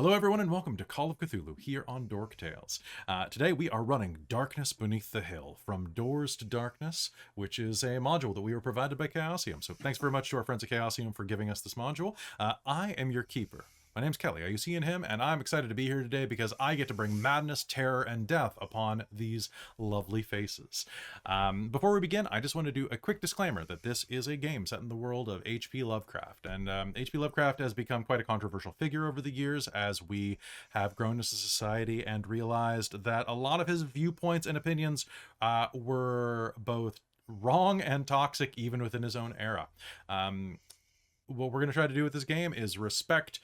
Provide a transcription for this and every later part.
Hello everyone and welcome to Call of Cthulhu here on Dork Tales. Today we are running Darkness Beneath the Hill, From Doors to Darkness, which is a module that we were provided by Chaosium. So thanks very much to our friends at Chaosium for giving us this module. I am your keeper. My name's Kelly, I use he and him, and I'm excited to be here today because I get to bring madness, terror, and death upon these lovely faces. Before we begin, I just want to do a quick disclaimer that this is a game set in the world of H.P. Lovecraft, and H.P. Lovecraft has become quite a controversial figure over the years as we have grown as a society and realized that a lot of his viewpoints and opinions were both wrong and toxic even within his own era. What we're going to try to do with this game is respect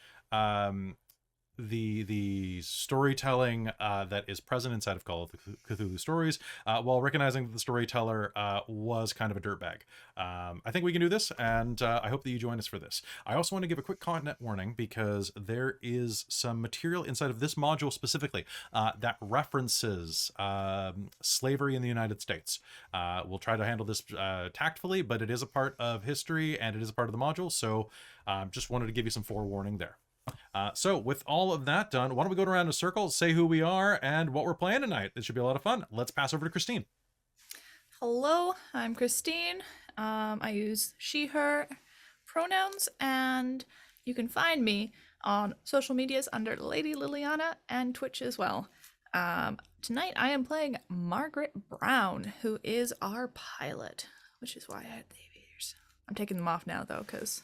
the storytelling that is present inside of Call of Cthulhu stories, while recognizing that the storyteller was kind of a dirtbag. I think we can do this, and I hope that you join us for this. I also want to give a quick content warning because there is some material inside of this module specifically that references slavery in the United States. We'll try to handle this tactfully, but it is a part of history and it is a part of the module, so just wanted to give you some forewarning there. So with all of that done, why don't we go around in a circle, say who we are and what we're playing tonight. It should be a lot of fun. Let's pass over to Christine. Hello, I'm Christine. I use she, her pronouns, and you can find me on social medias under Lady Liliana and Twitch as well. Tonight I am playing Margaret Brown, who is our pilot, which is why I had the aviators. I'm taking them off now though, because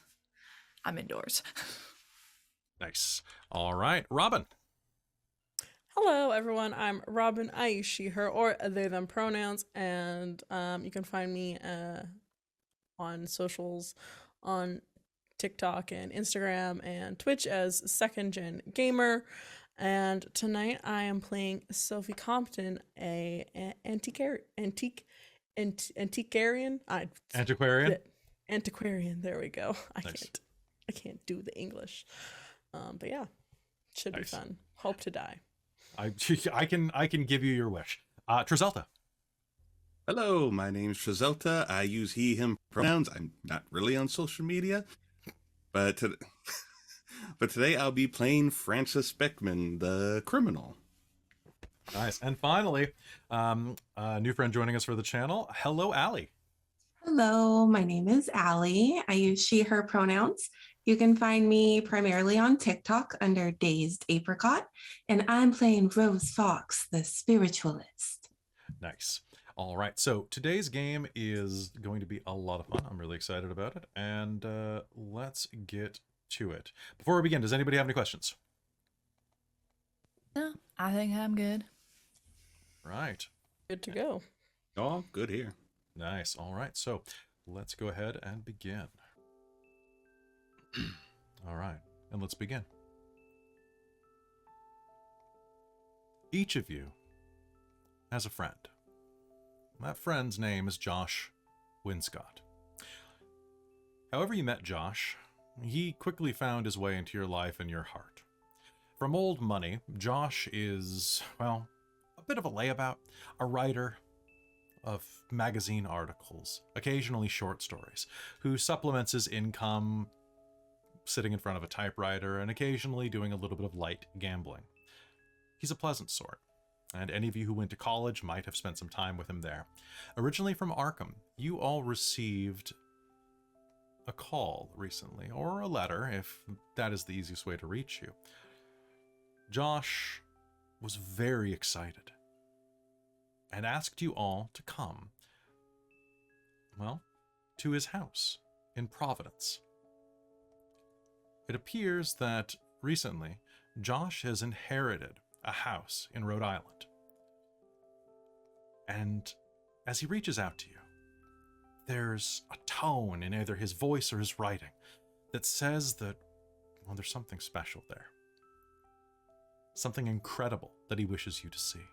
I'm indoors. Nice. All right, Robin. Hello, everyone. I'm Robin. I use she, her, or they, them pronouns, and you can find me on socials on TikTok and Instagram and Twitch as Second Gen Gamer. And tonight I am playing Sophie Compton, antiquarian. Antiquarian. There we go. Nice. I can't do the English. But yeah, should be fun. Hope to die. I can give you your wish. Trazelta. Hello, my name's Trazelta. I use he, him pronouns. I'm not really on social media, but today I'll be playing Francis Beckman, the criminal. Nice. And finally, a new friend joining us for the channel. Hello, Allie. Hello, my name is Allie. I use she, her pronouns. You can find me primarily on TikTok under Dazed Apricot, and I'm playing Rose Fox, the spiritualist. Nice. All right, so today's game is going to be a lot of fun. I'm really excited about it, and let's get to it. Before we begin, does anybody have any questions? No, I think I'm good. Right. Good to go. Oh, good here. Nice. All right, so let's go ahead and begin. All right, and let's begin. Each of you has a friend. That friend's name is Josh Winscott. However you met Josh, he quickly found his way into your life and your heart. From old money, Josh is, well, a bit of a layabout, a writer of magazine articles, occasionally short stories, who supplements his income sitting in front of a typewriter and occasionally doing a little bit of light gambling. He's a pleasant sort, and any of you who went to college might have spent some time with him there. Originally from Arkham, you all received a call recently, or a letter, if that is the easiest way to reach you. Josh was very excited and asked you all to come, well, to his house in Providence. It appears that recently, Josh has inherited a house in Rhode Island. And as he reaches out to you, there's a tone in either his voice or his writing that says that, well, there's something special there. Something incredible that he wishes you to see.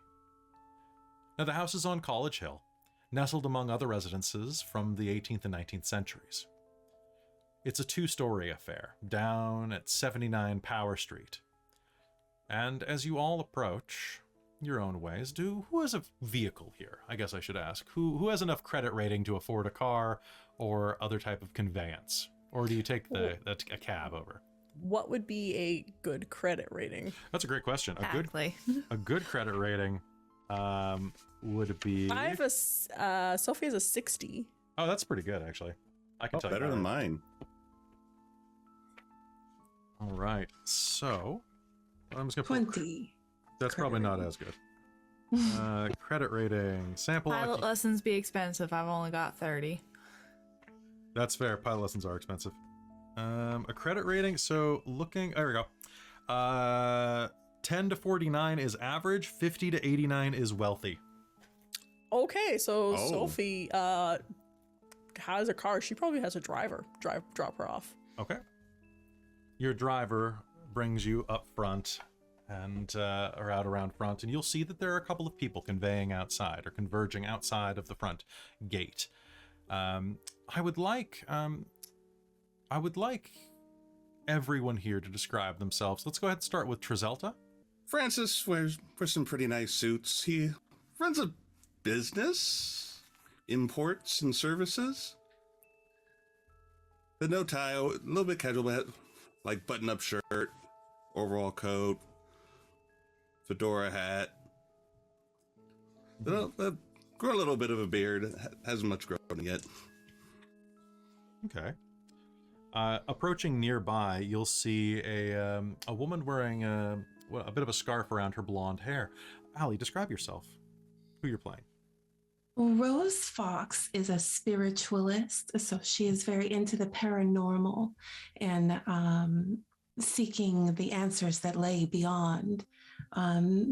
Now, the house is on College Hill, nestled among other residences from the 18th and 19th centuries. It's a two-story affair, down at 79 Power Street. And as you all approach, your own ways, who has a vehicle here? I guess I should ask. Who has enough credit rating to afford a car or other type of conveyance? Or do you take a cab over? what would be a good credit rating? That's a great question. Exactly. A good credit rating would be. I have Sophie has a 60. Oh, that's pretty good actually. I can tell you Better than mine. All right, so I'm just gonna put 20. That's probably not as good. Credit rating, sample. Pilot lessons be expensive. I've only got 30. That's fair. Pilot lessons are expensive. A credit rating. So looking, there we go. 10 to 49 is average. 50 to 89 is wealthy. Okay, so Oh. Sophie has a car. She probably has a driver drop her off. Okay. Your driver brings you up front and or out around front, and you'll see that there are a couple of people conveying outside or converging outside of the front gate. I would like everyone here to describe themselves. Let's go ahead and start with Trazelta. Francis wears some pretty nice suits. He runs a business, imports and services. But no tie, a little bit casual, but like button-up shirt, overall coat, fedora hat. Grow a little bit of a beard. Hasn't much grown yet. Okay. Approaching nearby, you'll see a woman wearing a bit of a scarf around her blonde hair. Allie, describe yourself. Who you're playing? Rose Fox is a spiritualist, so she is very into the paranormal and seeking the answers that lay beyond.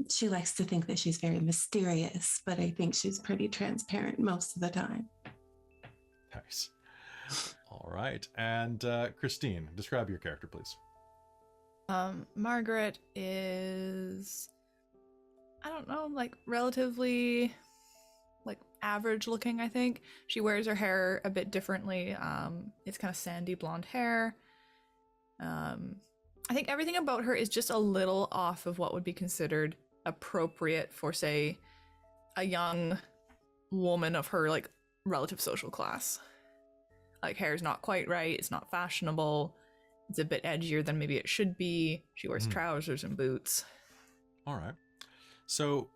She likes to think that she's very mysterious, but I think she's pretty transparent most of the time. Nice. All right. And Christine, describe your character, please. Margaret is, I don't know, like relatively like average looking, I think. She wears her hair a bit differently. It's kind of sandy blonde hair. I think everything about her is just a little off of what would be considered appropriate for, say, a young woman of her like relative social class. Like, hair's not quite right, it's not fashionable, it's a bit edgier than maybe it should be. She wears trousers and boots. All right. So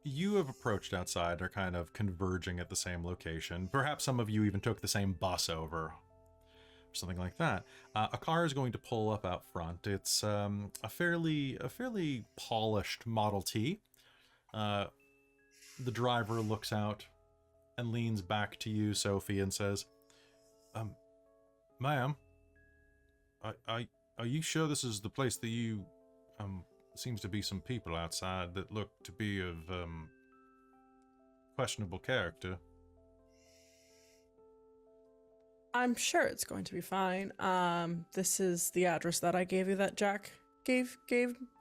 you have approached outside, are kind of converging at the same location. Perhaps some of you even took the same bus over, or something like that. A car is going to pull up out front. It's a fairly polished Model T. The driver looks out and leans back to you, Sophie, and says, "Ma'am, are you sure this is the place that you seems to be some people outside that look to be of questionable character?" I'm sure it's going to be fine. This is the address that I gave you that Jack gave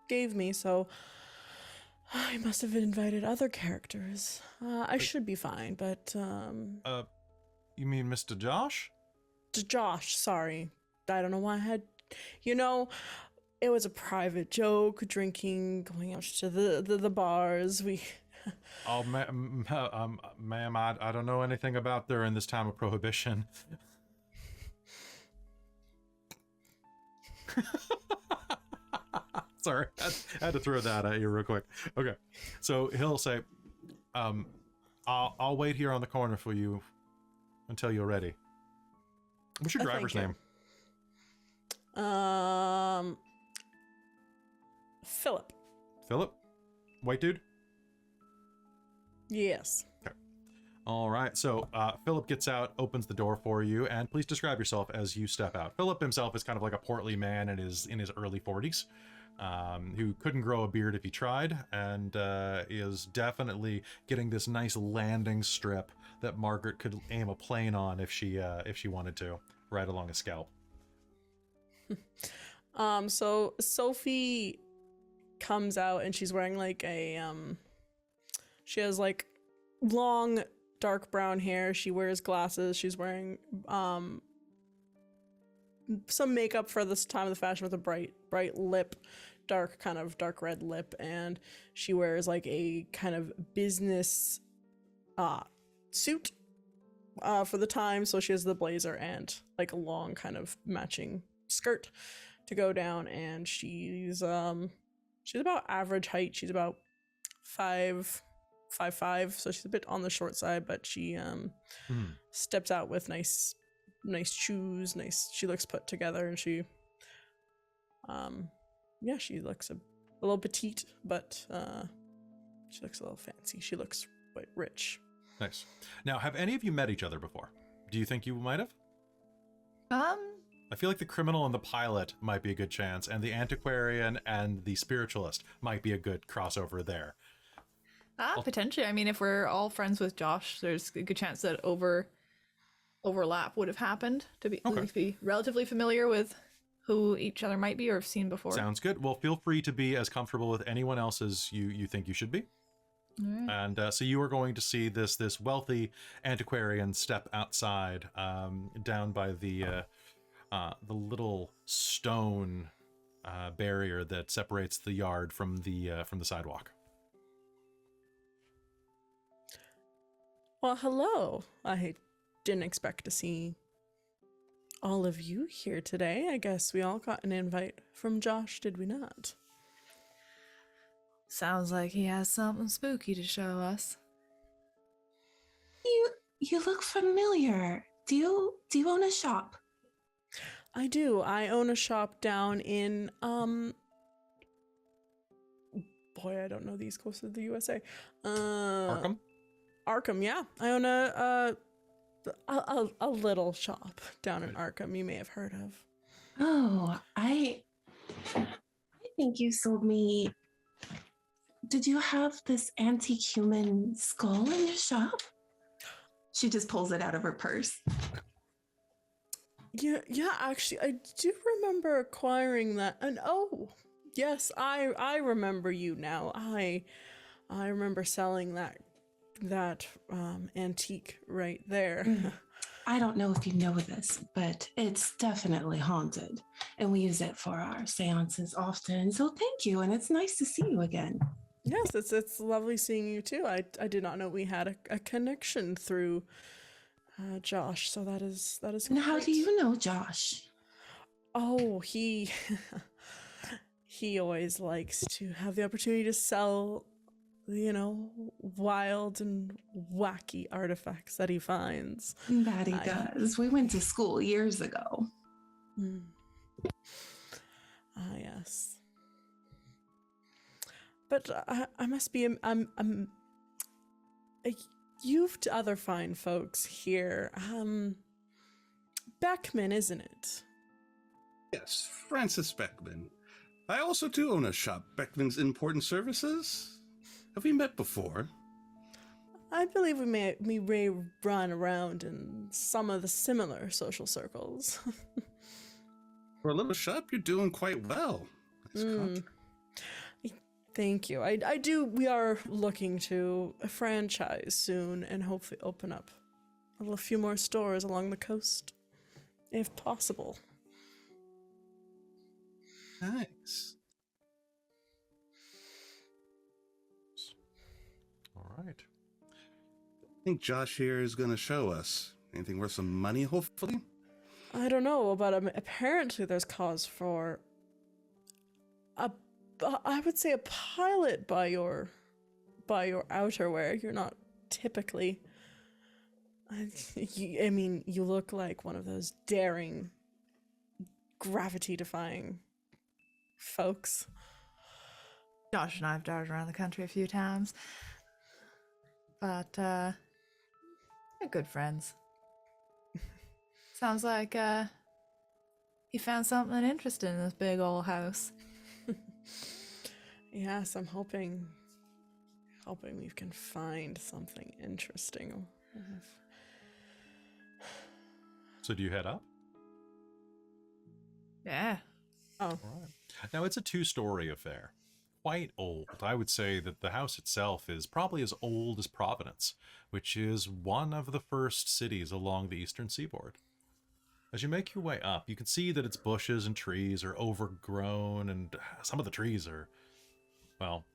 me, so I must have invited other characters. I should be fine, but You mean Mr. Josh? Josh, sorry. I don't know why I had, it was a private joke, drinking, going out to the bars. Oh, ma'am, I don't know anything about there in this time of prohibition. Sorry, I had to throw that at you real quick. Okay, so he'll say, I'll wait here on the corner for you until you're ready. What's your driver's name? Philip. Philip? White dude? Yes. Okay. All right, so Philip gets out, opens the door for you, and please describe yourself as you step out. Philip himself is kind of like a portly man in his early 40s, who couldn't grow a beard if he tried, and is definitely getting this nice landing strip that Margaret could aim a plane on if she wanted to, right along his scalp. So Sophie comes out and she's wearing like she has like long dark brown hair. She wears glasses. She's wearing some makeup for this time of the fashion with a bright lip, dark red lip, and she wears like a kind of business suit for the time. So she has the blazer and like a long kind of matching skirt. to go down, and she's about average height. She's about 5'5", so she's a bit on the short side, but she steps out with nice shoes. She looks put together, and she she looks a little petite, but she looks a little fancy. She looks quite rich. Nice. Now, have any of you met each other before? Do you think you might have? I feel like the criminal and the pilot might be a good chance, and the antiquarian and the spiritualist might be a good crossover there. Potentially. I mean, if we're all friends with Josh, there's a good chance that overlap would have happened to be, at least be relatively familiar with who each other might be or have seen before. Sounds good. Well, feel free to be as comfortable with anyone else as you think you should be. All right. And so you are going to see this wealthy antiquarian step outside, down by the little stone barrier that separates the yard from the sidewalk. Well, hello. I didn't expect to see all of you here today. I guess we all got an invite from Josh, did we not? Sounds like he has something spooky to show us. You look familiar. Do you own a shop? I do. I own a shop down in boy, I don't know the east coast of the USA. Arkham? Arkham, yeah. I own a little shop down in Arkham you may have heard of. Oh, I think you sold me. Did you have this antique human skull in your shop? She just pulls it out of her purse. Yeah, actually, I do remember acquiring that. And oh, yes, I remember you now. I remember selling that antique right there. I don't know if you know this, but it's definitely haunted, and we use it for our seances often. So thank you, and it's nice to see you again. Yes, it's lovely seeing you too. I did not know we had a connection through Josh, so that is And how great. do you know Josh? Oh, he always likes to have the opportunity to sell, wild and wacky artifacts that he finds. That he does. We went to school years ago. Yes. But I must be you've to other fine folks here. Beckman, isn't it? Yes, Francis Beckman. I also do own a shop, Beckman's Important Services. Have we met before? I believe we may run around in some of the similar social circles. For a little shop, you're doing quite well. Nice contract. Thank you. I do. We are looking to franchise soon and hopefully open up a few more stores along the coast, if possible. Nice. All right. I think Josh here is going to show us anything worth some money, hopefully. I don't know, but apparently there's cause for I would say a pilot by your outerwear. You're not typically. I mean, you look like one of those daring, gravity-defying folks. Josh and I have darted around the country a few times, but we're good friends. Sounds like he found something interesting in this big old house. Yes, I'm hoping we can find something interesting. So do you head up? Yeah. Oh, All right. Now, it's a two-story affair. Quite old. I would say that the house itself is probably as old as Providence, which is one of the first cities along the eastern seaboard. As you make your way up, you can see that its bushes and trees are overgrown, and some of the trees are, well,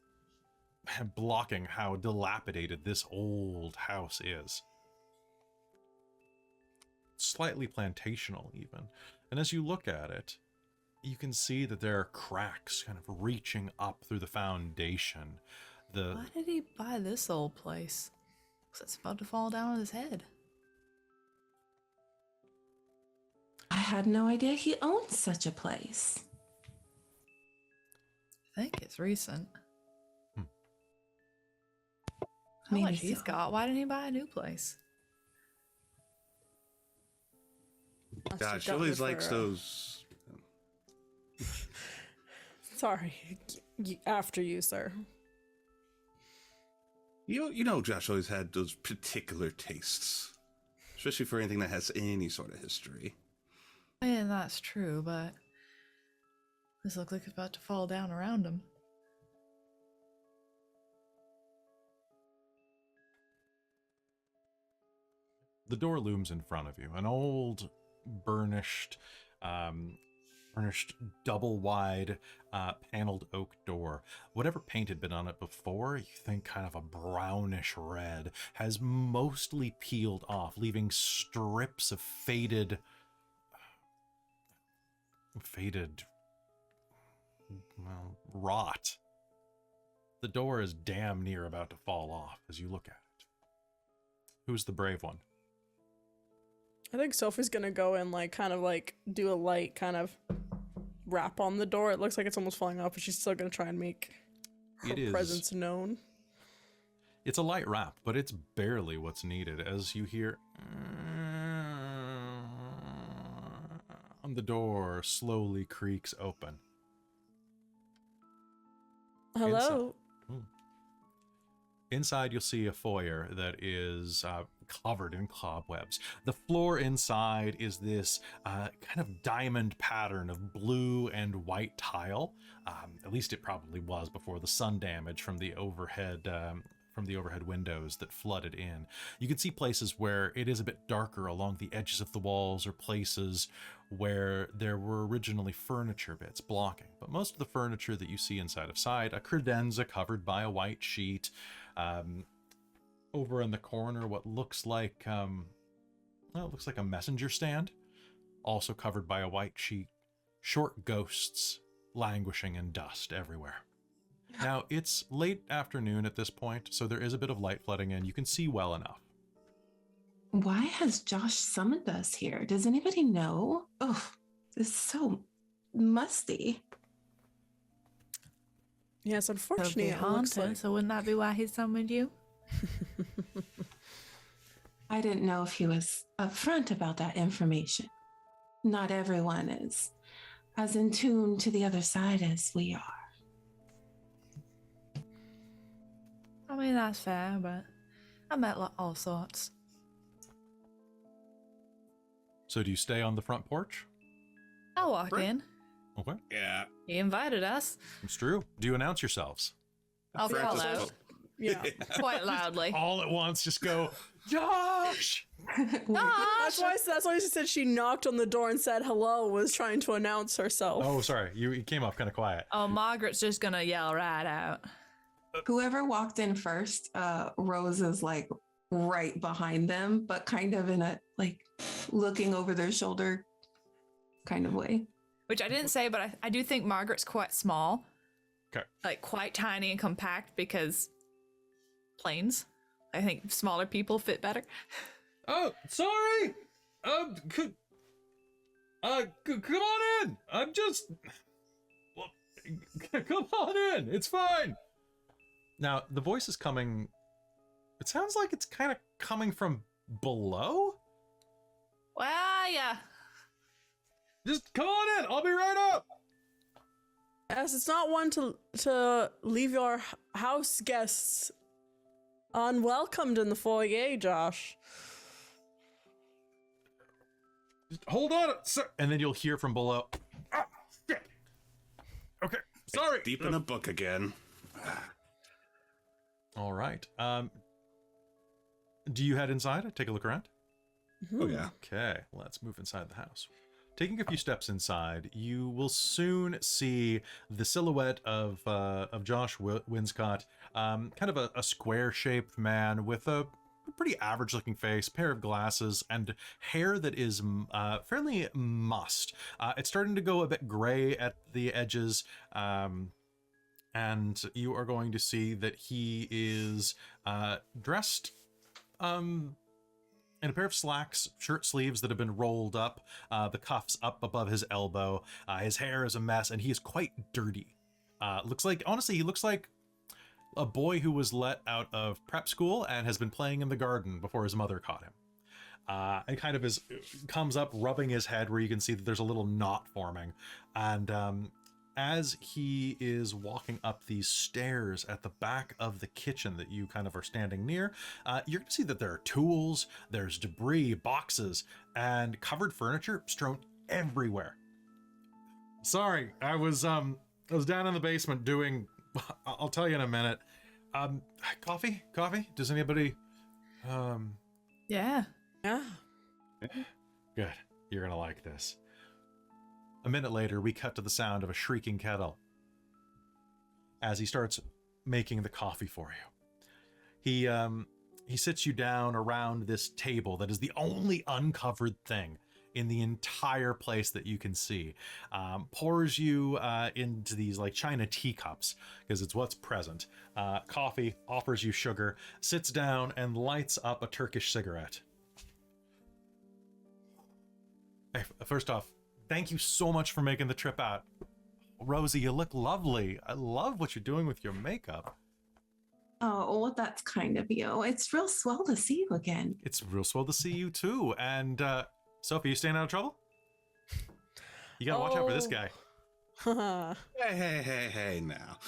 blocking how dilapidated this old house is. Slightly plantational, even. And as you look at it, you can see that there are cracks kind of reaching up through the foundation. Why did he buy this old place? Because it's about to fall down on his head. I had no idea he owned such a place. I think it's recent. How Maybe much he's so. got? Why didn't he buy a new place? Gosh, she always likes those. Sorry, after you, sir. You know, Josh always had those particular tastes, especially for anything that has any sort of history. I mean, that's true, but this looks like it's about to fall down around him. The door looms in front of you. An old, burnished double-wide paneled oak door. Whatever paint had been on it before, you think kind of a brownish red, has mostly peeled off, leaving strips of faded, well, rot. The door is damn near about to fall off as you look at it. Who's the brave one? I think Sophie's gonna go and kind of do a light kind of rap on the door. It looks like it's almost falling off, but she's still gonna try and make her presence known. It's a light rap, but it's barely what's needed as you hear on the door slowly creaks open. Hello. Inside, you'll see a foyer that is covered in cobwebs. The floor inside is this kind of diamond pattern of blue and white tile. At least it probably was before the sun damage from the overhead windows that flooded in. You can see places where it is a bit darker along the edges of the walls, or places where there were originally furniture bits blocking. But most of the furniture that you see inside a credenza covered by a white sheet. Over in the corner, what looks like it looks like a messenger stand, also covered by a white sheet. Short ghosts languishing in dust everywhere. Now, it's late afternoon at this point, so there is a bit of light flooding in. You can see well enough. Why has Josh summoned us here? Does anybody know? Oh, it's so musty. Yes, unfortunately, it looks like... So wouldn't that be why he summoned you? I didn't know if he was upfront about that information. Not everyone is as in tune to the other side as we are. I mean, that's fair, but I met all sorts. So do you stay on the front porch? I'll walk in. Okay. Yeah. He invited us. It's true. Do you announce yourselves? I'll call out Yeah. quite loudly. All at once, just go, Josh! That's why she said she knocked on the door and said hello, was trying to announce herself. Oh, sorry. You came off kind of quiet. Oh, Margaret's just gonna yell right out. Whoever walked in first, Rose is right behind them, but kind of in a looking over their shoulder kind of way. Which I didn't say, but I do think Margaret's quite small. Okay. Quite tiny and compact because planes. I think smaller people fit better. Oh, sorry! Come on in! I'm just... Well, come on in! It's fine! Now, the voice is coming... It sounds like it's kind of coming from below? Well, yeah. Just come on in! I'll be right up! Yes, it's not one to leave your house guests unwelcomed in the foyer, Josh. Just hold on, sir. And then you'll hear from below. Ah, shit. Okay, sorry. Deep in a book again. All right. Do you head inside? Take a look around? Oh, yeah. Okay, let's move inside the house. Taking a few steps inside, you will soon see the silhouette of Josh Winscott, kind of a square-shaped man with a pretty average looking face, pair of glasses, and hair that is fairly mussed. It's starting to go a bit gray at the edges, and you are going to see that he is dressed in a pair of slacks, shirt sleeves that have been rolled up, the cuffs up above his elbow. His hair is a mess, and he is quite dirty. Honestly, he looks like a boy who was let out of prep school and has been playing in the garden before his mother caught him. And kind of comes up rubbing his head where you can see that there's a little knot forming. And as he is walking up these stairs at the back of the kitchen that you kind of are standing near, you're going to see that there are tools, there's debris, boxes, and covered furniture strewn everywhere. Sorry, I was down in the basement doing... I'll tell you in a minute. Coffee? Does anybody... Yeah. Yeah. Good. You're gonna like this. A minute later, we cut to the sound of a shrieking kettle as he starts making the coffee for you. He sits you down around this table that is the only uncovered thing in the entire place that you can see. Pours you into these like china teacups because it's what's present. Coffee, offers you sugar, sits down and lights up a Turkish cigarette. Hey, first off, thank you so much for making the trip out. Rosie, you look lovely. I love what you're doing with your makeup. Oh, well, that's kind of you. It's real swell to see you again. It's real swell to see you too. And Sophie, you staying out of trouble? You gotta watch out for this guy. Hey, now.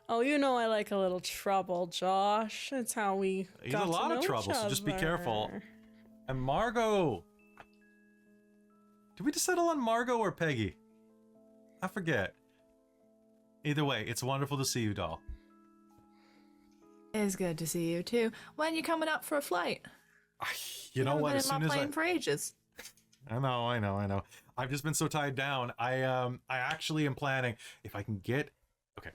Oh, you know I like a little trouble, Josh. That's how we He's got a lot to of know trouble, each so just be other. careful. And Margot. Did we just settle on Margot or Peggy? I forget. Either way, it's wonderful to see you, doll. It's good to see you too. When you coming up for a flight? You know what? Been As in soon my as plane for ages. I know. I've just been so tied down. I actually am planning if I can get. Okay,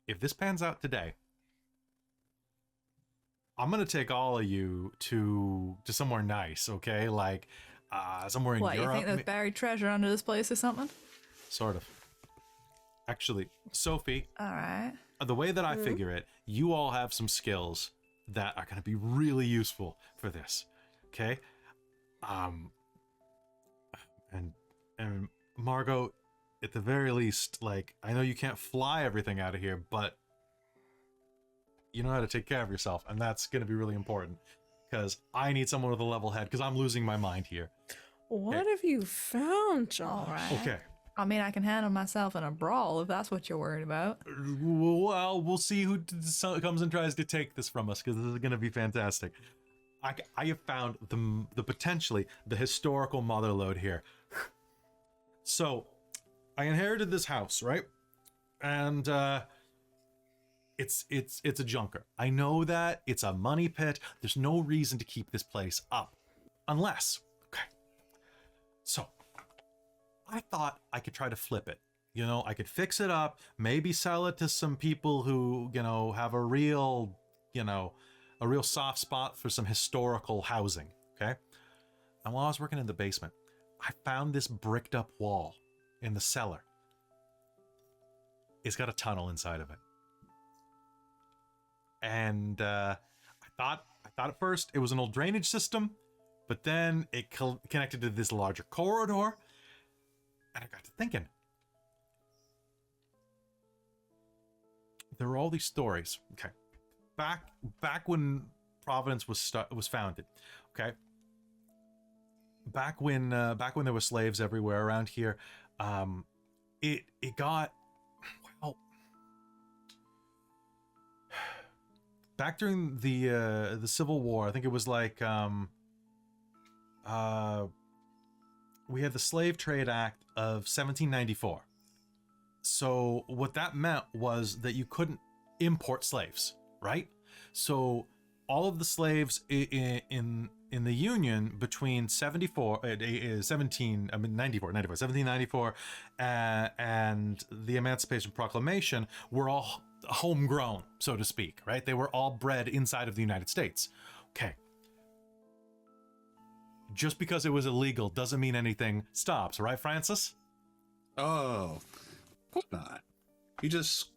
if this pans out today, I'm gonna take all of you to somewhere nice. Okay, like somewhere in What, Europe. you think there's buried treasure under this place or something? Sort of. Actually, Sophie, All right. the way that I figure it, you all have some skills that are going to be really useful for this. Okay? And Margot, at the very least, like, I know you can't fly everything out of here, but you know how to take care of yourself, and that's going to be really important because I need someone with a level head because I'm losing my mind here. What have you found, Josh? All right. Okay. I mean, I can handle myself in a brawl if that's what you're worried about. Well, we'll see who comes and tries to take this from us, because this is going to be fantastic. I have found the potentially the historical motherlode here. So, I inherited this house, right? And it's a junker. I know that it's a money pit. There's no reason to keep this place up, unless. Okay. So, I thought I could try to flip it. You know, I could fix it up, maybe sell it to some people who, you know, have a real soft spot for some historical housing, okay? And while I was working in the basement, I found this bricked up wall in the cellar. It's got a tunnel inside of it. And I thought at first it was an old drainage system, but then it connected to this larger corridor. And I got to thinking, there were all these stories. Okay, back when Providence was founded. Okay, back when there were slaves everywhere around here. It got well. Back during the Civil War, I think it was like we had the Slave Trade Act of 1794. So what that meant was that you couldn't import slaves, right? So all of the slaves in the Union between 1794 and the Emancipation Proclamation were all homegrown, so to speak, right? They were all bred inside of the United States. Okay. Just because it was illegal doesn't mean anything stops, right, Francis? Oh, of course not. You just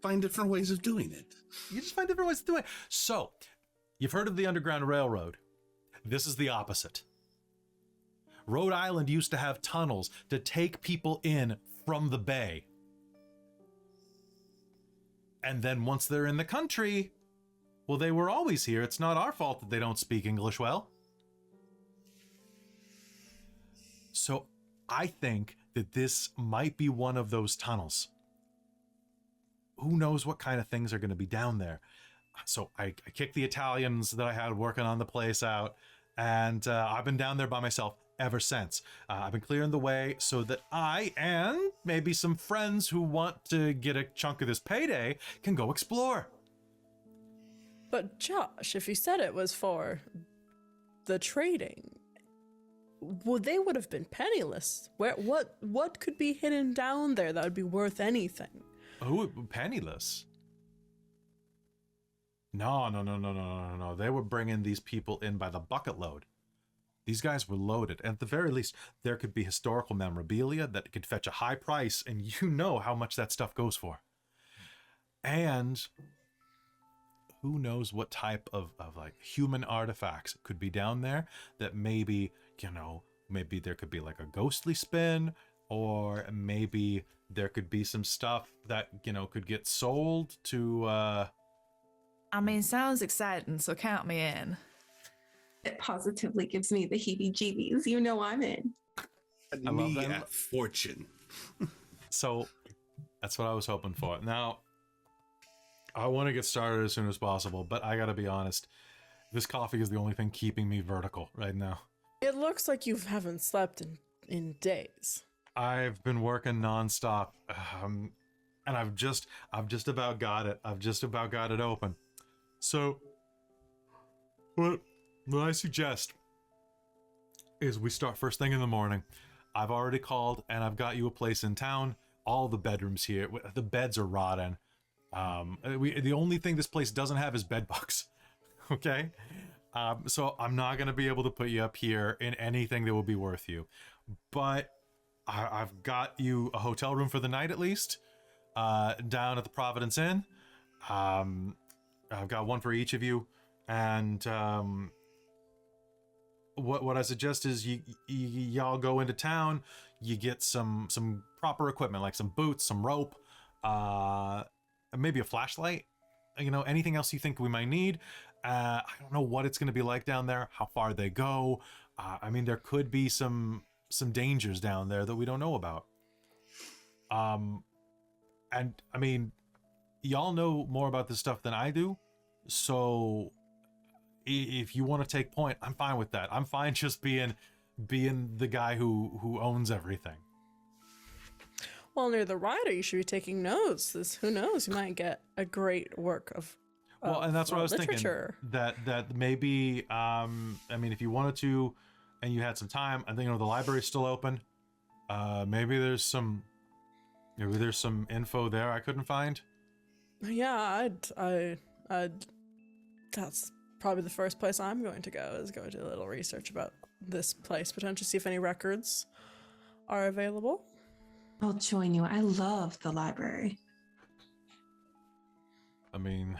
find different ways of doing it. You just find different ways to do it. So, you've heard of the Underground Railroad. This is the opposite. Rhode Island used to have tunnels to take people in from the bay. And then once they're in the country, well, they were always here. It's not our fault that they don't speak English well. So I think that this might be one of those tunnels. Who knows what kind of things are going to be down there. So I kicked the Italians that I had working on the place out, and I've been down there by myself ever since. I've been clearing the way so that I and maybe some friends who want to get a chunk of this payday can go explore. But Josh, if you said it was for the trading, well, they would have been penniless. What could be hidden down there that would be worth anything? Oh, penniless? No. They were bringing these people in by the bucket load. These guys were loaded. And at the very least, there could be historical memorabilia that could fetch a high price, and you know how much that stuff goes for. And who knows what type of like human artifacts could be down there that maybe, maybe there could be like a ghostly spin, or maybe there could be some stuff that, could get sold to, I mean, sounds exciting, so count me in. It positively gives me the heebie-jeebies. You know I'm in. I love Me that. at fortune. So that's what I was hoping for. Now, I want to get started as soon as possible, but I gotta be honest, this coffee is the only thing keeping me vertical right now. It looks like you haven't slept in days. I've been working nonstop, and I've just about got it. I've just about got it open. So, what I suggest is we start first thing in the morning. I've already called, and I've got you a place in town. All the bedrooms here, the beds are rotten. The only thing this place doesn't have is bed bugs. Okay? So I'm not going to be able to put you up here in anything that will be worth you. But I've got you a hotel room for the night at least, down at the Providence Inn. I've got one for each of you. And what I suggest is y'all go into town, you get some proper equipment, like some boots, some rope, maybe a flashlight, anything else you think we might need. I don't know what it's going to be like down there, how far they go. I mean, there could be some dangers down there that we don't know about. And I mean, y'all know more about this stuff than I do, so if you want to take point, I'm fine with that. I'm fine just being the guy who owns everything. Well, near the writer, you should be taking notes. Who knows? You might get a great work of well, and that's what I was literature. Thinking. That maybe, I mean, if you wanted to, and you had some time, I think the library's still open. Maybe there's some info there I couldn't find. Yeah, I'd. That's probably the first place I'm going to go, is go do a little research about this place, potentially see if any records are available. I'll join you. I love the library. I mean,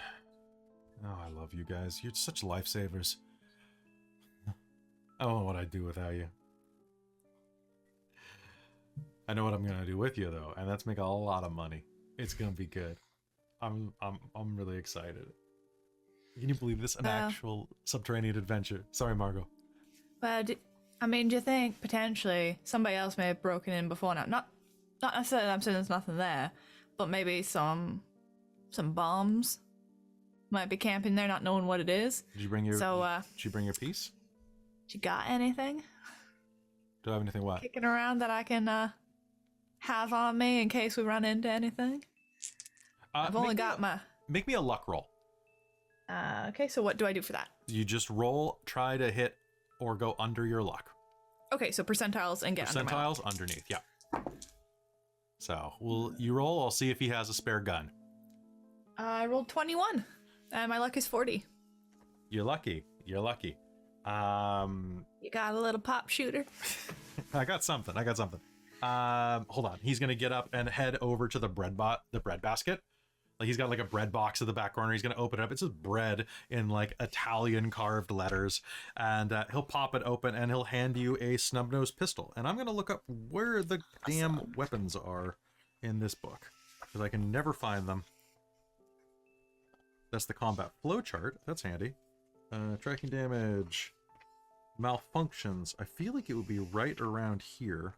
I love you guys. You're such lifesavers. I don't know what I'd do without you. I know what I'm gonna do with you though, and that's make a lot of money. It's gonna be good. I'm really excited. Can you believe this? An actual subterranean adventure. Sorry, Margot. Well, do you think potentially somebody else may have broken in before now? Not necessarily I'm saying there's nothing there, but maybe some bombs might be camping there, not knowing what it is. Did you bring your did you bring your piece? You got anything? Do I have anything what? Kicking around that I can have on me in case we run into anything? I've only got my... Make me a luck roll. Okay, so what do I do for that? You just roll, try to hit or go under your luck. Okay, so percentiles and get under my luck. Percentiles underneath, yeah. So, you roll, I'll see if he has a spare gun. I rolled 21, and my luck is 40. You're lucky. You're lucky. You got a little pop shooter? I got something. Hold on. He's gonna get up and head over to the bread basket. Like he's got like a bread box in the back corner. He's gonna open it up. It says bread in like Italian carved letters, and he'll pop it open and he'll hand you a snub-nosed pistol. And I'm gonna look up where the damn weapons are in this book because I can never find them. That's the combat flowchart. That's handy. Tracking damage, malfunctions. I feel like it would be right around here.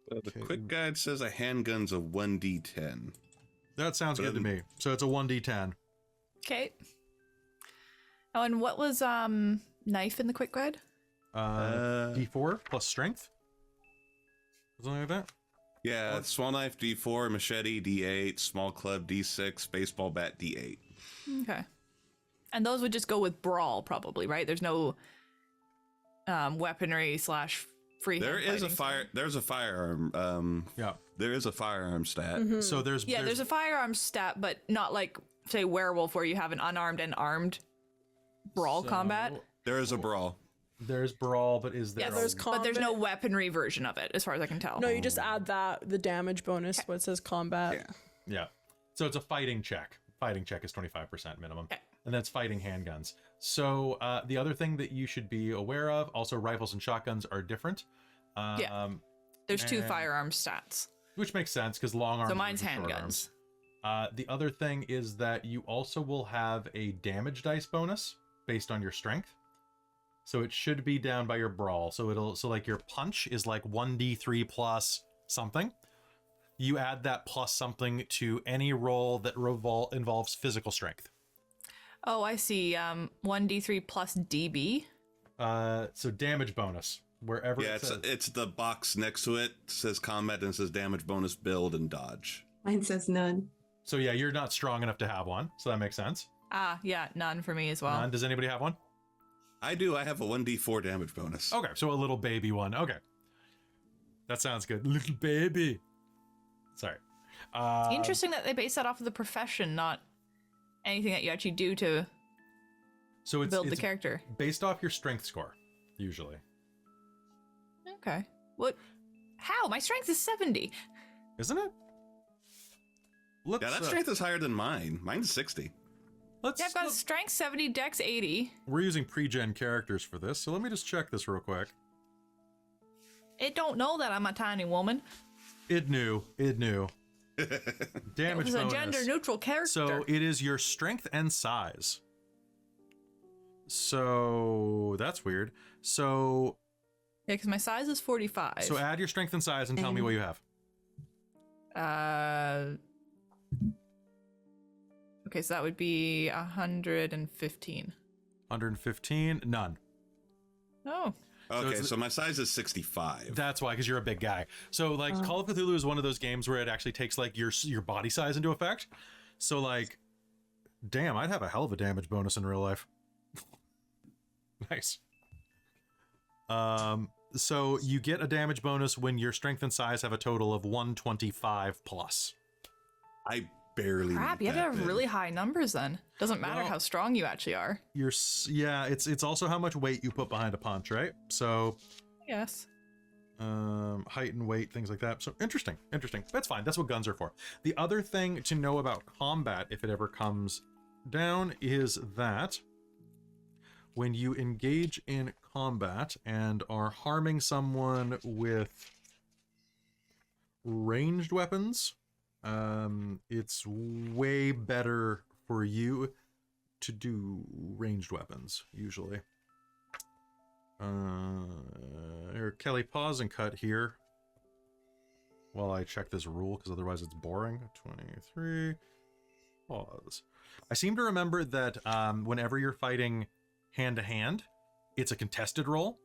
The quick guide says a handgun's a 1d10. That sounds good to me. So it's a 1d10. Okay. Oh, and what was knife in the quick guide? D4 plus strength? Something like that? Yeah, small knife D4, machete D8, small club D6, baseball bat D8. Okay. And those would just go with brawl, probably, right? There's no weaponry / free. There's a firearm. Yeah. There is a firearm stat. So there's a firearm stat, but not like say werewolf where you have an unarmed and armed brawl combat. There is a brawl. There's brawl, but is there? Yeah, there's but there's no weaponry version of it, as far as I can tell. No, you just add the damage bonus where it says combat. Yeah. So it's a fighting check. Fighting check is 25% minimum. Okay. And that's fighting handguns. So the other thing that you should be aware of, also rifles and shotguns are different. There's two firearm stats. Which makes sense because long arms. So mine's are short handguns. arms. The other thing is that you also will have a damage dice bonus based on your strength. So it should be down by your brawl. So like your punch is like 1d3 plus something. You add that plus something to any roll that involves physical strength. Oh, I see. 1d3 plus DB. So damage bonus wherever. Yeah, it says. it's the box next to it. It says combat and it says damage bonus, build, and dodge. Mine says none. So yeah, you're not strong enough to have one. So that makes sense. Yeah, none for me as well. None. Does anybody have one? I do. I have a 1d4 damage bonus. Okay, so a little baby one. Okay. That sounds good. Little baby. Sorry. Interesting that they base that off of the profession, not anything that you actually do to build the character. Based off your strength score, usually. Okay. What? How? My strength is 70. Isn't it? Let's, Yeah, that strength is higher than mine. Mine's 60. Let's, Yeah, I've got strength 70, dex 80. We're using pre-gen characters for this, so let me just check this real quick. It don't know that I'm a tiny woman. It knew. Damage It was a bonus. gender-neutral character. So it is your strength and size. So that's weird. So yeah, because my size is 45. So add your strength and size and tell me what you have. Okay, so that would be 115. 115? None. Oh. Okay, So so my size is 65. That's why, because you're a big guy. So like Call of Cthulhu is one of those games where it actually takes like your body size into effect. So like, damn, I'd have a hell of a damage bonus in real life. Nice. So you get a damage bonus when your strength and size have a total of 125 plus. I barely. Crap, need you have to that have then. really high numbers then. Doesn't matter Well- how strong you actually are. It's also how much weight you put behind a punch, right? So Yes. height and weight, things like that. So interesting. That's fine. That's what guns are for. The other thing to know about combat, if it ever comes down, is that when you engage in combat and are harming someone with ranged weapons, it's way better for you to do ranged weapons, usually. Here, Kelly, pause and cut here while I check this rule, because otherwise it's boring. 23, pause. I seem to remember that whenever you're fighting hand-to-hand, it's a contested roll,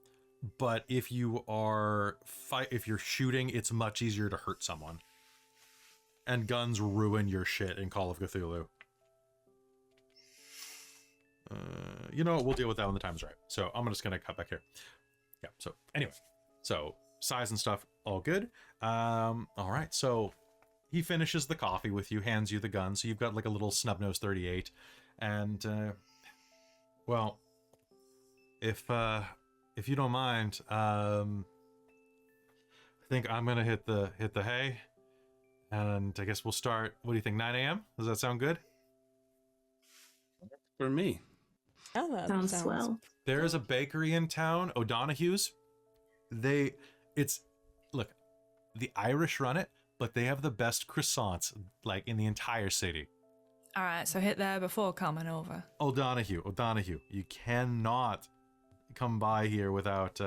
but if you are if you're shooting, it's much easier to hurt someone. And guns ruin your shit in Call of Cthulhu. You know what? We'll deal with that when the time's right. So I'm just going to cut back here. Yeah, so anyway. So size and stuff, all good. All right, so he finishes the coffee with you, hands you the gun. So you've got like a little snub-nosed 38, and well, if you don't mind, I think I'm gonna hit the hay, and I guess we'll start. What do you think? 9 a.m. Does that sound good? For me. Yeah, that Sounds swell. There is a bakery in town, O'Donoghue's. Look, the Irish run it, but they have the best croissants like in the entire city. All right, so hit there before coming over. O'Donoghue. You cannot come by here without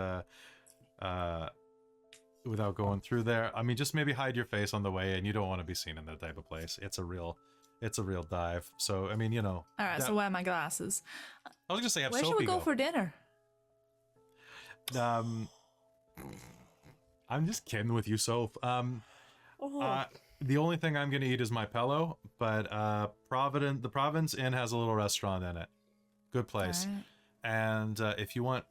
going through there. I mean, just maybe hide your face on the way, and you don't want to be seen in that type of place. It's a real dive. So I mean, you know. All right, so wear my glasses. I was just say, have Where Sophie should we go for dinner? I'm just kidding with you, Soph. The only thing I'm gonna eat is my pillow, but the Providence Inn has a little restaurant in it. Good place. All right. And if you want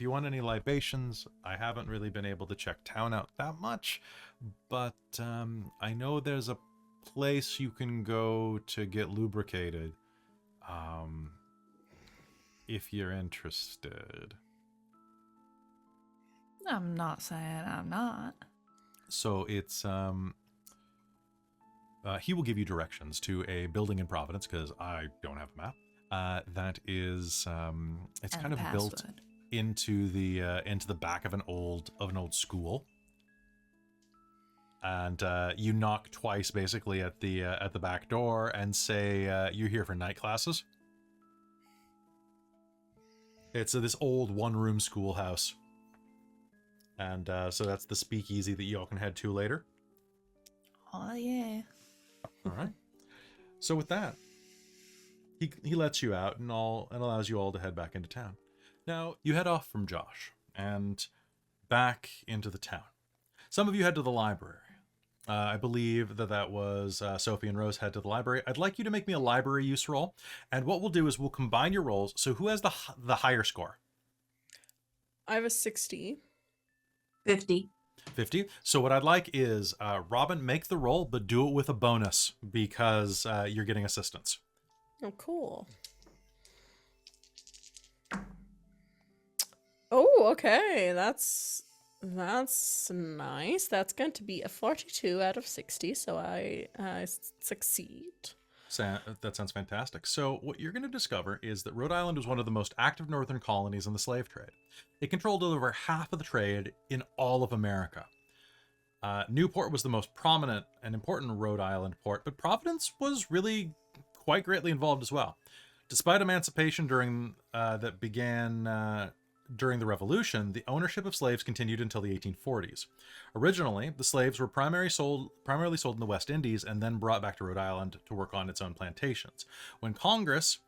any libations, I haven't really been able to check town out that much, but I know there's a place you can go to get lubricated. If you're interested. I'm not saying I'm not. So it's he will give you directions to a building in Providence, because I don't have a map. That is it's And kind of built password. into the back of an old school. And you knock twice basically at the back door and say you're here for night classes. It's this old one-room schoolhouse. And so that's the speakeasy that you all can head to later. Oh yeah. All right. So with that, he lets you out and allows you all to head back into town. Now, you head off from Josh and back into the town. Some of you head to the library. I believe that was Sophie and Rose head to the library. I'd like you to make me a library use roll. And what we'll do is we'll combine your rolls. So who has the higher score? I have a 60. 50. 50. So what I'd like is, Robin, make the roll, but do it with a bonus because you're getting assistance. Oh, cool. Oh, okay. That's nice. That's going to be a 42 out of 60, so I succeed. That sounds fantastic. So what you're going to discover is that Rhode Island was one of the most active northern colonies in the slave trade. It controlled over half of the trade in all of America. Newport was the most prominent and important Rhode Island port, but Providence was really quite greatly involved as well. Despite emancipation that began during the Revolution, the ownership of slaves continued until the 1840s. Originally, the slaves were primarily sold in the West Indies and then brought back to Rhode Island to work on its own plantations. When Congress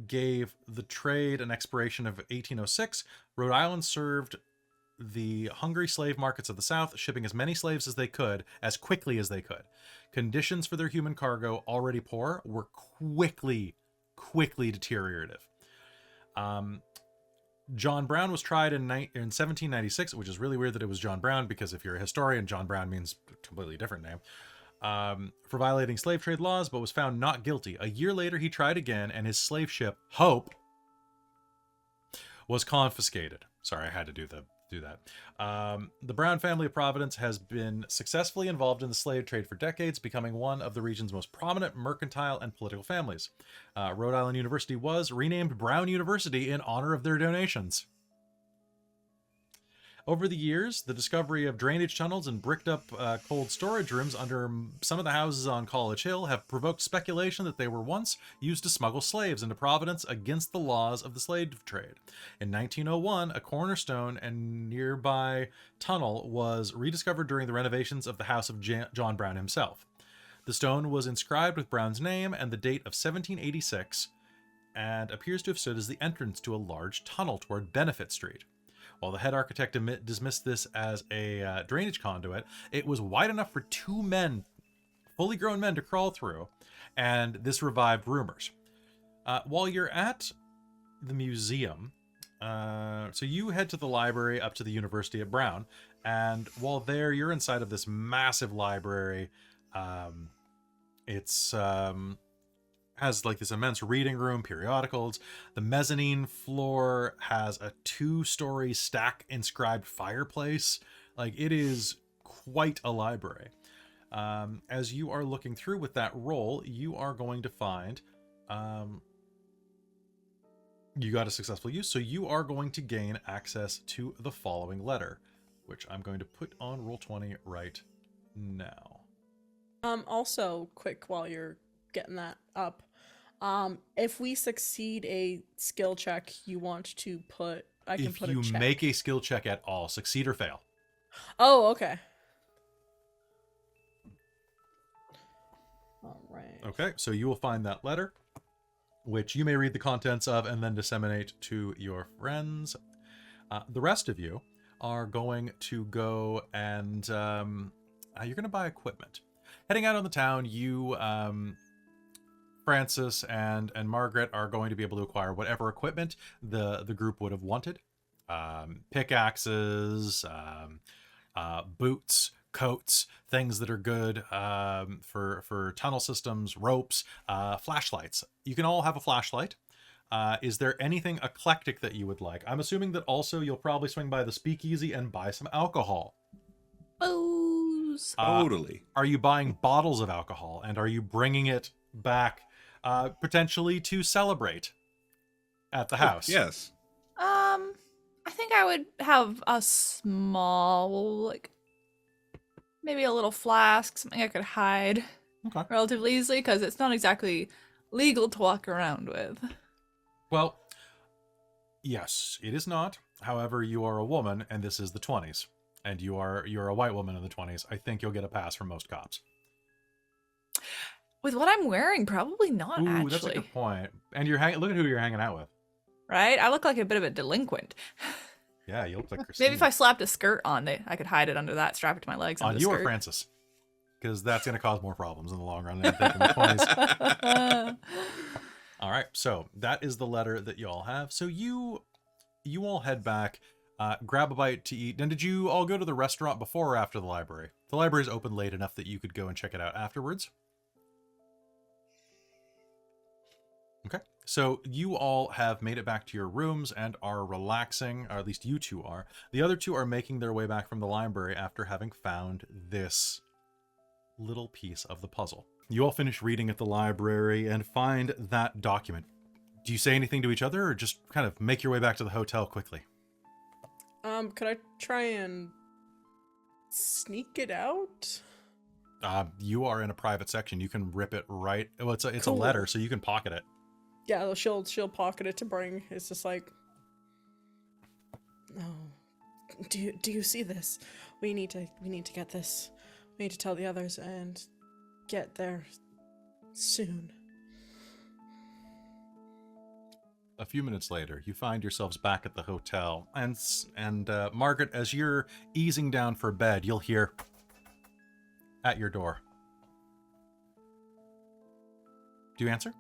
gave the trade an expiration of 1806, Rhode Island served the hungry slave markets of the South, shipping as many slaves as they could, as quickly as they could. Conditions for their human cargo, already poor, were quickly deteriorative. John Brown was tried in 1796, which is really weird that it was John Brown, because if you're a historian, John Brown means a completely different name, for violating slave trade laws, but was found not guilty. A year later, he tried again, and his slave ship, Hope, was confiscated. Sorry, I had to do that. The Brown family of Providence has been successfully involved in the slave trade for decades, becoming one of the region's most prominent mercantile and political families. Rhode Island University was renamed Brown University in honor of their donations. Over the years, the discovery of drainage tunnels and bricked up cold storage rooms under some of the houses on College Hill have provoked speculation that they were once used to smuggle slaves into Providence against the laws of the slave trade. In 1901, a cornerstone and nearby tunnel was rediscovered during the renovations of the house of John Brown himself. The stone was inscribed with Brown's name and the date of 1786, and appears to have stood as the entrance to a large tunnel toward Benefit Street. While the head architect dismissed this as a drainage conduit, it was wide enough for two men, fully grown men, to crawl through, and this revived rumors. While you're at the museum, So you head to the library up to the University at Brown, and while there, you're inside of this massive library. It's has like this immense reading room, periodicals. The mezzanine floor has a 2-story stack inscribed fireplace. Like, it is quite a library. As you are looking through with that roll, you are going to find you got a successful use, so you are going to gain access to the following letter, which I'm going to put on Roll20 right now. Also, quick, while you're getting that up, if we succeed a skill check, you want to put, I can If put you a check. make a skill check at all, succeed or fail. Oh, okay. All right. Okay, so you will find that letter, which you may read the contents of and then disseminate to your friends. The rest of you are going to go and you're going to buy equipment. Heading out on the town, you, Francis and Margaret are going to be able to acquire whatever equipment the group would have wanted. Pickaxes, boots, coats, things that are good for tunnel systems, ropes, flashlights. You can all have a flashlight. Is there anything eclectic that you would like? I'm assuming that also you'll probably swing by the speakeasy and buy some alcohol. Booze. Totally. Are you buying bottles of alcohol, and are you bringing it back potentially to celebrate at the house? Yes. I think I would have a small, like, maybe a little flask, something I could hide Okay. relatively easily, because it's not exactly legal to walk around with. Well, yes, it is not. However, you are a woman, and this is the 20s, and you're a white woman in the 20s. I think you'll get a pass from most cops. With what I'm wearing, probably not, Ooh, actually. that's a good point. And look at who you're hanging out with. Right? I look like a bit of a delinquent. Yeah, you look like Christine. Maybe if I slapped a skirt on, I could hide it under that, strap it to my legs. On under you the or skirt. Francis, because that's going to cause more problems in the long run than I think in the 20s. All right, so that is the letter that you all have. So you all head back, grab a bite to eat. And did you all go to the restaurant before or after the library? The library is open late enough that you could go and check it out afterwards. Okay, so you all have made it back to your rooms and are relaxing, or at least you two are. The other two are making their way back from the library after having found this little piece of the puzzle. You all finish reading at the library and find that document. Do you say anything to each other, or just kind of make your way back to the hotel quickly? Could I try and sneak it out? You are in a private section. You can rip it right. Well, it's a Cool. letter, so you can pocket it. Yeah, she'll pocket it to bring. It's just like, no. Do you see this? We need to get this. We need to tell the others and get there soon. A few minutes later, you find yourselves back at the hotel, and Margaret, as you're easing down for bed, you'll hear at your door. Do you answer?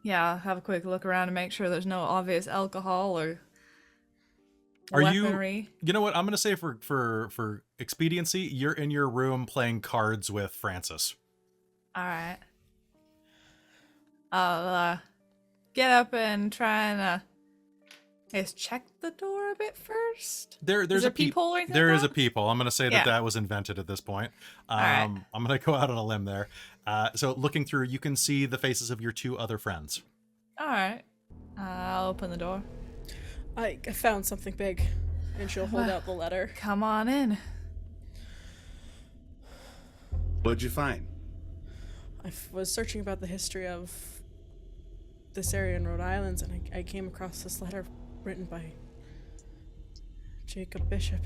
Yeah, have a quick look around to make sure there's no obvious alcohol or Are weaponry. you know what? I'm going to say for expediency, you're in your room playing cards with Francis. All right. I'll get up and try and I guess check the door a bit first. There's Is there a a peephole or anything There like is a that? peephole. I'm going to say Yeah. that was invented at this point. right. I'm going to go out on a limb there. So looking through, you can see the faces of your two other friends. All right. I'll open the door. I found something big, and she'll hold out the letter. Come on in. What'd you find? I was searching about the history of this area in Rhode Island, and I came across this letter written by Jacob Bishop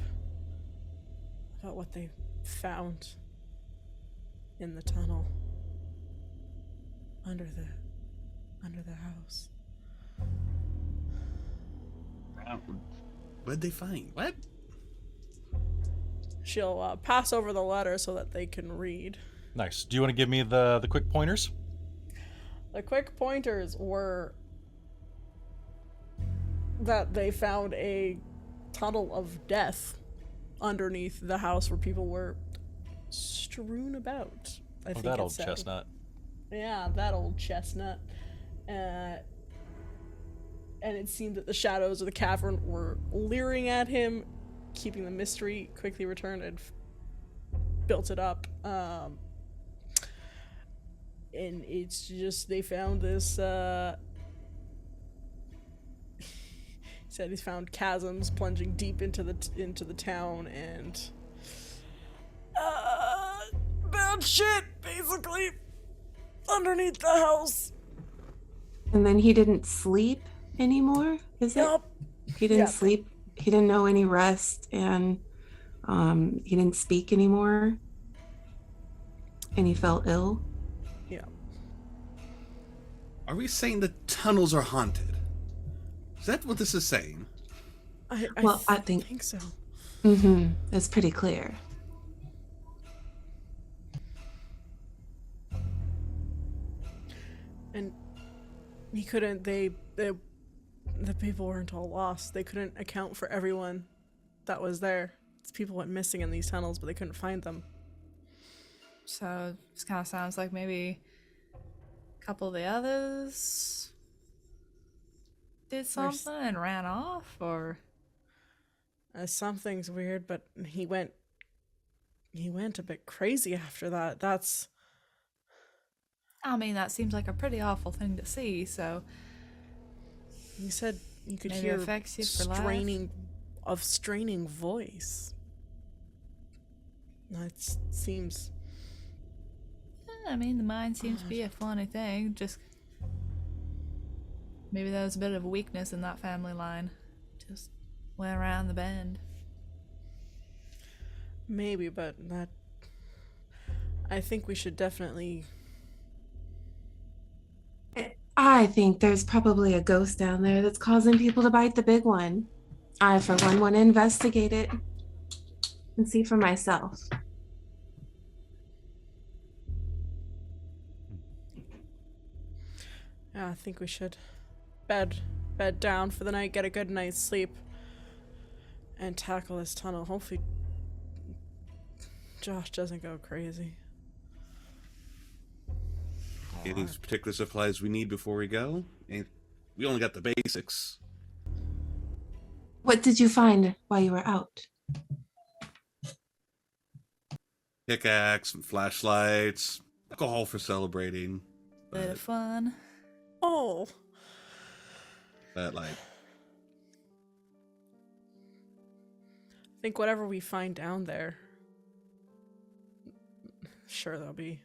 about what they found in the tunnel under the house. What'd they find? What? She'll pass over the letter so that they can read. Nice. Do you want to give me the quick pointers? The quick pointers were that they found a tunnel of death underneath the house where people were strewn about. I think that it old said. chestnut. Yeah, that old chestnut. And it seemed that the shadows of the cavern were leering at him, keeping the mystery. Quickly returned and built it up. And it's just, they found this, he said he's found chasms plunging deep into the town, and bad shit basically underneath the house. And then he didn't sleep anymore, is it? Yup. He didn't Yeah. sleep. He didn't know any rest, and he didn't speak anymore. And he felt ill. Yeah. Are we saying the tunnels are haunted? Is that what this is saying? I think so. It's pretty clear. And he couldn't. The people weren't all lost. They couldn't account for everyone that was there. People went missing in these tunnels, but they couldn't find them. So this kind of sounds like maybe a couple of the others did something and ran off, or Something's weird, but he went a bit crazy after that. I mean, that seems like a pretty awful thing to see. So He said you could maybe hear it affects you for life. straining voice. That seems. I mean, the mind seems to be a funny thing. Just maybe there was a bit of a weakness in that family line. Just went around the bend. Maybe, but that. I think we should definitely. I think there's probably a ghost down there that's causing people to bite the big one. I, for one, want to investigate it and see for myself. Yeah, I think we should bed down for the night, get a good night's sleep, and tackle this tunnel. Hopefully, Josh doesn't go crazy. Any particular supplies we need before we go? We only got the basics. What did you find while you were out? Pickaxe and flashlights, alcohol for celebrating. Bit of fun. Oh, But like, I think whatever we find down there, sure, there'll be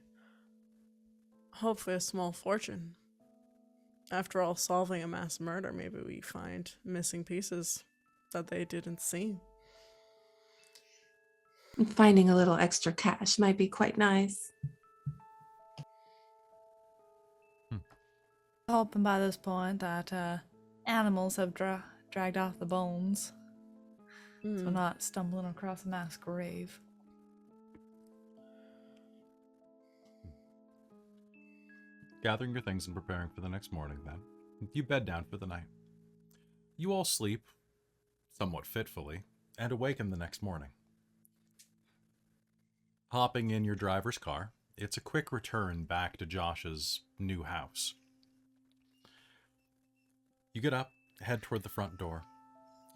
hopefully a small fortune. After all, solving a mass murder, maybe we find missing pieces that they didn't see. Finding a little extra cash might be quite nice. Hoping by this point that animals have dragged off the bones, so we're not stumbling across a mass grave. Gathering your things and preparing for the next morning, then, you bed down for the night. You all sleep, somewhat fitfully, and awaken the next morning. Hopping in your driver's car, it's a quick return back to Josh's new house. You get up, head toward the front door,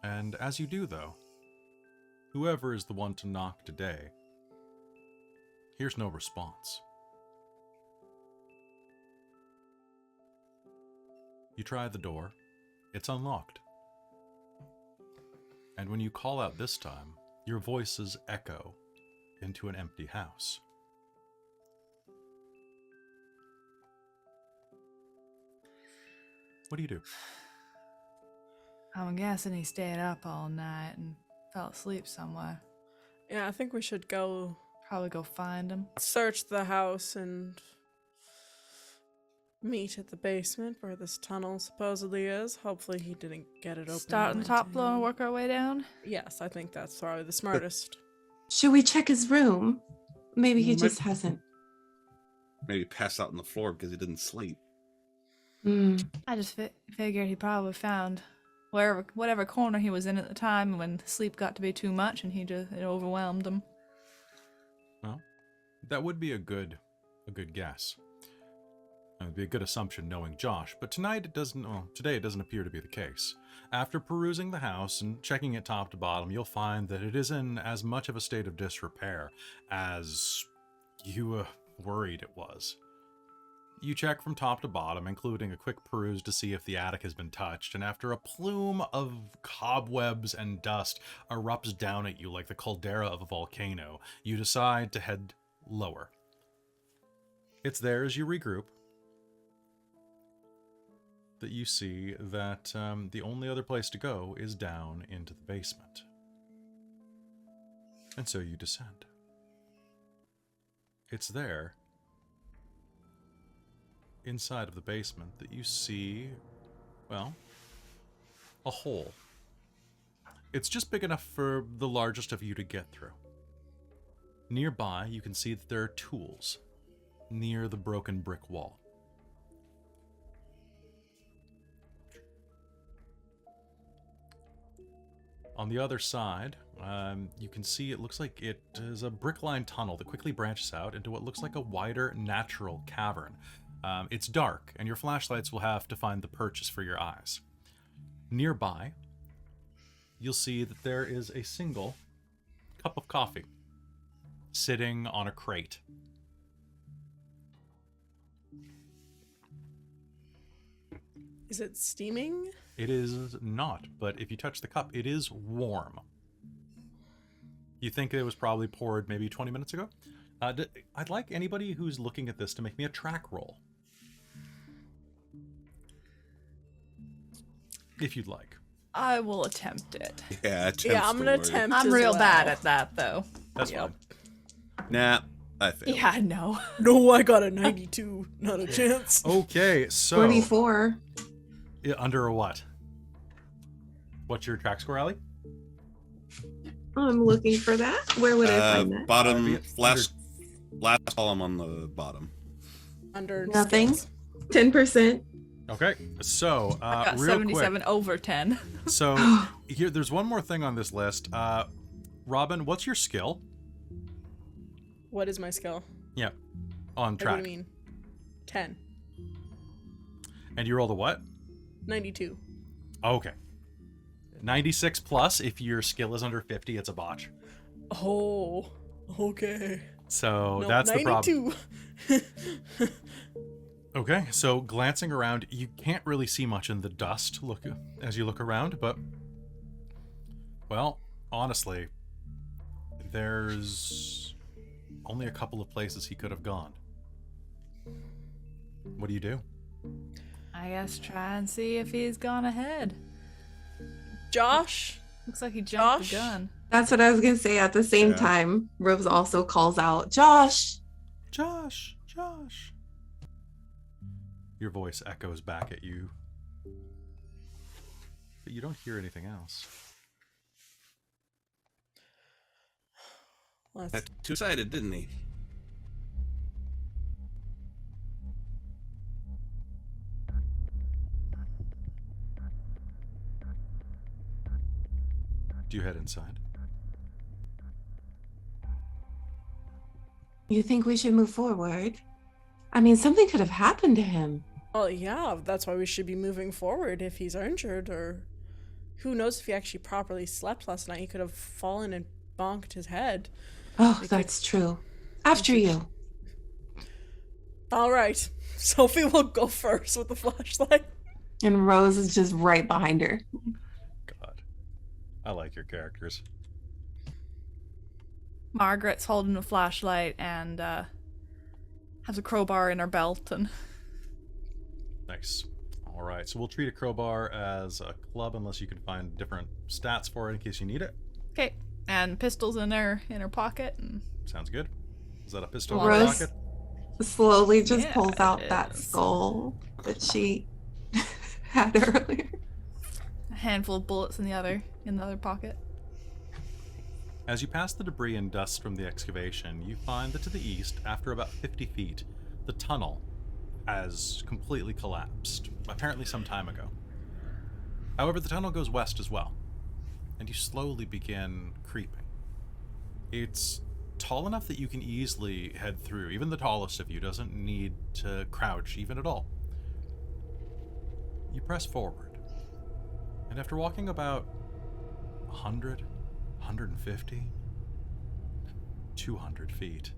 and as you do, though, whoever is the one to knock today hears no response. You try the door, it's unlocked. And when you call out this time, your voices echo into an empty house. What do you do? I'm guessing he stayed up all night and fell asleep somewhere. Yeah, I think we should go Probably go find him. search the house and meet at the basement where this tunnel supposedly is. Hopefully he didn't get it open. Start on the top floor and work our way down. Yes, I think that's probably the smartest. Should we check his room? Maybe he Might- just hasn't. maybe pass out on the floor because he didn't sleep. I just figured he probably found whatever corner he was in at the time when sleep got to be too much and it overwhelmed him. Well, that would be a good guess. It would be a good assumption knowing Josh, but today it doesn't appear to be the case. After perusing the house and checking it top to bottom, you'll find that it is in as much of a state of disrepair as you worried it was. You check from top to bottom, including a quick peruse to see if the attic has been touched, and after a plume of cobwebs and dust erupts down at you like the caldera of a volcano, you decide to head lower. It's there as you regroup that you see that the only other place to go is down into the basement. And so you descend. It's there, inside of the basement, that you see, well, a hole. It's just big enough for the largest of you to get through. Nearby, you can see that there are tools near the broken brick wall. On the other side, you can see it looks like it is a brick-lined tunnel that quickly branches out into what looks like a wider, natural cavern. It's dark, and your flashlights will have to find the purchase for your eyes. Nearby, you'll see that there is a single cup of coffee sitting on a crate. Is it steaming? It is not, but if you touch the cup, it is warm. You think it was probably poured maybe 20 minutes ago? I'd like anybody who's looking at this to make me a track roll. If you'd like. I will attempt it. Yeah, I'm gonna attempt. I'm as real well. bad at that, though. That's Yep. fine. Nah, I failed. Yeah, no. No, I got a 92. Not a chance. Okay, so... 44. Under a what? What's your track score, Allie? I'm looking for that. Where would I find that? Bottom, Under- last column on the bottom. Under Nothing. skills. 10%. Okay, so I got real 77 quick. over 10. So here, there's one more thing on this list. Robin, what's your skill? What is my skill? Yeah, on Or track. What do you mean? 10. And you rolled a what? 92. Okay. 96 plus. If your skill is under 50, it's a botch. Oh, okay. So No, that's the problem. 92. Okay, so glancing around, you can't really see much in the dust as you look around, but, well, honestly, there's only a couple of places he could have gone. What do you do? I guess try and see if he's gone ahead. Josh? Looks like he jumped Josh? the gun. That's what I was going to say. At the same Yeah. time, Rose also calls out, Josh. Josh, Josh. Your voice echoes back at you, but you don't hear anything else. Let's Got two-sided, didn't he? Do you head inside? You think we should move forward? I mean, something could have happened to him. Well, yeah, that's why we should be moving forward if he's injured, or who knows if he actually properly slept last night. He could have fallen and bonked his head. Oh, We that's true. After you. All right, Sophie will go first with the flashlight. And Rose is just right behind her. God, I like your characters. Margaret's holding a flashlight and has a crowbar in her belt. And Nice. All right, so we'll treat a crowbar as a club unless you can find different stats for it in case you need it. okay, and pistols in her pocket. And Sounds good. Is that a pistol Well, in your Rose pocket? slowly just Yeah, pulls out it that is. skull that she had earlier. a handful of bullets in the other pocket. As you pass the debris and dust from the excavation, you find that to the east, after about 50 feet, the tunnel has completely collapsed, apparently some time ago. However, the tunnel goes west as well, and you slowly begin creeping. It's tall enough that you can easily head through. Even the tallest of you doesn't need to crouch even at all. You press forward, and after walking about 100, 150, 200 feet,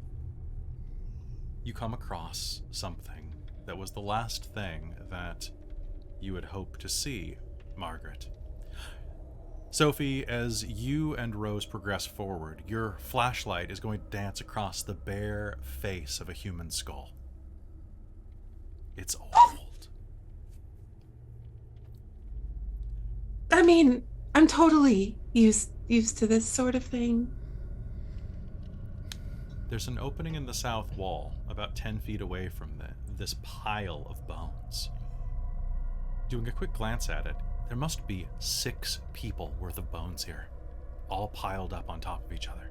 you come across something that was the last thing that you had hoped to see, Margaret. Sophie, as you and Rose progress forward, your flashlight is going to dance across the bare face of a human skull. It's old. I mean, I'm totally used to this sort of thing. There's an opening in the south wall, about 10 feet away from this pile of bones. Doing a quick glance at it, there must be 6 people worth of bones here, all piled up on top of each other.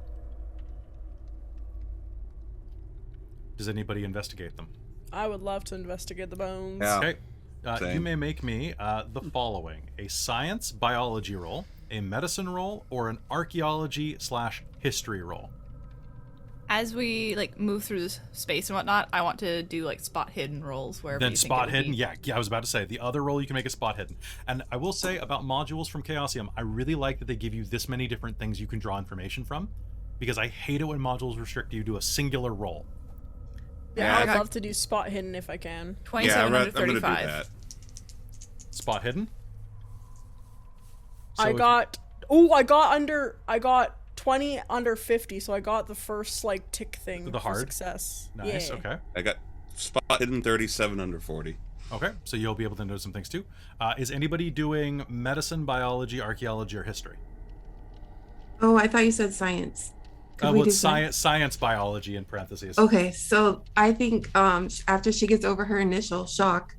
Does anybody investigate them? I would love to investigate the bones. Yeah. Okay. Same. You may make me the following: a science biology roll, a medicine roll, or an archaeology/history roll. As we move through this space and whatnot, I want to do spot hidden rolls wherever Then you think spot it would hidden, be. yeah, I was about to say, the other roll you can make a spot hidden. And I will say about modules from Chaosium, I really like that they give you this many different things you can draw information from, because I hate it when modules restrict you to a singular roll. Yeah, I'd Yeah. love to do spot hidden if I can. 27 under I'm gonna do 35. that. Spot hidden? So I if- got 20 under 50, so I got the first tick thing. The for hard? success. Nice, Yeah. okay. I got spot hidden 37 under 40. Okay, so you'll be able to notice some things too. Is anybody doing medicine, biology, archaeology, or history? Oh, I thought you said science. Could we Well, do it's science, biology in parentheses. Okay, so I think after she gets over her initial shock,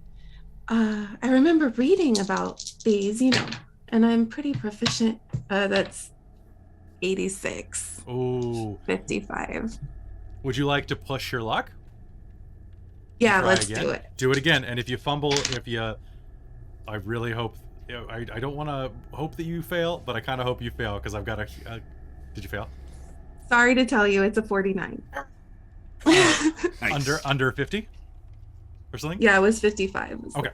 I remember reading about these, and I'm pretty proficient. That's 86, Ooh. 55. Would you like to push your luck? Yeah, Try let's again? do it. Do it again, and if you fumble, I really hope... I don't want to hope that you fail, but I kind of hope you fail, because I've got a... Did you fail? Sorry to tell you, it's a 49. Nice. Under 50? Or something? Yeah, it was 55. Okay.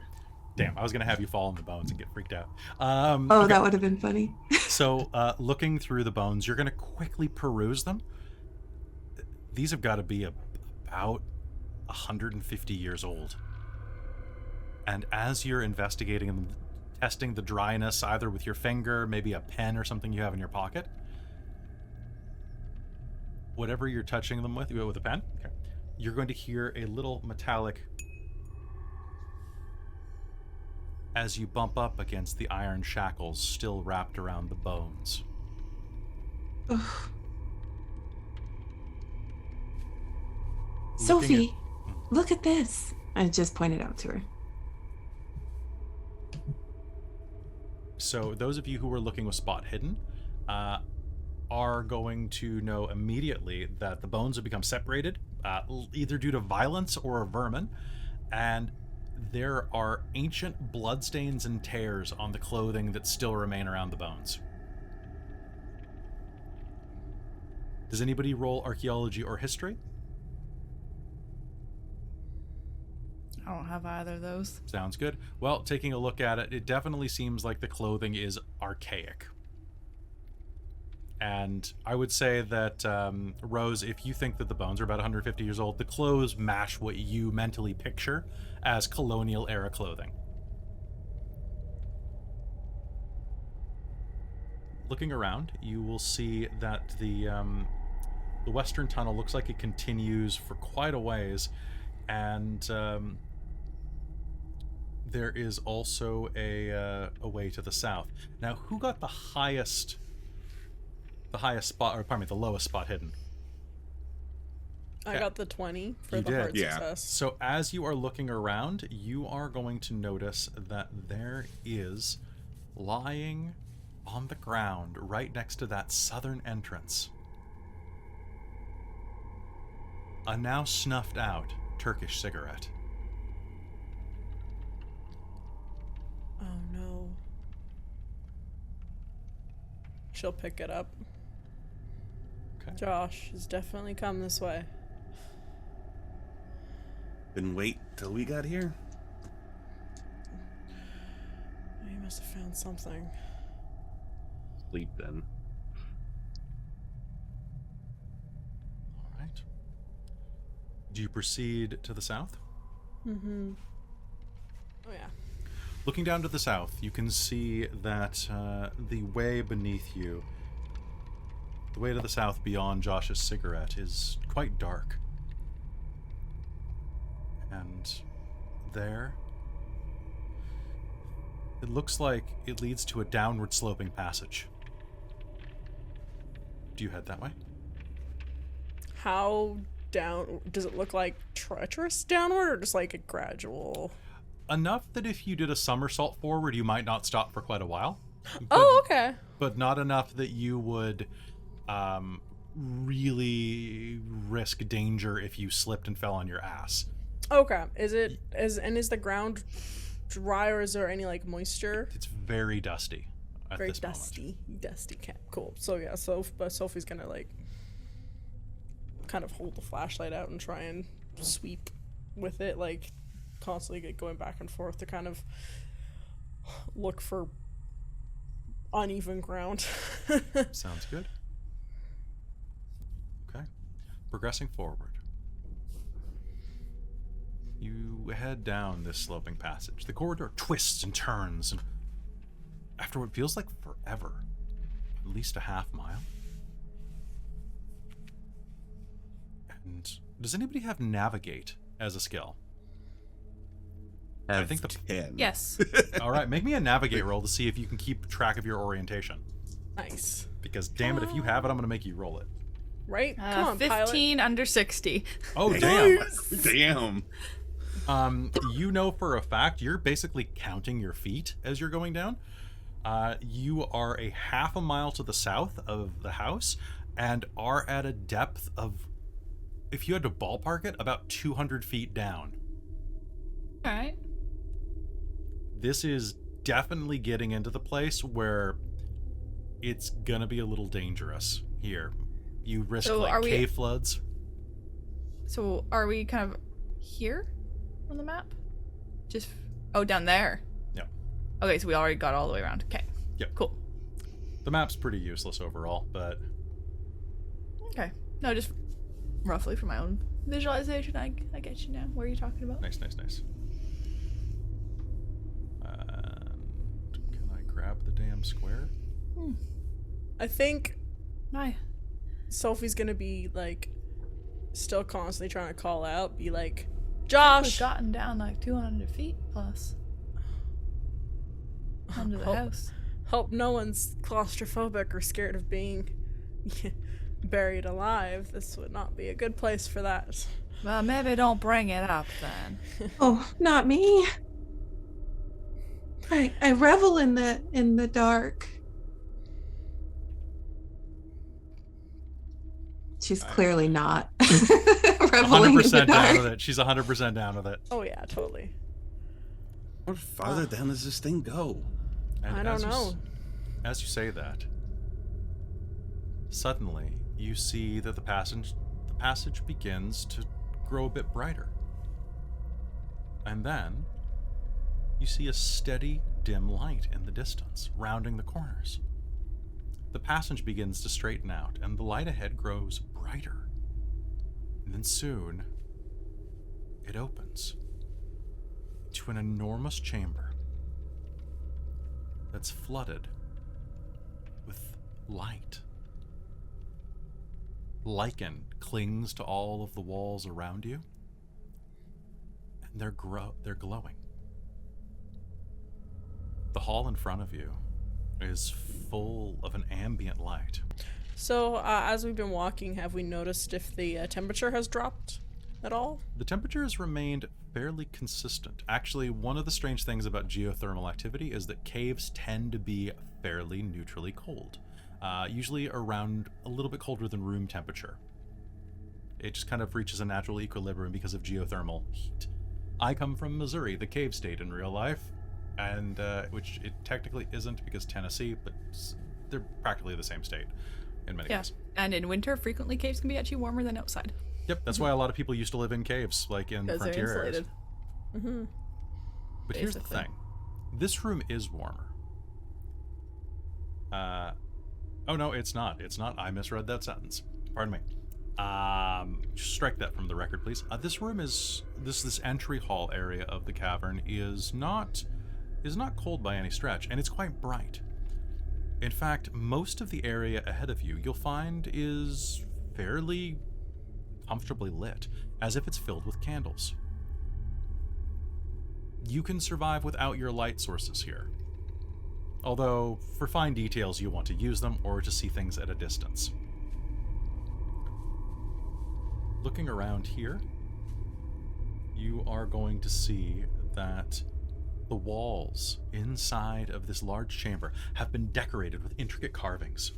Damn, I was going to have you fall on the bones and get freaked out. Oh, Okay. that would have been funny. So, looking through the bones, you're going to quickly peruse them. These have got to be about 150 years old. And as you're investigating them, testing the dryness, either with your finger, maybe a pen or something you have in your pocket, whatever you're touching them with a pen, okay, you're going to hear a little metallic as you bump up against the iron shackles still wrapped around the bones. Ugh. Looking Sophie, look at this. I just pointed out to her. So those of you who are looking with spot hidden are going to know immediately that the bones have become separated, either due to violence or a vermin, and there are ancient bloodstains and tears on the clothing that still remain around the bones. Does anybody roll archaeology or history? I don't have either of those. Sounds good. Well, taking a look at it, it definitely seems like the clothing is archaic. And I would say that, Rose, if you think that the bones are about 150 years old, the clothes match what you mentally picture as colonial era clothing. Looking around, you will see that the western tunnel looks like it continues for quite a ways, and there is also a way to the south. Now, who got the highest spot, or pardon me, the lowest spot hidden? I got the 20 for You the did. hard Yeah. success. So as you are looking around, you are going to notice that there is, lying on the ground right next to that southern entrance, a now snuffed out Turkish cigarette. Oh no. She'll pick it up. Okay. Josh has definitely come this way. Didn't wait till we got here. He must have found something. Sleep then. All right. Do you proceed to the south? Mm-hmm. Oh yeah. Looking down to the south, you can see that the way beneath you, the way to the south beyond Josh's cigarette, is quite dark. And there, it looks like it leads to a downward sloping passage. Do you head that way? How down does it look? Like treacherous downward, or just like a gradual? Enough that if you did a somersault forward, you might not stop for quite a while. Oh, okay. But not enough that you would really risk danger if you slipped and fell on your ass. Okay. Is the ground dry, or is there any like moisture? It's very dusty at Very this dusty. Dusty cat. Cool. So yeah, Sophie's gonna like kind of hold the flashlight out and try and sweep with it, like constantly going back and forth to kind of look for uneven ground. moment. Sounds good. Okay. Progressing forward. You head down this sloping passage. The corridor twists and turns, and after what feels like forever, at least a half mile. And does anybody have navigate as a skill? I think the 10. Yes. All right, make me a navigate roll to see if you can keep track of your orientation. Nice. Because damn it, if you have it, I'm going to make you roll it. Right? Come on, 15 pilot. under 60. Oh, damn. Damn. You know for a fact, you're basically counting your feet as you're going down. You are a half a mile to the south of the house and are at a depth of, if you had to ballpark it, about 200 feet down. All right. This is definitely getting into the place where it's gonna be a little dangerous here. You risk So like are we- cave floods. So are we kind of here on the map? Just down there. Yep. Okay, so we already got all the way around. Okay. Yep. Cool. The map's pretty useless overall, but Okay. No, just roughly for my own visualization. I get you now. What are you talking about? nice. And can I grab the damn square? I think Nice. Sophie's gonna be like still constantly trying to call out, be like, We've Josh! gotten down like 200 feet plus under the Hope- house. Hope no one's claustrophobic or scared of being buried alive. This would not be a good place for that. Well, maybe don't bring it up then. Oh, not me. I revel in the dark. She's clearly not reveling in the 100% down with dark. it. She's 100% down with it. Oh yeah, totally. How farther down does this thing go? And I don't as you know. As you say that, suddenly you see that the passage begins to grow a bit brighter. And then you see a steady, dim light in the distance, rounding the corners. The passage begins to straighten out, and the light ahead grows brighter. And then soon, it opens to an enormous chamber that's flooded with light. Lichen clings to all of the walls around you, and they're glowing. The hall in front of you is full of an ambient light. So, as we've been walking, have we noticed if the temperature has dropped at all? The temperature has remained fairly consistent. Actually, one of the strange things about geothermal activity is that caves tend to be fairly neutrally cold. Usually around a little bit colder than room temperature. It just kind of reaches a natural equilibrium because of geothermal heat. I come from Missouri, the cave state in real life, and which it technically isn't because Tennessee, but they're practically the same state in many ways. And in winter, frequently caves can be actually warmer than outside. Yep, that's why a lot of people used to live in caves, like in Because they're frontier areas. insulated. Mm-hmm. But here's the Basically. thing. This room is warmer. Oh no, it's not. It's not. I misread that sentence. Pardon me. Strike that from the record, please. This room is this entry hall area of the cavern is not cold by any stretch, and it's quite bright. In fact, most of the area ahead of you, you'll find is fairly comfortably lit, as if it's filled with candles. You can survive without your light sources here. Although, for fine details, you'll want to use them or to see things at a distance. Looking around here, you are going to see that the walls inside of this large chamber have been decorated with intricate carvings,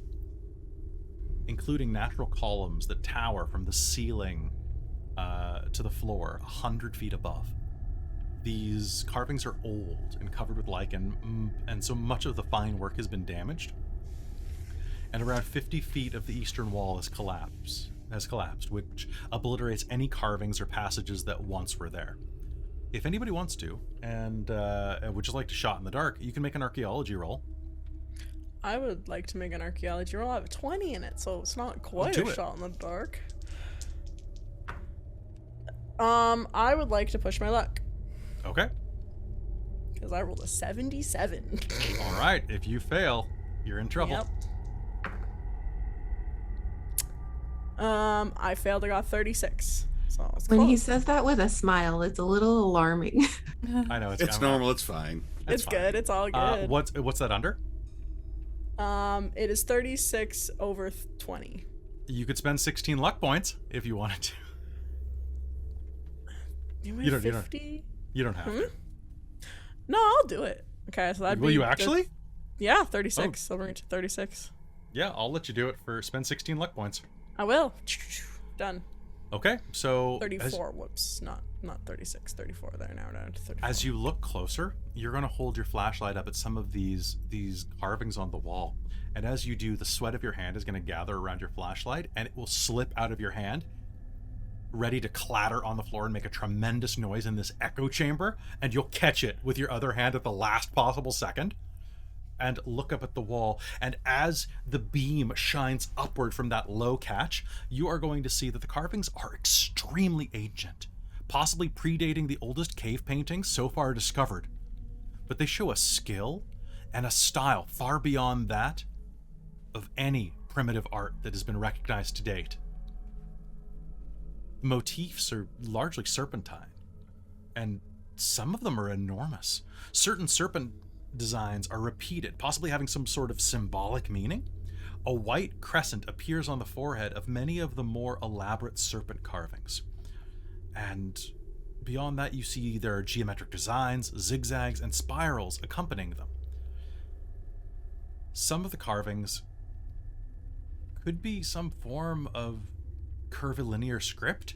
including natural columns that tower from the ceiling to the floor 100 feet above. These carvings are old and covered with lichen, and so much of the fine work has been damaged. And around 50 feet of the eastern wall has collapsed, which obliterates any carvings or passages that once were there. If anybody wants to, and would just like to shot in the dark, you can make an archaeology roll. I would like to make an archaeology roll. I have 20 in it, so it's not quite a shot in the dark. I would like to push my luck. Okay. Because I rolled a 77. All right. If you fail, you're in trouble. Yep. I failed. I got 36. So it's When he close. says that with a smile, it's a little alarming. I know It's normal. It's fine. It's fine. good. It's all good. What's that under? It is 36 over 20. You could spend 16 luck points if you wanted to. You don't- 50? You don't have to. No, I'll do it. Okay, so that'd be... Will you actually? Yeah, 36. I'll bring it to 36. Yeah, I'll let you do it for spend 16 luck points. I will. Done. Okay, so 34. Whoops. Not 36. 34 there. Now we're down to 34. as you look closer, you're going to hold your flashlight up at some of these carvings on the wall. And as you do, the sweat of your hand is going to gather around your flashlight, and it will slip out of your hand, ready to clatter on the floor and make a tremendous noise in this echo chamber, and you'll catch it with your other hand at the last possible second and look up at the wall. And as the beam shines upward from that low catch, you are going to see that the carvings are extremely ancient, possibly predating the oldest cave paintings so far discovered. But they show a skill and a style far beyond that of any primitive art that has been recognized to date. The motifs are largely serpentine, and some of them are enormous. Certain serpent designs are repeated, possibly having some sort of symbolic meaning. A white crescent appears on the forehead of many of the more elaborate serpent carvings. And beyond that, you see there are geometric designs, zigzags, and spirals accompanying them. Some of the carvings could be some form of curvilinear script,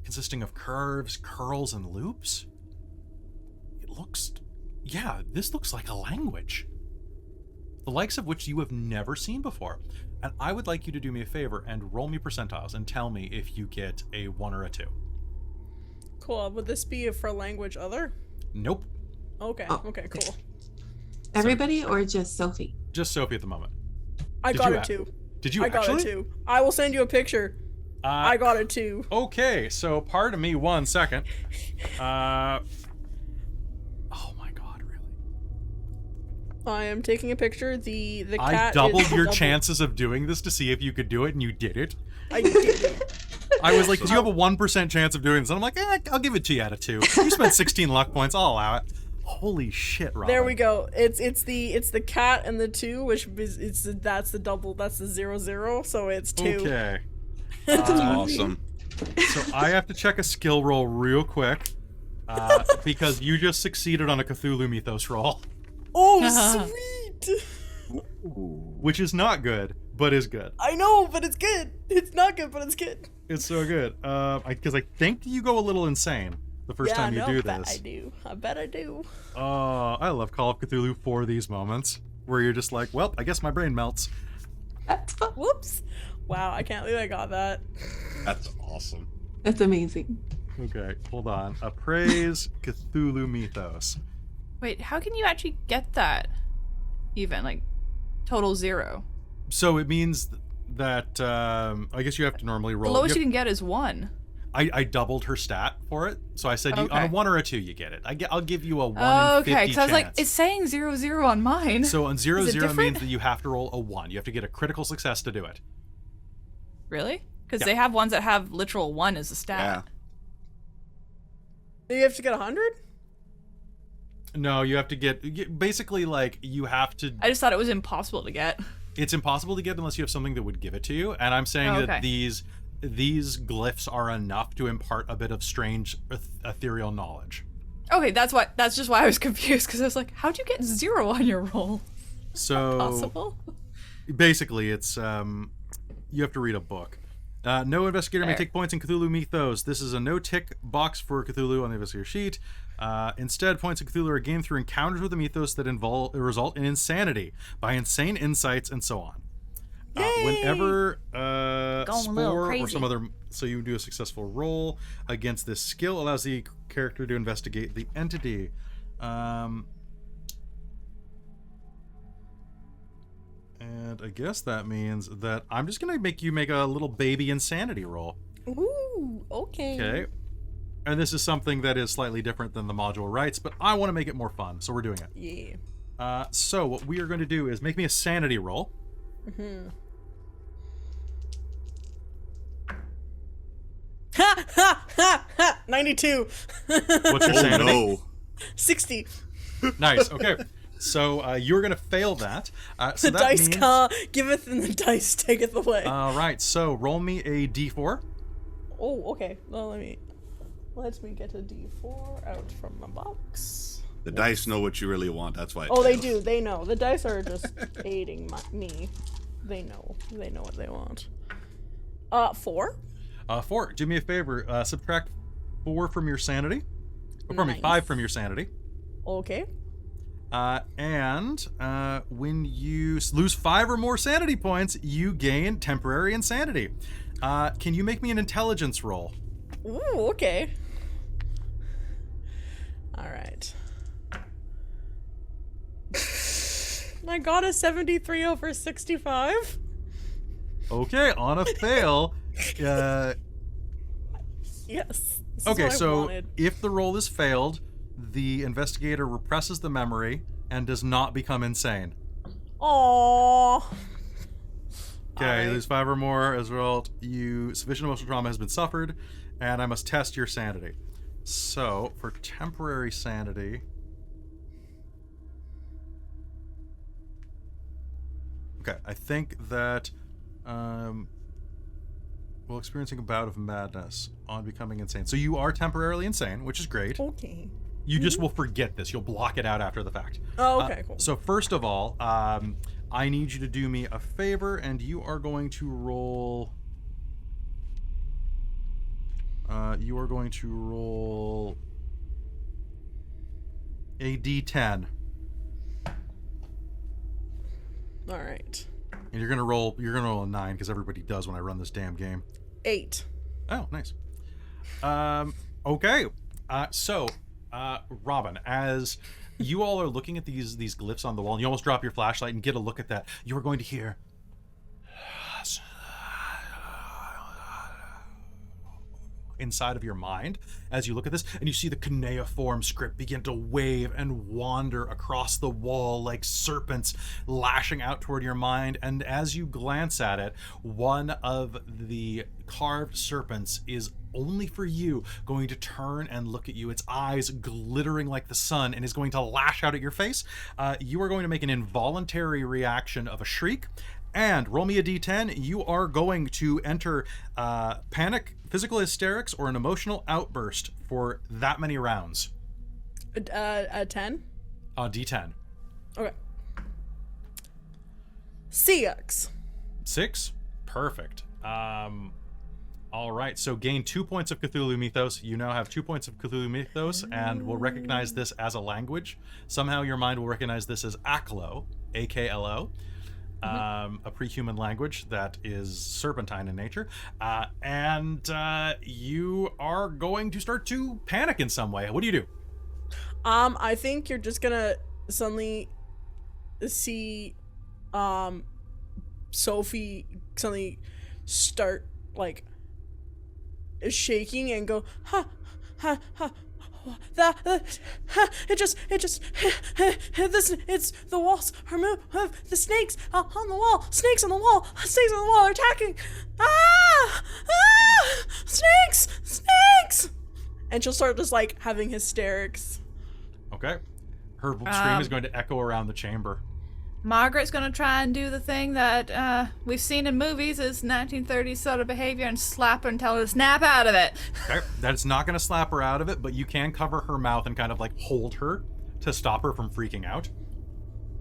consisting of curves, curls, and loops. This looks like a language, the likes of which you have never seen before. And I would like you to do me a favor and roll me percentiles and tell me if you get a 1 or a 2. Cool. Would this be for language other? Nope. Okay. Oh, Okay, cool. Everybody or just Sophie? Just Sophie at the moment. I Did got you a 2. Did you I got actually? a 2. I will send you a picture. I got a 2. Okay, so pardon me 1 second. Oh my god, really? I am taking a picture. The cat I doubled is your chances of doing this to see if you could do it, and you did it. I did it. I was like, "Do you have a 1% chance of doing this?" And I'm like, I'll give it to you out of 2. You spent 16 luck points. I'll allow it. Holy shit, Robin. There we go. It's the cat and the 2, which is that's the double. That's the 0-0. So it's 2. Okay. That's Awesome. So I have to check a skill roll real quick, because you just succeeded on a Cthulhu Mythos roll, Oh, sweet. which is not good, but is good. I know, but it's good. It's not good, but it's good. It's so good. Because I think you go a little insane the first time you do I bet this. I do. I bet I do. I love Call of Cthulhu for these moments. where you're just like, well, I guess my brain melts. That's fun. Whoops. Wow, I can't believe I got that. That's awesome. That's amazing. Okay, hold on. Appraise Cthulhu Mythos. Wait, how can you actually get that? Even like total 0. So it means that I guess you have to normally roll. The lowest you have- can get is 1. I doubled her stat for it, so I said on a Okay. 1 or a 2 you get it. I'll give you a 1 in 50 Okay, because I was like, chance. it's saying 0 on mine. So on 0 Is it 0 different? means that you have to roll a 1. You have to get a critical success to do it. Really? Because Yeah. they have ones that have literal 1 as a stat. Do you have to get 100? No, you have to get basically like you have to. I just thought it was impossible to get. It's impossible to get unless you have something that would give it to you. And I'm saying Oh, that okay. these glyphs are enough to impart a bit of strange ethereal knowledge. Okay, that's just why I was confused, because I was like, how'd you get 0 on your roll? So Possible? basically, it's you have to read a book. No investigator may Fair. take points in Cthulhu Mythos. This is a no-tick box for Cthulhu on the investigator sheet. Instead, points in Cthulhu are gained through encounters with the mythos that result in insanity, by insane insights, and so on. Whenever Going a little spore or crazy. some other, so you do a successful roll against this skill, allows the character to investigate the entity. And I guess that means that I'm just gonna make you make a little baby insanity roll. Ooh, okay. Okay. And this is something that is slightly different than the module writes, but I want to make it more fun, so we're doing it. Yeah. So what we are going to do is make me a sanity roll. Ha ha ha ha! 92. What's your Oh sanity? no. 60. Nice. Okay. So you're going to fail that. So The that dice means, giveth and the dice taketh away. all right. So roll me a d4. Oh, okay. Well, let me get a D4 out from my box. The dice know what you really want. That's why. it Oh, they fails. do. They know. The dice are just aiding me. They know. They know what they want. 4. 4. Do me a favor. Subtract 4 from your sanity. Or pardon me, Nice. 5 from your sanity. Okay. And when you lose 5 or more sanity points, you gain temporary insanity. Can you make me an intelligence roll? Ooh, okay. Alright. I got a 73 over 65. Okay, on a fail. Yes. This is Okay, what I so wanted. if the roll is failed, the investigator represses the memory and does not become insane. Aww. Okay, Alright. there's 5 or more as a result. Sufficient emotional trauma has been suffered, and I must test your sanity. So, for temporary sanity... Okay, I think that... while experiencing a bout of madness on becoming insane. So you are temporarily insane, which is great. Okay. You just will forget this. You'll block it out after the fact. Oh, okay, cool. So first of all, I need you to do me a favor, and you are going to roll... you are going to roll a d10. All right. And you're gonna roll a 9, because everybody does when I run this damn game. 8. Oh, nice. Okay. So, Robin, as you all are looking at these glyphs on the wall, and you almost drop your flashlight and get a look at that, you are going to hear inside of your mind as you look at this, and you see the cuneiform script begin to wave and wander across the wall like serpents lashing out toward your mind. And as you glance at it, one of the carved serpents is only for you going to turn and look at you, its eyes glittering like the sun, and is going to lash out at your face. You are going to make an involuntary reaction of a shriek. And roll me a d10. You are going to enter panic, physical hysterics, or an emotional outburst for that many rounds. A 10? D10. Okay. CX. 6? Perfect. All right, so gain 2 points of Cthulhu Mythos. You now have 2 points of Cthulhu Mythos and will recognize this as a language. Somehow your mind will recognize this as Aklo, AKLO, a pre-human language that is serpentine in nature, and you are going to start to panic in some way. What do you do? I think you're just gonna suddenly see Sophie suddenly start like shaking and go ha ha ha it's the walls are moved, the snakes on the wall, snakes on the wall are attacking, snakes, and she'll start just like having hysterics. Okay. Her scream is going to echo around the chamber. Margaret's gonna try and do the thing that we've seen in movies is 1930s sort of behavior and slap her and tell her to snap out of it. Okay. That's not going to slap her out of it, but you can cover her mouth and kind of like hold her to stop her from freaking out.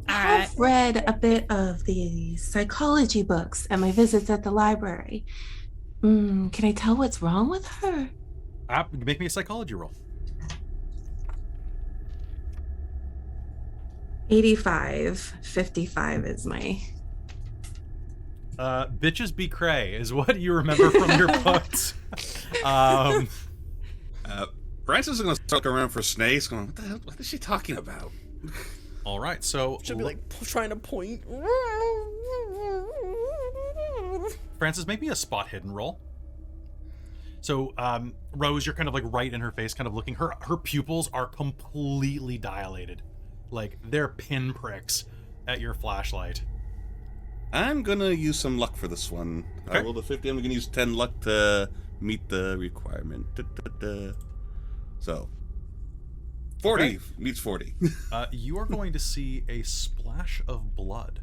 I've read a bit of the psychology books at my visits at the library. Can I tell what's wrong with her? Make me a psychology roll. 85. 55 is my... Bitches be cray is what you remember from your books. Francis is going to look around for snakes, going, what the hell? What is she talking about? All right, so She'll be like trying to point. Francis, make me a spot hidden roll. So, Rose, you're kind of like right in her face, kind of looking. Her pupils are completely dilated, like they're pinpricks at your flashlight. I'm going to use some luck for this one. Okay. I rolled a 50. I'm going to use 10 luck to meet the requirement. So, 40 Okay. meets 40. You are going to see a splash of blood,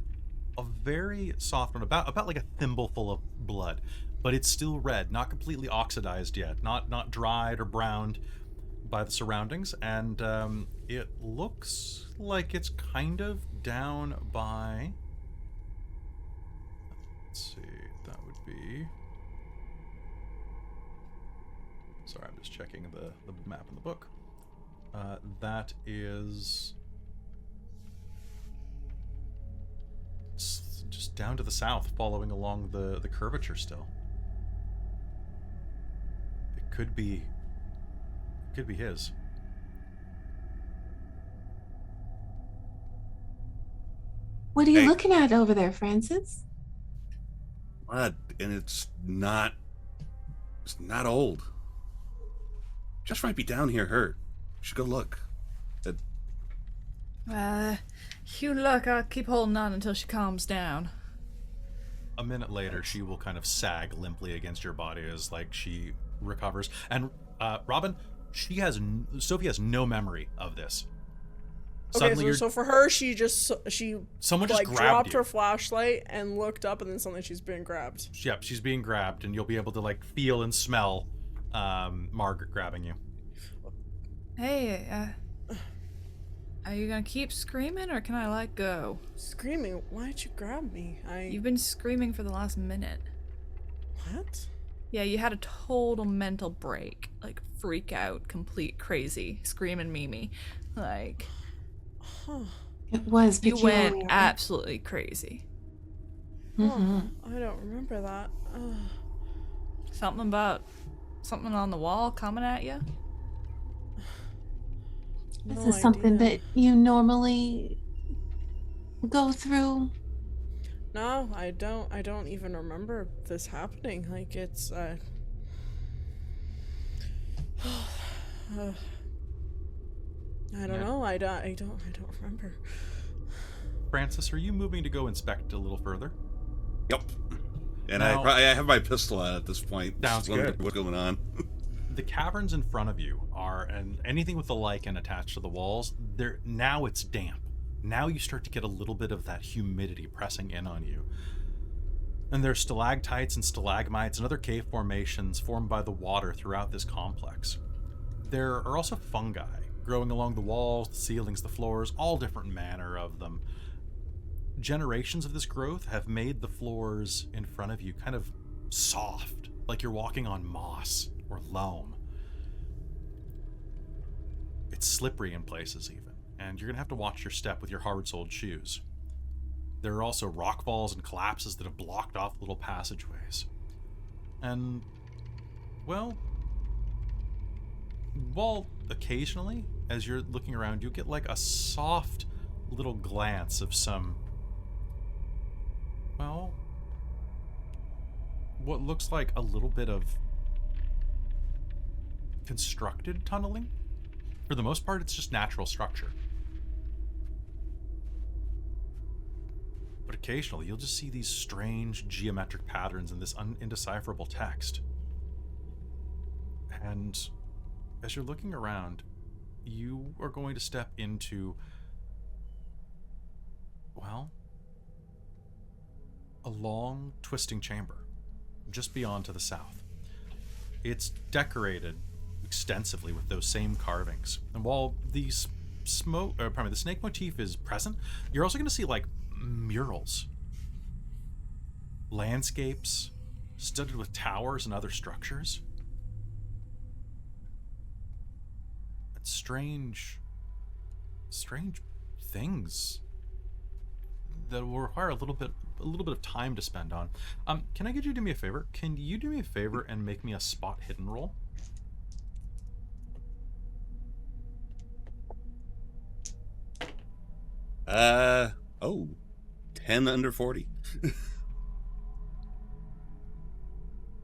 a very soft one, about like a thimbleful of blood, but it's still red, not completely oxidized yet, not dried or browned by the surroundings, and it looks like it's kind of down by. Let's see, that would be. Sorry, I'm just checking the map in the book. That is just down to the south, following along the curvature still. It could be his. What are you Hey. looking at over there, Francis? Blood, and it's not old. Just might be down here hurt. You should go look. You look, I'll keep holding on until she calms down. A minute later, she will kind of sag limply against your body as like she recovers. And Robin, Sophie has no memory of this. Okay, so for her, Someone just like grabbed dropped you. her flashlight and looked up, and then suddenly she's being grabbed. Yep, she's being grabbed, and you'll be able to like feel and smell Margaret grabbing you. Hey, are you gonna keep screaming or can I let go? Screaming? Why'd you grab me? You've been screaming for the last minute. What? Yeah, you had a total mental break. Like, freak out, complete crazy, screaming Mimi. Like, Huh. It was you peculiar. went absolutely crazy. Mhm. I don't remember that. Something on the wall coming at you? This No is something idea. that you normally go through. No, I don't even remember this happening. Like, it's I don't know. I don't remember. Francis, are you moving to go inspect a little further? Yep. And Now- I have my pistol out at this point. Sounds Just wondering good. What's going on? The caverns in front of you are, and anything with the lichen attached to the walls, now it's damp. Now you start to get a little bit of that humidity pressing in on you. And there's stalactites and stalagmites and other cave formations formed by the water throughout this complex. There are also fungi growing along the walls, the ceilings, the floors, all different manner of them. Generations of this growth have made the floors in front of you kind of soft, like you're walking on moss or loam. It's slippery in places even, and you're gonna have to watch your step with your hard-soled shoes. There are also rock falls and collapses that have blocked off little passageways. And, well, while occasionally, as you're looking around, you get like a soft little glance of some, well, what looks like a little bit of constructed tunneling. For the most part, it's just natural structure. But occasionally, you'll just see these strange geometric patterns in this indecipherable text. And as you're looking around, you are going to step into, well, a long, twisting chamber just beyond to the south. It's decorated extensively with those same carvings. And while the snake motif is present, you're also going to see like murals, landscapes studded with towers and other structures. And strange things that will require a little bit of time to spend on. Can I get you to do me a favor? Can you do me a favor and make me a spot hidden roll? Oh, 10 under 40.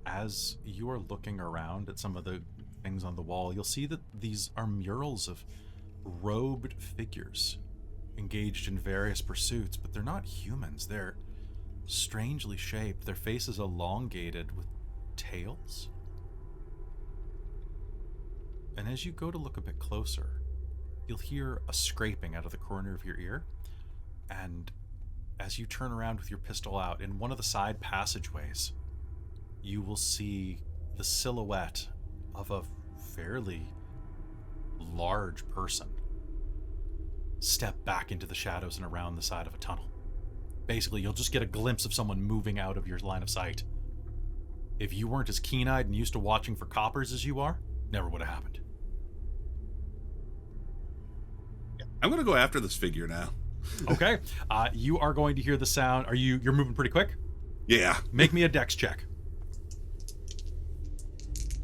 As you are looking around at some of the things on the wall, you'll see that these are murals of robed figures engaged in various pursuits, but they're not humans. They're strangely shaped. Their faces elongated with tails. And as you go to look a bit closer, you'll hear a scraping out of the corner of your ear. And as you turn around with your pistol out, in one of the side passageways, you will see the silhouette of a fairly large person step back into the shadows and around the side of a tunnel. Basically, you'll just get a glimpse of someone moving out of your line of sight. If you weren't as keen-eyed and used to watching for coppers as you are, never would have happened. I'm going to go after this figure now. Okay. You are going to hear the sound. You're moving pretty quick? Yeah. Make me a dex check.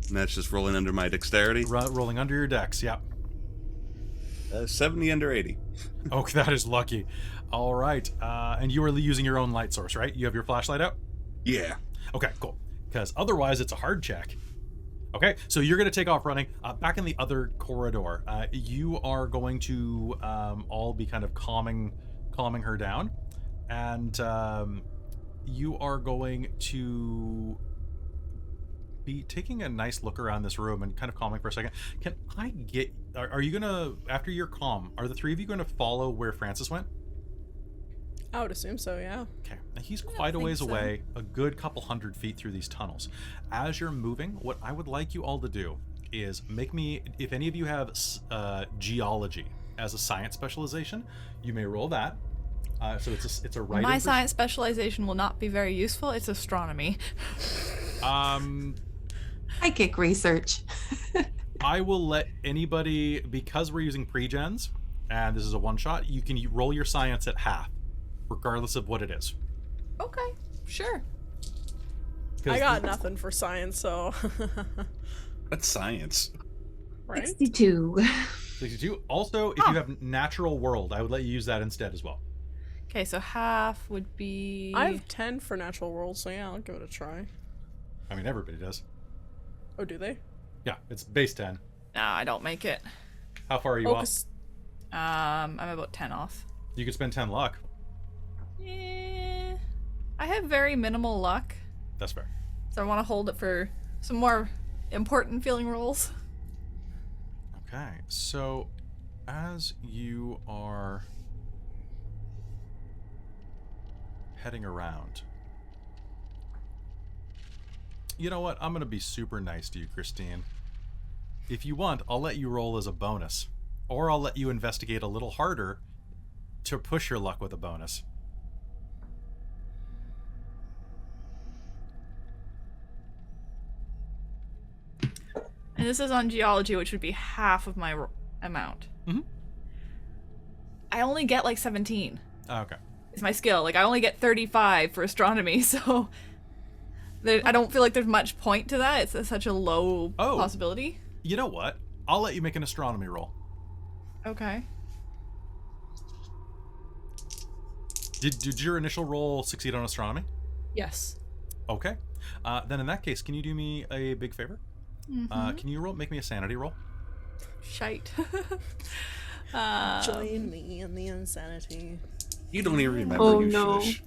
And that's just rolling under my dexterity. Rolling under your dex, yep. 70 under 80. Oh, that is lucky. All right. And you are using your own light source, right? You have your flashlight out? Yeah. Okay, cool. Because otherwise it's a hard check. Okay, so you're going to take off running. Back in the other corridor, you are going to all be kind of calming her down. And you are going to be taking a nice look around this room and kind of calming for a second. Can I get... Are you going to, after you're calm, are the three of you going to follow where Francis went? I would assume so, yeah. Okay, now he's quite a ways away, a good couple 100 feet through these tunnels. As you're moving, what I would like you all to do is make me, if any of you have geology as a science specialization, you may roll that. So it's a right. My science specialization will not be very useful. It's astronomy. Psychic research. I will let anybody, because we're using pre-gens, and this is a one-shot, you can roll your science at half, regardless of what it is. Okay, sure. I got nothing for science, so... That's science. Right? 62. 62. Also, if you have natural world, I would let you use that instead as well. Okay, so half would be... I have 10 for natural world, so yeah, I'll give it a try. I mean, everybody does. Oh, do they? Yeah, it's base 10. No, I don't make it. How far are you off? I'm about 10 off. You could spend 10 luck. I have very minimal luck, That's fair. so I want to hold it for some more important feeling rolls. Okay, so as you are heading around, you know what? I'm going to be super nice to you, Christine. If you want, I'll let you roll as a bonus, or I'll let you investigate a little harder to push your luck with a bonus. And this is on geology, which would be half of my amount. Mm-hmm. I only get like 17. Okay. is my skill. Like I only get 35 for astronomy, so I don't feel like there's much point to that. It's such a low possibility. You know what? I'll let you make an astronomy roll. Okay. Did your initial roll succeed on astronomy? Yes. Okay. Then in that case, can you do me a big favor? Can you make me a sanity roll? Shite. Join me in the insanity. You don't even remember. Oh, you no. shush.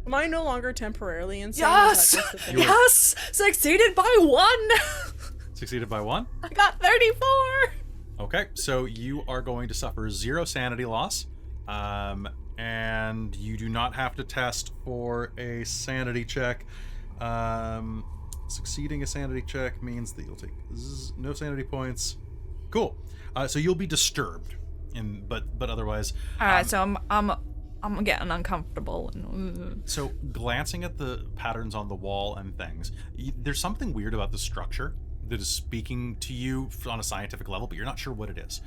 Am I no longer temporarily insane? Yes! Is that just the thing? Yes! Succeeded by 1! Succeeded by 1? I got 34! Okay, so you are going to suffer 0 sanity loss. And you do not have to test for a sanity check. Succeeding a sanity check means that you'll take no sanity points. Cool. So you'll be disturbed, but otherwise. Alright, so I'm getting uncomfortable. So glancing at the patterns on the wall and things, there's something weird about the structure that is speaking to you on a scientific level, but you're not sure what it is.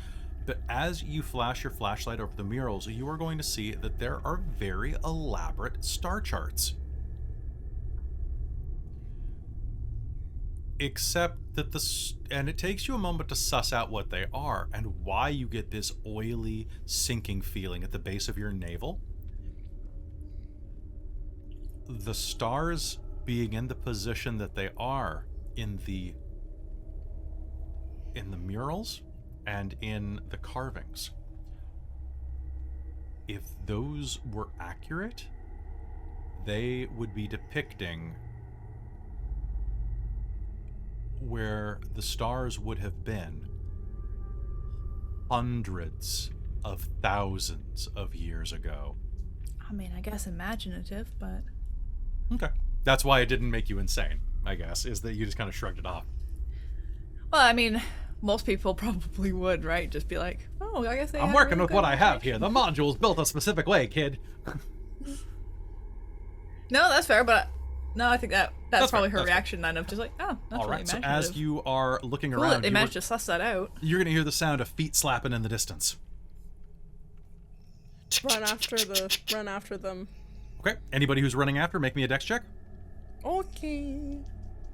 But as you flash your flashlight over the murals, you are going to see that there are very elaborate star charts. Except that and it takes you a moment to suss out what they are and why you get this oily, sinking feeling at the base of your navel. The stars being in the position that they are in the murals and in the carvings. If those were accurate, they would be depicting where the stars would have been hundreds of thousands of years ago. I mean, I guess imaginative, but... Okay. That's why it didn't make you insane, I guess, is that you just kind of shrugged it off. Well, I mean, most people probably would, right? Just be like, oh, I guess they I'm had working really with good what I have imagination. here. The module's built a specific way, kid. No, that's fair, but... No, I think that's That's probably fair, her that's reaction then of just like, oh, that's All really right, so imaginative. as you are looking Cool around, that they managed to suss that out. you're going to hear the sound of feet slapping in the distance. Run after them. Okay, anybody who's running after, make me a dex check. Okay.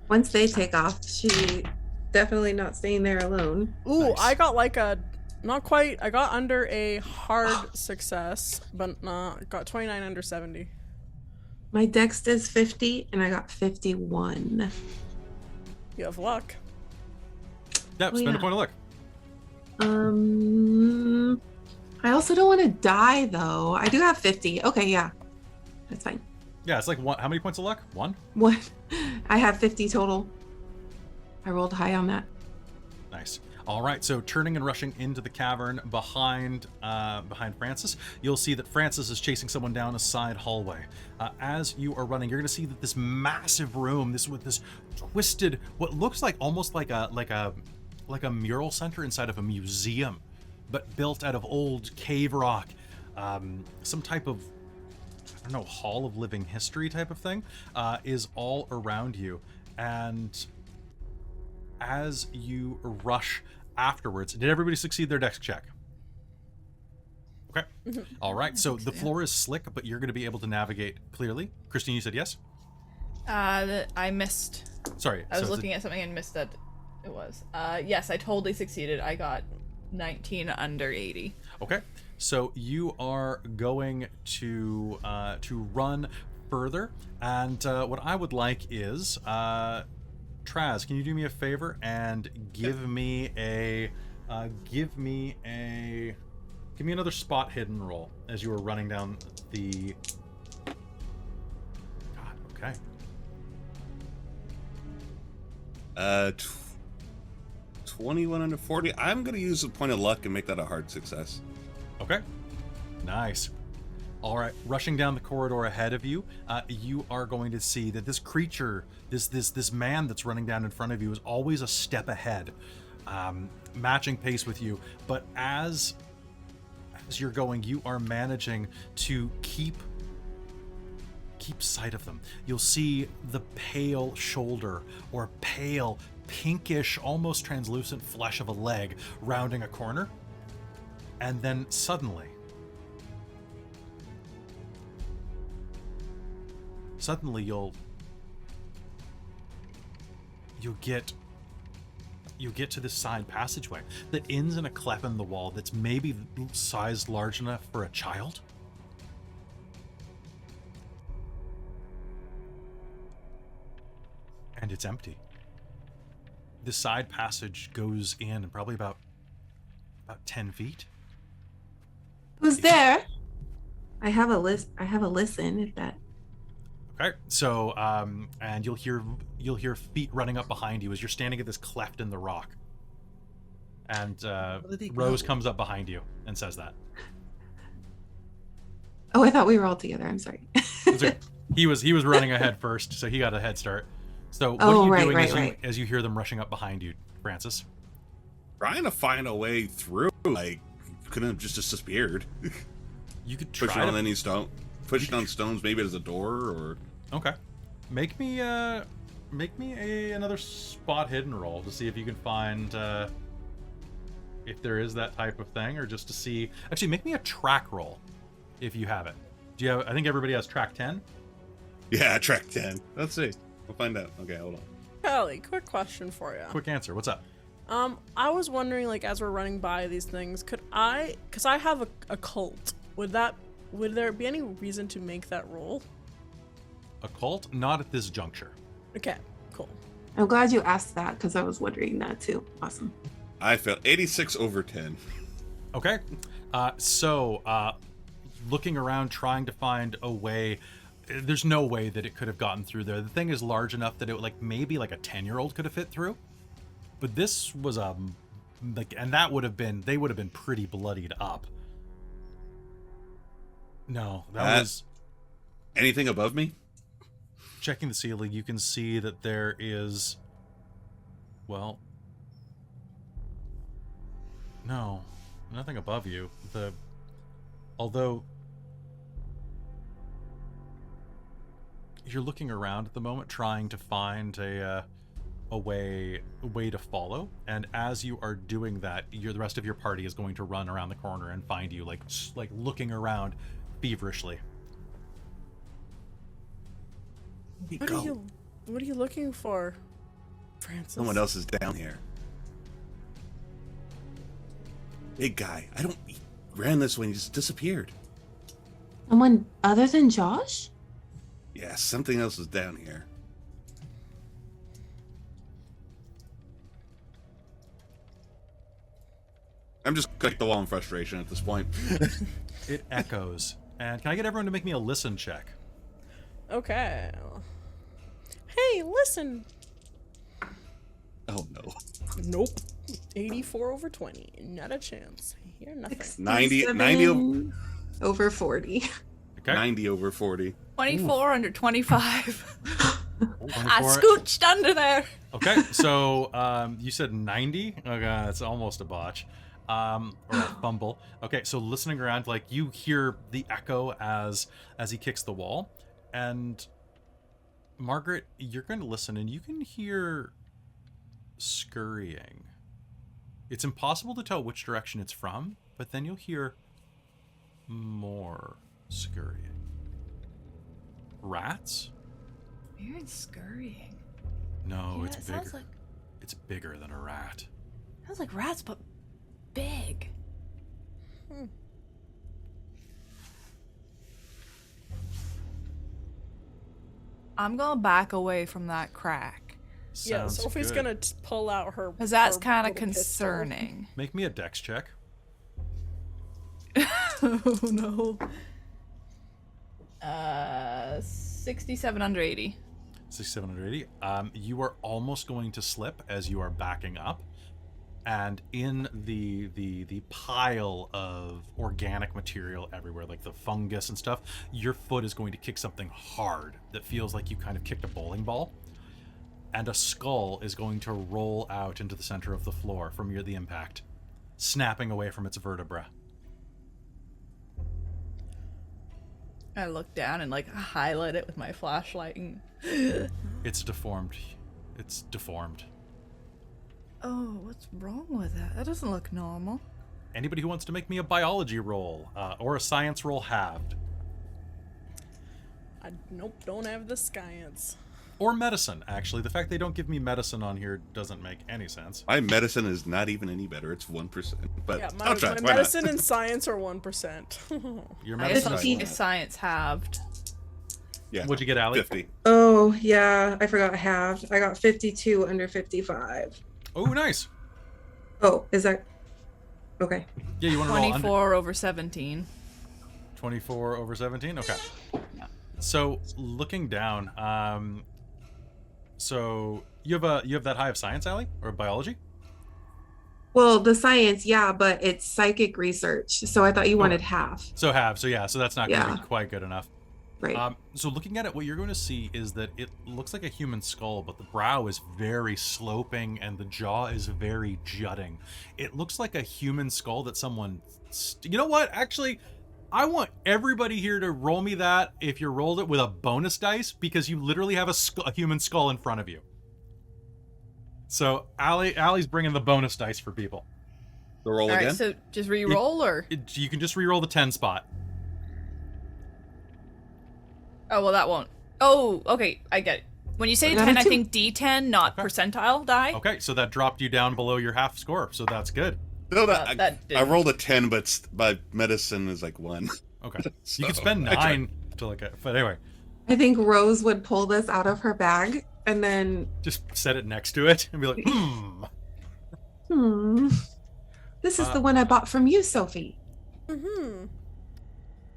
Once they take off, she definitely not staying there alone. Ooh, Nice. I got like a not quite. I got under a hard success, but got 29 under 70. My dex is 50 and I got 51. You have luck. Yep, Oh, spend a yeah. point of luck. I also don't want to die though. I do have 50. Okay, yeah. That's fine. Yeah, it's like one. How many points of luck? 1? What? I have 50 total. I rolled high on that. Nice. All right, so turning and rushing into the cavern behind Francis, you'll see that Francis is chasing someone down a side hallway. As you are running, you're going to see that this massive room, with this twisted, what looks like almost like a mural center inside of a museum, but built out of old cave rock, some type of, I don't know, hall of living history type of thing, is all around you. And as you rush afterwards, did everybody succeed their dex check? Okay. All right. So the floor is slick, but you're going to be able to navigate clearly. Christine, you said yes? I missed. Sorry. I was so looking at something and missed that it was. Yes, I totally succeeded. I got 19 under 80. Okay. So you are going to run further, and what I would like is Traz, can you do me a favor and give me another spot hidden roll as you are running down the. God. Okay. 21 under 40. I'm going to use a point of luck and make that a hard success. Okay. Nice. All right, rushing down the corridor ahead of you, you are going to see that this creature, this man that's running down in front of you, is always a step ahead, matching pace with you. But as you're going, you are managing to keep sight of them. You'll see the pale shoulder or pale, pinkish, almost translucent flesh of a leg rounding a corner, and then suddenly, suddenly you'll get to this side passageway that ends in a cleft in the wall that's maybe sized large enough for a child. And it's empty. The side passage goes in probably about 10 feet. Who's there? I have a list. I have a listen. If that. Okay, so and you'll hear feet running up behind you as you're standing at this cleft in the rock. And Rose comes up behind you and says that. Oh, I thought we were all together. I'm sorry. Okay. He was running ahead first, so he got a head start. So what are you doing as you hear them rushing up behind you, Francis? Trying to find a way through. Like, couldn't have just disappeared. You could try pushing on any stone, pushing on stones. Maybe as a door or. Okay, make me another spot hidden roll to see if you can find if there is that type of thing, or just to see. Actually, make me a track roll if you have it. Do you have? I think everybody has track 10. Yeah, track 10. Let's see. We'll find out. Okay, hold on. Kelly, quick question for you. Quick answer. What's up? I was wondering, like, as we're running by these things, because I have a cult, would there be any reason to make that roll? Occult? Not at this juncture. Okay, cool. I'm glad you asked that because I was wondering that too. Awesome. I failed 86 over 10. Okay. So looking around, trying to find a way. There's no way that it could have gotten through there. The thing is large enough that it maybe a 10-year-old could have fit through. But this was and that would have been, they would have been pretty bloodied up. No, that was. Anything above me? Checking the ceiling, you can see that there is, well, no, nothing above you. Although you're looking around at the moment, trying to find a way to follow, and as you are doing that, the rest of your party is going to run around the corner and find you, like looking around feverishly. What are you looking for, Francis? Someone else is down here. Big guy. He ran this way and he just disappeared. Someone other than Josh? Yeah, something else is down here. I'm just clicking the wall in frustration at this point. It echoes. And can I get everyone to make me a listen check? Okay. Hey, listen. Oh no. Nope. 84 over 20. Not a chance. Hear nothing. 90 over 40. Okay. 90 over 40. 24 under 25. 24. I scooched under there. Okay, so you said 90? Okay, that's almost a botch. Or a fumble. Okay, so listening around, you hear the echo as he kicks the wall. And Margaret, you're going to listen, and you can hear scurrying. It's impossible to tell which direction it's from, but then you'll hear more scurrying. Rats? Weird scurrying. No, Yeah, it's it bigger. sounds like It's bigger than a rat. sounds like rats, but big. I'm gonna back away from that crack. Yeah, Sounds Sophie's good. gonna pull out her. Because that's her kind of little pistol. concerning. Make me a dex check. Oh no. 67 under 80. 6780. You are almost going to slip as you are backing up, and in the pile of organic material everywhere, like the fungus and stuff, your foot is going to kick something hard that feels like you kind of kicked a bowling ball, and a skull is going to roll out into the center of the floor from the impact, snapping away from its vertebra. I look down and highlight it with my flashlight and It's deformed. It's deformed. oh, what's wrong with that? That doesn't look normal. Anybody who wants to make me a biology roll or a science roll halved? Nope, don't have the science. Or medicine, actually. The fact they don't give me medicine on here doesn't make any sense. My medicine is not even any better. It's 1%. But Yeah, I'll try. my Why medicine not? and science are 1%. Your I medicine assume is the science halved. Yeah. What'd you get, Allie? 50. Oh, yeah. I forgot half. I got 52 under 55. Oh, nice. Oh, is that... Okay. Yeah, you want to roll under 24 over 17. 24 over 17? Okay. Yeah. So, looking down, so you have that high of science, Allie? Or biology? Well, the science, yeah, but it's psychic research. So I thought you wanted half. So that's not going to Yeah. be quite good enough. Right. So looking at it, what you're going to see is that it looks like a human skull, but the brow is very sloping and the jaw is very jutting. It looks like a human skull that someone... You know what? Actually, I want everybody here to roll me that if you rolled it with a bonus dice, because you literally have a human skull in front of you. So Allie's bringing the bonus dice for people. The roll All again? right, so just re-roll or? You can just re-roll the 10 spot. Oh, well, that won't. Oh, okay, I get it. When you say I got 10, a I two. think D10, not Okay. percentile die. Okay, so that dropped you down below your half score, so that's good. No, that I didn't. rolled a 10, but my medicine is like 1. Okay. So, You could spend I tried. 9 to like but anyway, I think Rose would pull this out of her bag and then, just set it next to it and be like, this is the one I bought from you, Sophie. Mm-hmm.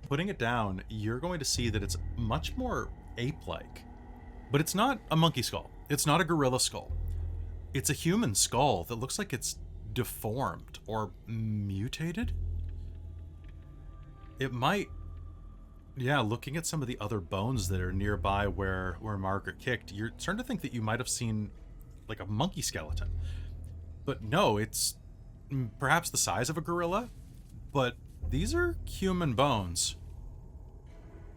Putting it down, you're going to see that it's much more ape-like. But it's not a monkey skull. It's not a gorilla skull. It's a human skull that looks like it's deformed or mutated. It might... Yeah, looking at some of the other bones that are nearby where Margaret kicked, you're starting to think that you might have seen like a monkey skeleton. But no, it's perhaps the size of a gorilla, but these are human bones.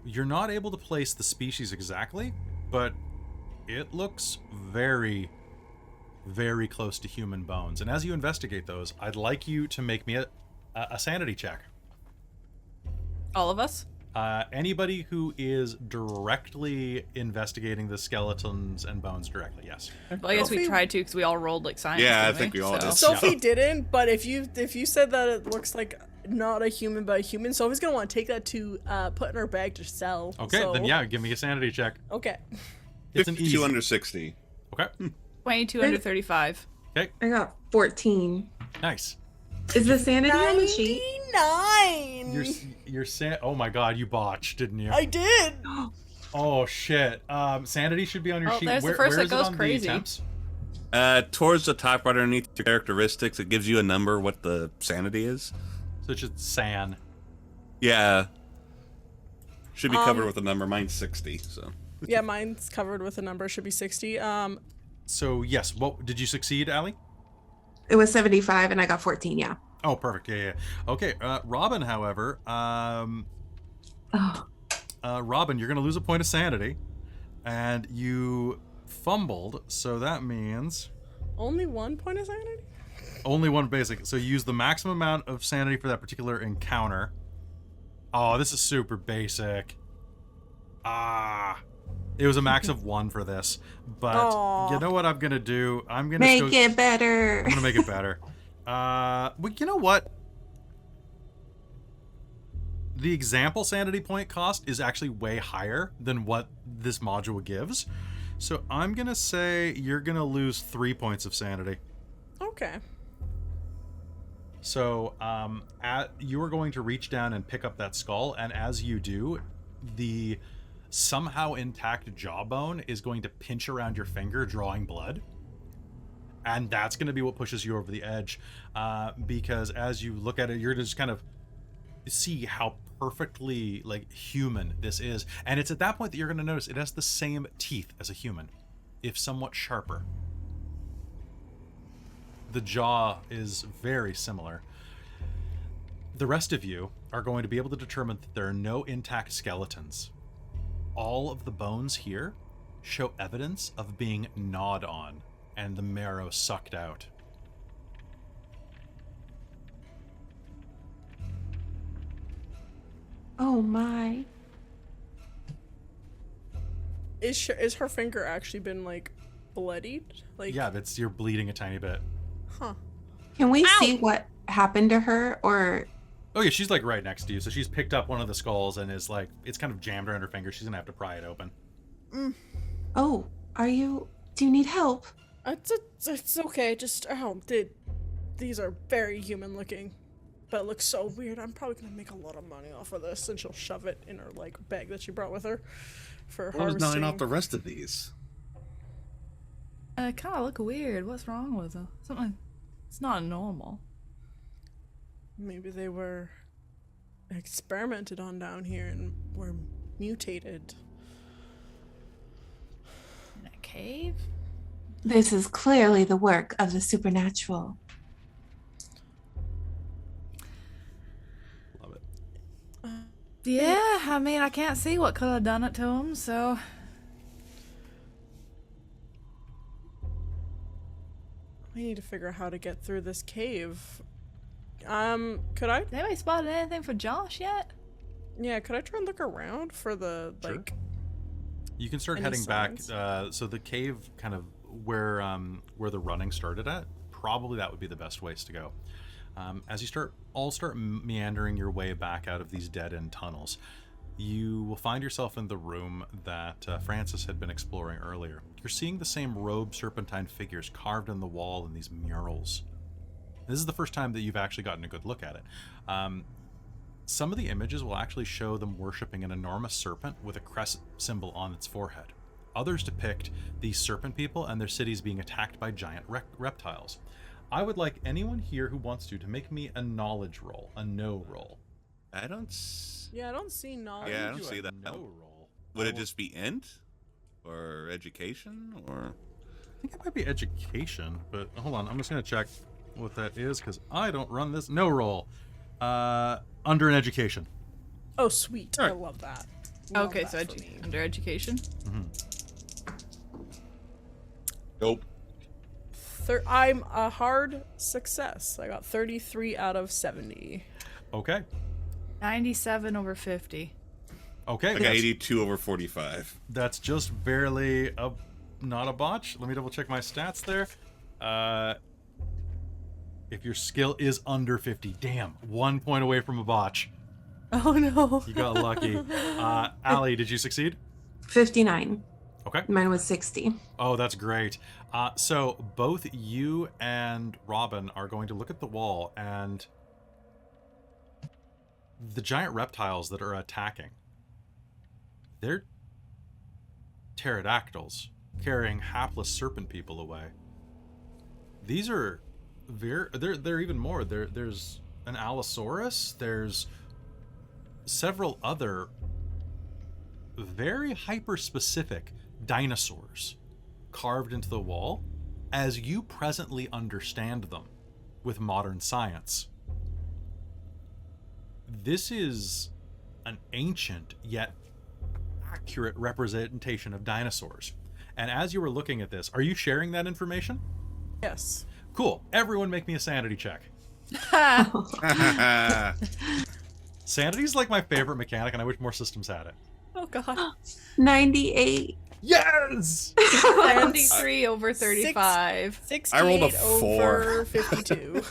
You're not able to place the species exactly, but it looks very, very close to human bones. And as you investigate those, I'd like you to make me a sanity check. All of us? Anybody who is directly investigating the skeletons and bones directly, yes. Well, I guess we Sophie- tried to because we all rolled like science. Yeah, I didn't think we all did. Sophie didn't, but if you said that it looks like not a human but a human, Sophie's gonna want to take that to put in her bag to sell. Okay, so- then yeah, give me a sanity check. Okay. It's an 52 easy. under 60. Okay, 22 under 35. I got 14. nice. Is the sanity on the sheet? 99. You're oh my god, you botched, didn't you? I did. Oh shit. Sanity should be on your Oh, sheet. there's the Where, first where that is it goes on crazy. the attempts? Towards the top right underneath your characteristics, it gives you a number what the sanity is. So it's just san. Yeah. Should be covered with a number. Mine's 60, so. Yeah, mine's covered with a number. Should be 60. So yes, what did you succeed, Allie? It was 75 and I got 14, yeah. Oh, perfect. Yeah. Okay. Robin, however, Oh, Robin, you're gonna lose a point of sanity, and you fumbled. So that means only 1 point of sanity. only one basic. So you use the maximum amount of sanity for that particular encounter. Oh, this is super basic. It was a max of 1 for this, but Aw. you know what I'm gonna do? I'm gonna make it better. I'm gonna make it better. Well, you know what? The example sanity point cost is actually way higher than what this module gives. So I'm gonna say you're gonna lose 3 points of sanity. Okay. So you are going to reach down and pick up that skull, and as you do, the somehow intact jawbone is going to pinch around your finger, drawing blood. And that's going to be what pushes you over the edge, because as you look at it, you're just kind of see how perfectly like human this is. And it's at that point that you're going to notice it has the same teeth as a human, if somewhat sharper. The jaw is very similar. The rest of you are going to be able to determine that there are no intact skeletons. All of the bones here show evidence of being gnawed on and the marrow sucked out. Oh my. Is her finger actually been like bloodied? Like Yeah, you're bleeding a tiny bit. Huh. Can we see what happened to her? Or Oh yeah, she's like right next to you, so she's picked up one of the skulls and is like, it's kind of jammed around her finger. She's gonna have to pry it open. oh, do you need help? It's okay. Just these are very human looking, but it looks so weird. I'm probably gonna make a lot of money off of this, and she'll shove it in her like bag that she brought with her for What was harvesting. knocking off the rest of these? Kind of look weird. What's wrong with her? Something. It's not normal. Maybe they were experimented on down here and were mutated. In a cave? This is clearly the work of the supernatural. Love it. Yeah, I mean, I can't see what could have done it to him, so. We need to figure out how to get through this cave. Could I? Has anybody spotted anything for Josh yet? Yeah, could I try and look around for the Sure. like? You can start Any heading back. signs? So the cave, kind of where the running started at, probably that would be the best ways to go. As you start meandering your way back out of these dead-end tunnels, you will find yourself in the room that Francis had been exploring earlier. You're seeing the same robed serpentine figures carved in the wall in these murals. This is the first time that you've actually gotten a good look at it. Some of the images will actually show them worshipping an enormous serpent with a crescent symbol on its forehead. Others depict these serpent people and their cities being attacked by giant reptiles. I would like anyone here who wants to make me a knowledge roll, a know roll. I don't. Yeah, I don't see knowledge. Yeah, I Do don't a see that. know roll. Would it just be int or education or? I think it might be education, but hold on, I'm just gonna check what that is because I don't run this no roll. Under an education. Oh, sweet! Alright. I love that. Love Okay, that so for me. under education. Nope. I'm a hard success. I got 33 out of 70. Okay. 97 over 50. Okay. I got 82 over 45. That's just barely not a botch. Let me double check my stats there. If your skill is under 50, damn, 1 point away from a botch. Oh no. You got lucky. Allie, did you succeed? 59. Okay. Mine was 60. Oh, that's great. So both you and Robin are going to look at the wall, and the giant reptiles that are attacking, they're pterodactyls carrying hapless serpent people away. These are they're even more. There's an Allosaurus. There's several other very hyper-specific dinosaurs carved into the wall as you presently understand them with modern science. This is an ancient yet accurate representation of dinosaurs. And as you were looking at this, are you sharing that information? Yes. Cool. Everyone make me a sanity check. Sanity is like my favorite mechanic, and I wish more systems had it. Oh god. 98. Yes! 73 over 35. 68 I rolled a over 4. 52.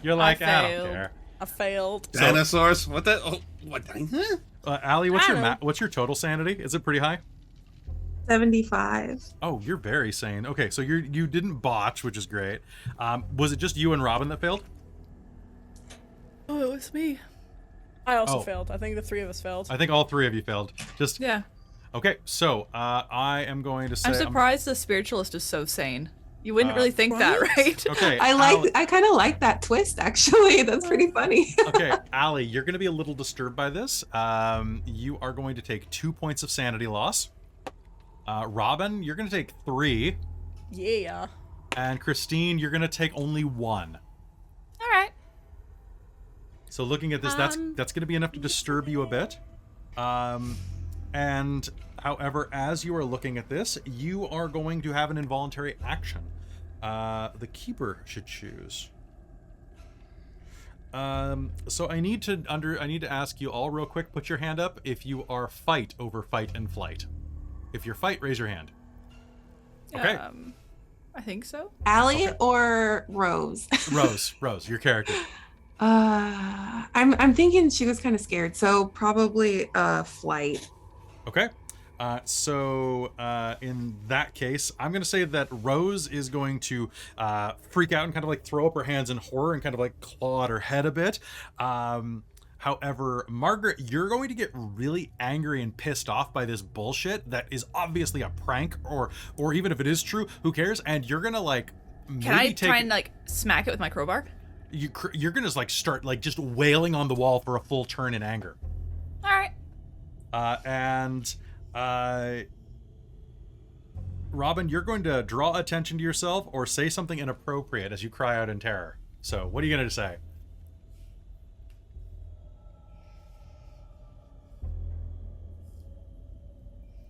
You're like, I don't failed. care. I failed. Dinosaurs? What the? Oh, what? Huh? Allie, what's I your don't know. what's your total sanity? Is it pretty high? 75. Oh, you're very sane. Okay, so you didn't botch, which is great. Was it just you and Robin that failed? Oh, it was me. I also Oh. failed. I think the three of us failed. I think all three of you failed. Just Yeah. okay. So I am going to say I'm surprised the spiritualist is so sane. You wouldn't really think that, right? Okay, I kind of like that twist, actually. That's pretty funny. Okay, Allie, you're going to be a little disturbed by this. You are going to take 2 points of sanity loss. Robin, you're going to take 3. Yeah. And Christine, you're going to take only 1. All right. So looking at this, that's going to be enough to disturb you a bit. And however, as you are looking at this, you are going to have an involuntary action. The keeper should choose. So I need to ask you all real quick. Put your hand up if you are fight over fight and flight. If you're fight, raise your hand. Okay. I think so. Allie Okay. or Rose? Rose, your character. I'm thinking she was kind of scared, so probably flight. Okay. So in that case, I'm going to say that Rose is going to freak out and kind of like throw up her hands in horror and kind of like claw at her head a bit. However, Margaret, you're going to get really angry and pissed off by this bullshit that is obviously a prank, or even if it is true, who cares? And you're going to like Can I try and like smack it with my crowbar? You're going to like start like just wailing on the wall for a full turn in anger. All right. Robin, you're going to draw attention to yourself or say something inappropriate as you cry out in terror. So, what are you going to say?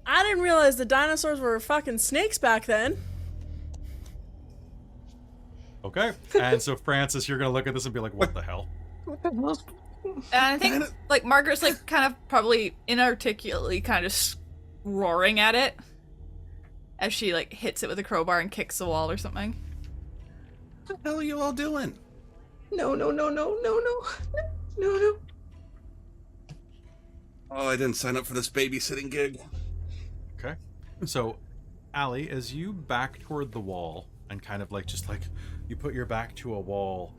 I didn't realize the dinosaurs were fucking snakes back then. Okay. And so, Francis, you're going to look at this and be like, what the hell? And I think like Margaret's like kind of probably inarticulately kind of roaring at it as she like hits it with a crowbar and kicks the wall or something. What the hell are you all doing? No. Oh, I didn't sign up for this babysitting gig. Okay. So, Allie, as you back toward the wall and kind of like just like you put your back to a wall,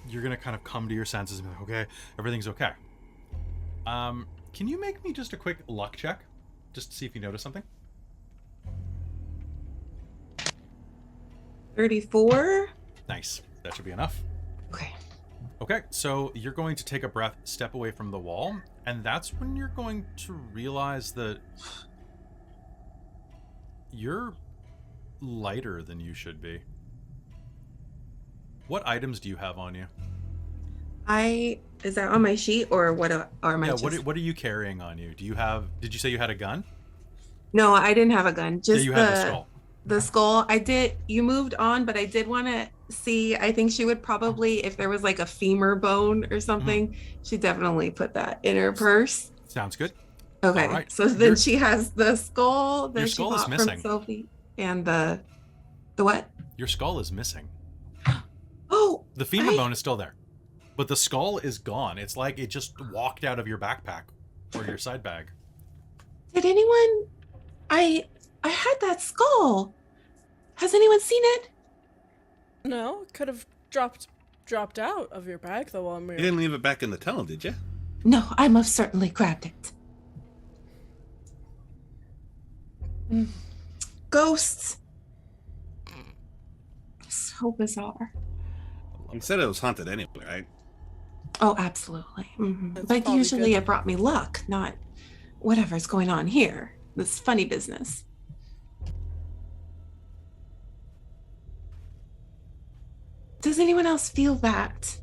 you're gonna kind of come to your senses and be like, okay, everything's okay. Can you make me just a quick luck check, just to see if you notice something? 34. Nice. That should be enough. Okay. Okay, so you're going to take a breath, step away from the wall, and that's when you're going to realize that you're lighter than you should be. What items do you have on you? Is that on my sheet or what are my? Yeah, what are you carrying on you? Did you say you had a gun? No, I didn't have a gun. Just You had the skull. The skull. You moved on, but I did want to see. I think she would probably, if there was like a femur bone or something, she'd definitely put that in her purse. Sounds good. Okay. All right. So then she has the skull that Your she skull is bought missing. from Sophie and the what? Your skull is missing. Oh, The femur bone is still there, but the skull is gone. It's like it just walked out of your backpack or your side bag. did anyone? I had that skull. Has anyone seen it? No, it could have dropped out of your bag though while we You were... didn't leave it back in the tunnel, did you? No, I most certainly grabbed it. Ghosts. So bizarre. You said it was haunted anyway, right? Oh, absolutely. That's But probably usually good. it brought me luck, not whatever's going on here. This funny business. Does anyone else feel that?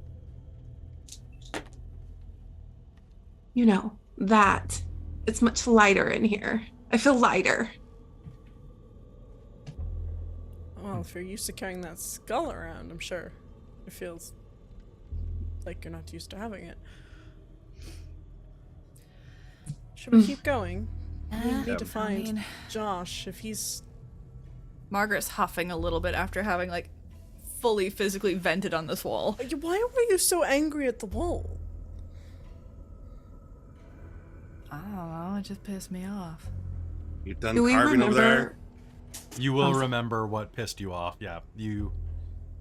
You know, that it's much lighter in here. I feel lighter. Well, if you're used to carrying that skull around, I'm sure it feels like you're not used to having it. Should we keep going? We need to find Josh if he's... Margaret's huffing a little bit after having like fully physically vented on this wall. Why were you so angry at the wall? I don't know, it just pissed me off. You've done Do we carving over there. remember? You will Awesome. remember what pissed you off. Yeah, you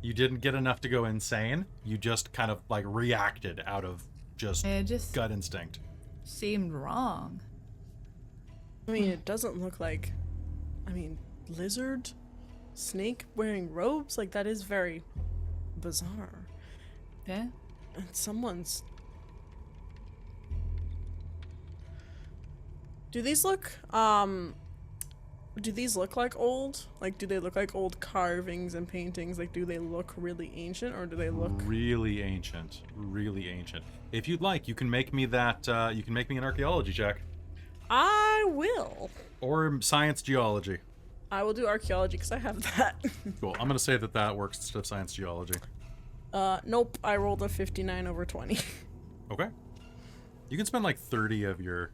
didn't get enough to go insane. You just kind of like reacted out of just It just gut instinct. seemed wrong. I mean, it doesn't look like... I mean, lizard? Snake wearing robes? Like, that is very bizarre. Yeah? And someone's... Do these look like old? Like, do they look like old carvings and paintings? Like, do they look really ancient, or do they look... Really ancient. Really ancient. If you'd like, you can make me that, you can make me an archaeology check. I will. Or science geology. I will do archaeology, because I have that. Cool. I'm going to say that works instead of science geology. Nope, I rolled a 59 over 20. Okay. You can spend like 30 of your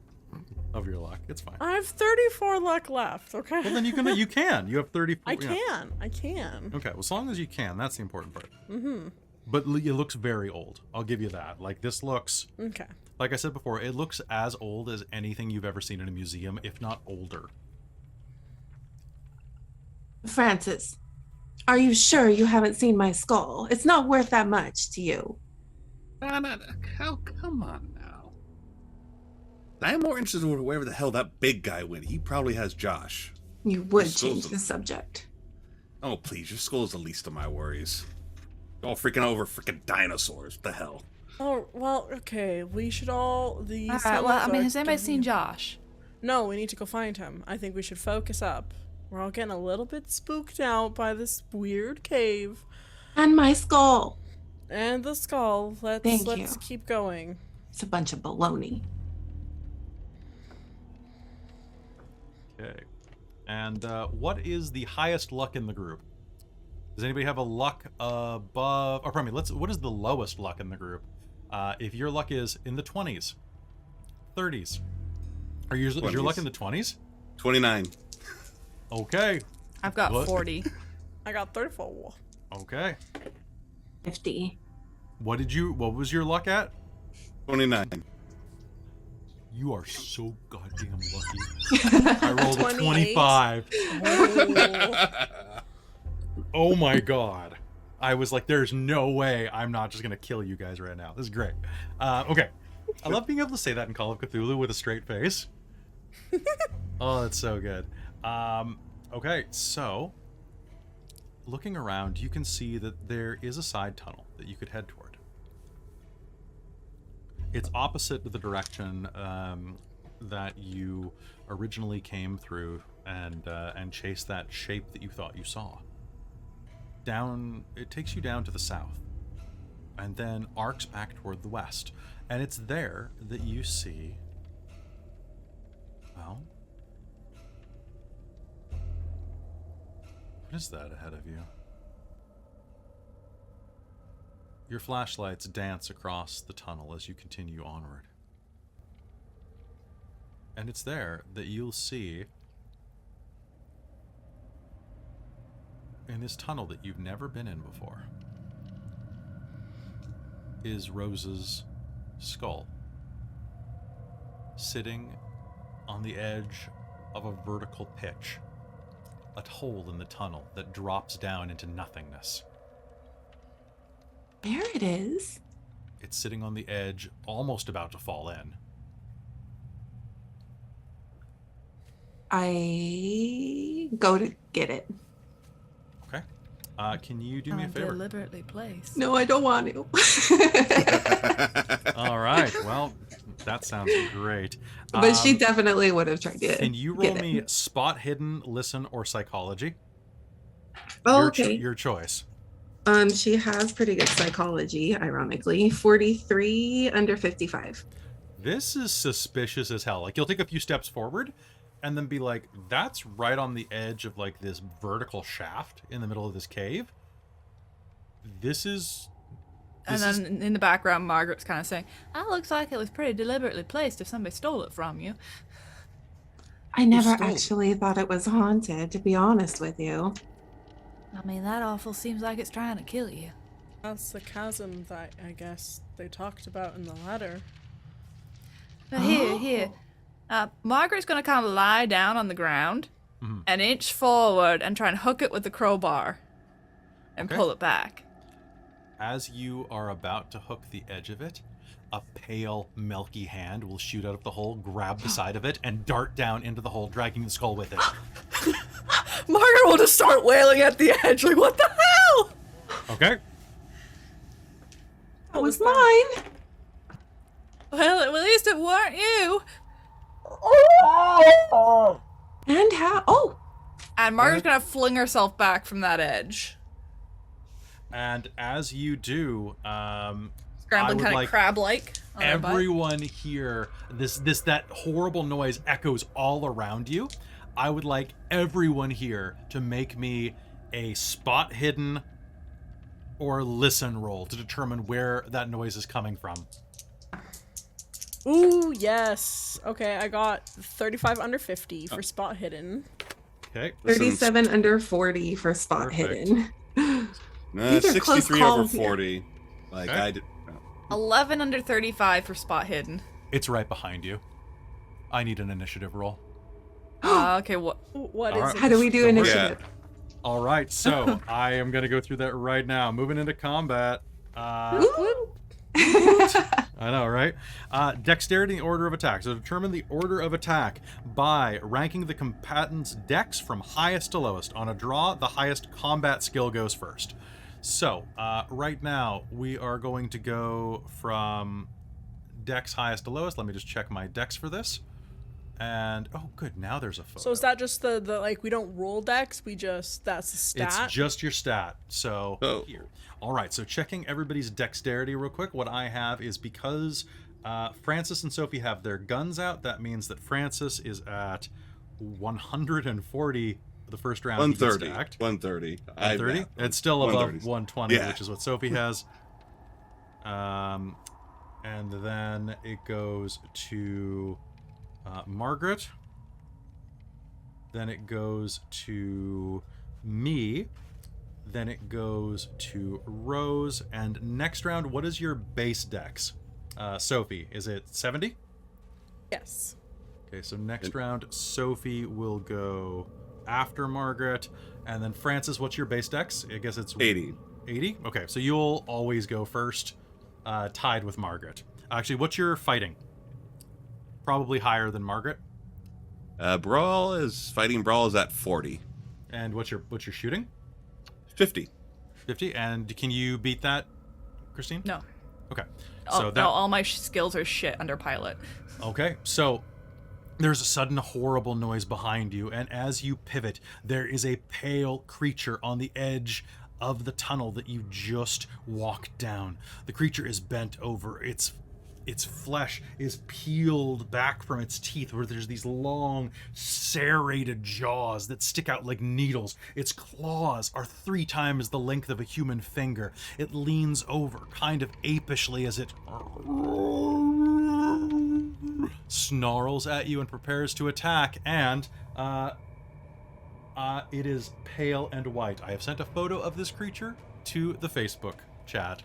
luck. It's fine. I have 34 luck left. Okay. Well, then you can. You have 34. I can. Okay, well, as long as you can, that's the important part. Mm-hmm. But it looks very old. I'll give you that. Like, this looks... Okay. Like I said before, it looks as old as anything you've ever seen in a museum, if not older. Francis, are you sure you haven't seen my skull? It's not worth that much to you. Come on now. I'm more interested in wherever the hell that big guy went. He probably has Josh. You would Your skull's change the subject. Oh, please, your skull's the least of my worries. All freaking over freaking dinosaurs. What the hell? Oh, well, okay. We should all... All right, well, I mean, has anybody seen Josh? No, we need to go find him. I think we should focus up. We're all getting a little bit spooked out by this weird cave. And my skull. And the skull. Let's keep going. It's a bunch of baloney. Okay. And what is the highest luck in the group? Does anybody have a luck above... Or pardon me, what is the lowest luck in the group? If your luck is in the 20s, 30s. Is your luck in the 20s? 29. Okay. I've got What? 40. I got 34. Okay. 50. What was your luck at? 29. You are so goddamn lucky. I rolled a 25. Oh my god. I was like, there's no way I'm not just going to kill you guys right now. This is great. Okay. I love being able to say that in Call of Cthulhu with a straight face. Oh, that's so good. Okay, so looking around, you can see that there is a side tunnel that you could head toward. It's opposite the direction that you originally came through and chased that shape that you thought you saw. It takes you down to the south and then arcs back toward the west. And it's there that you see, well, what is that ahead of you? Your flashlights dance across the tunnel as you continue onward. And it's there that you'll see, in this tunnel that you've never been in before, is Rose's skull, sitting on the edge of a vertical pitch, a hole in the tunnel that drops down into nothingness. There it is. It's sitting on the edge, almost about to fall in. I go to get it. Okay. Can you do me a favor? Deliberately placed. No, I don't want to. All right. Well, that sounds great. But she definitely would have tried to. Can you roll me spot hidden, listen, or psychology? Oh, okay. Your choice. She has pretty good psychology, ironically. 43 under 55. This is suspicious as hell. Like, you'll take a few steps forward and then be like, that's right on the edge of like this vertical shaft in the middle of this cave. And then in the background, Margaret's kind of saying, that looks like it was pretty deliberately placed if somebody stole it from you. I never actually thought it was haunted, to be honest with you. I mean, that awful seems like it's trying to kill you. That's the chasm that I guess they talked about in the letter. But here. Margaret's going to kind of lie down on the ground and inch forward and try and hook it with the crowbar and pull it back. As you are about to hook the edge of it, a pale, milky hand will shoot out of the hole, grab the side of it, and dart down into the hole, dragging the skull with it. Margaret will just start wailing at the edge, like, what the hell? Okay. That was mine. Well, at least it weren't you. And how? Oh. And Margaret's going to fling herself back from that edge. And as you do, Scrambling kind of crab-like. Everyone here, that horrible noise echoes all around you. I would like everyone here to make me a spot hidden or listen roll to determine where that noise is coming from. Ooh, yes. Okay, I got 35 under 50 for spot hidden. Okay. 37 under 40 for spot Perfect. hidden. These are close 63 over calls here. 40. Like, Okay. I did. 11 under 35 for spot hidden. It's right behind you. I need an initiative roll. Okay, what? What All is right. it? How do we do Don't worry. initiative? All right, so I am going to go through that right now. Moving into combat. Woo! I know, right? Dexterity and order of attack. So determine the order of attack by ranking the combatant's dex from highest to lowest. On a draw, the highest combat skill goes first. So right now, we are going to go from dex highest to lowest. Let me just check my dex for this. And, oh, good, now there's a photo. So is that just the like, we don't roll dex, we just, that's the stat? It's just your stat. So Oh. here. All right. So checking everybody's dexterity real quick. What I have is because Francis and Sophie have their guns out. That means that Francis is at 140 for the first round. 130. Stacked. 130. 130. It's still above 130. 120, Yeah. which is what Sophie has. And then it goes to Margaret. Then it goes to me. Then it goes to Rose. And next round, what is your base dex? Sophie, is it 70? Yes. Okay, so next round, Sophie will go after Margaret. And then Francis, what's your base dex? I guess it's 80. 80? Okay, so you'll always go first, tied with Margaret. Actually, what's your fighting? Probably higher than Margaret. Fighting brawl is at 40. And what's your shooting? 50. 50. And can you beat that, Christine? No. Okay. Oh, So that no, all my skills are shit under pilot. Okay, so there's a sudden horrible noise behind you, and as you pivot, there is a pale creature on the edge of the tunnel that you just walked down. The creature is bent over. Its flesh is peeled back from its teeth, where there's these long, serrated jaws that stick out like needles. Its claws are 3 times the length of a human finger. It leans over, kind of apishly, as it snarls at you and prepares to attack, and it is pale and white. I have sent a photo of this creature to the Facebook chat.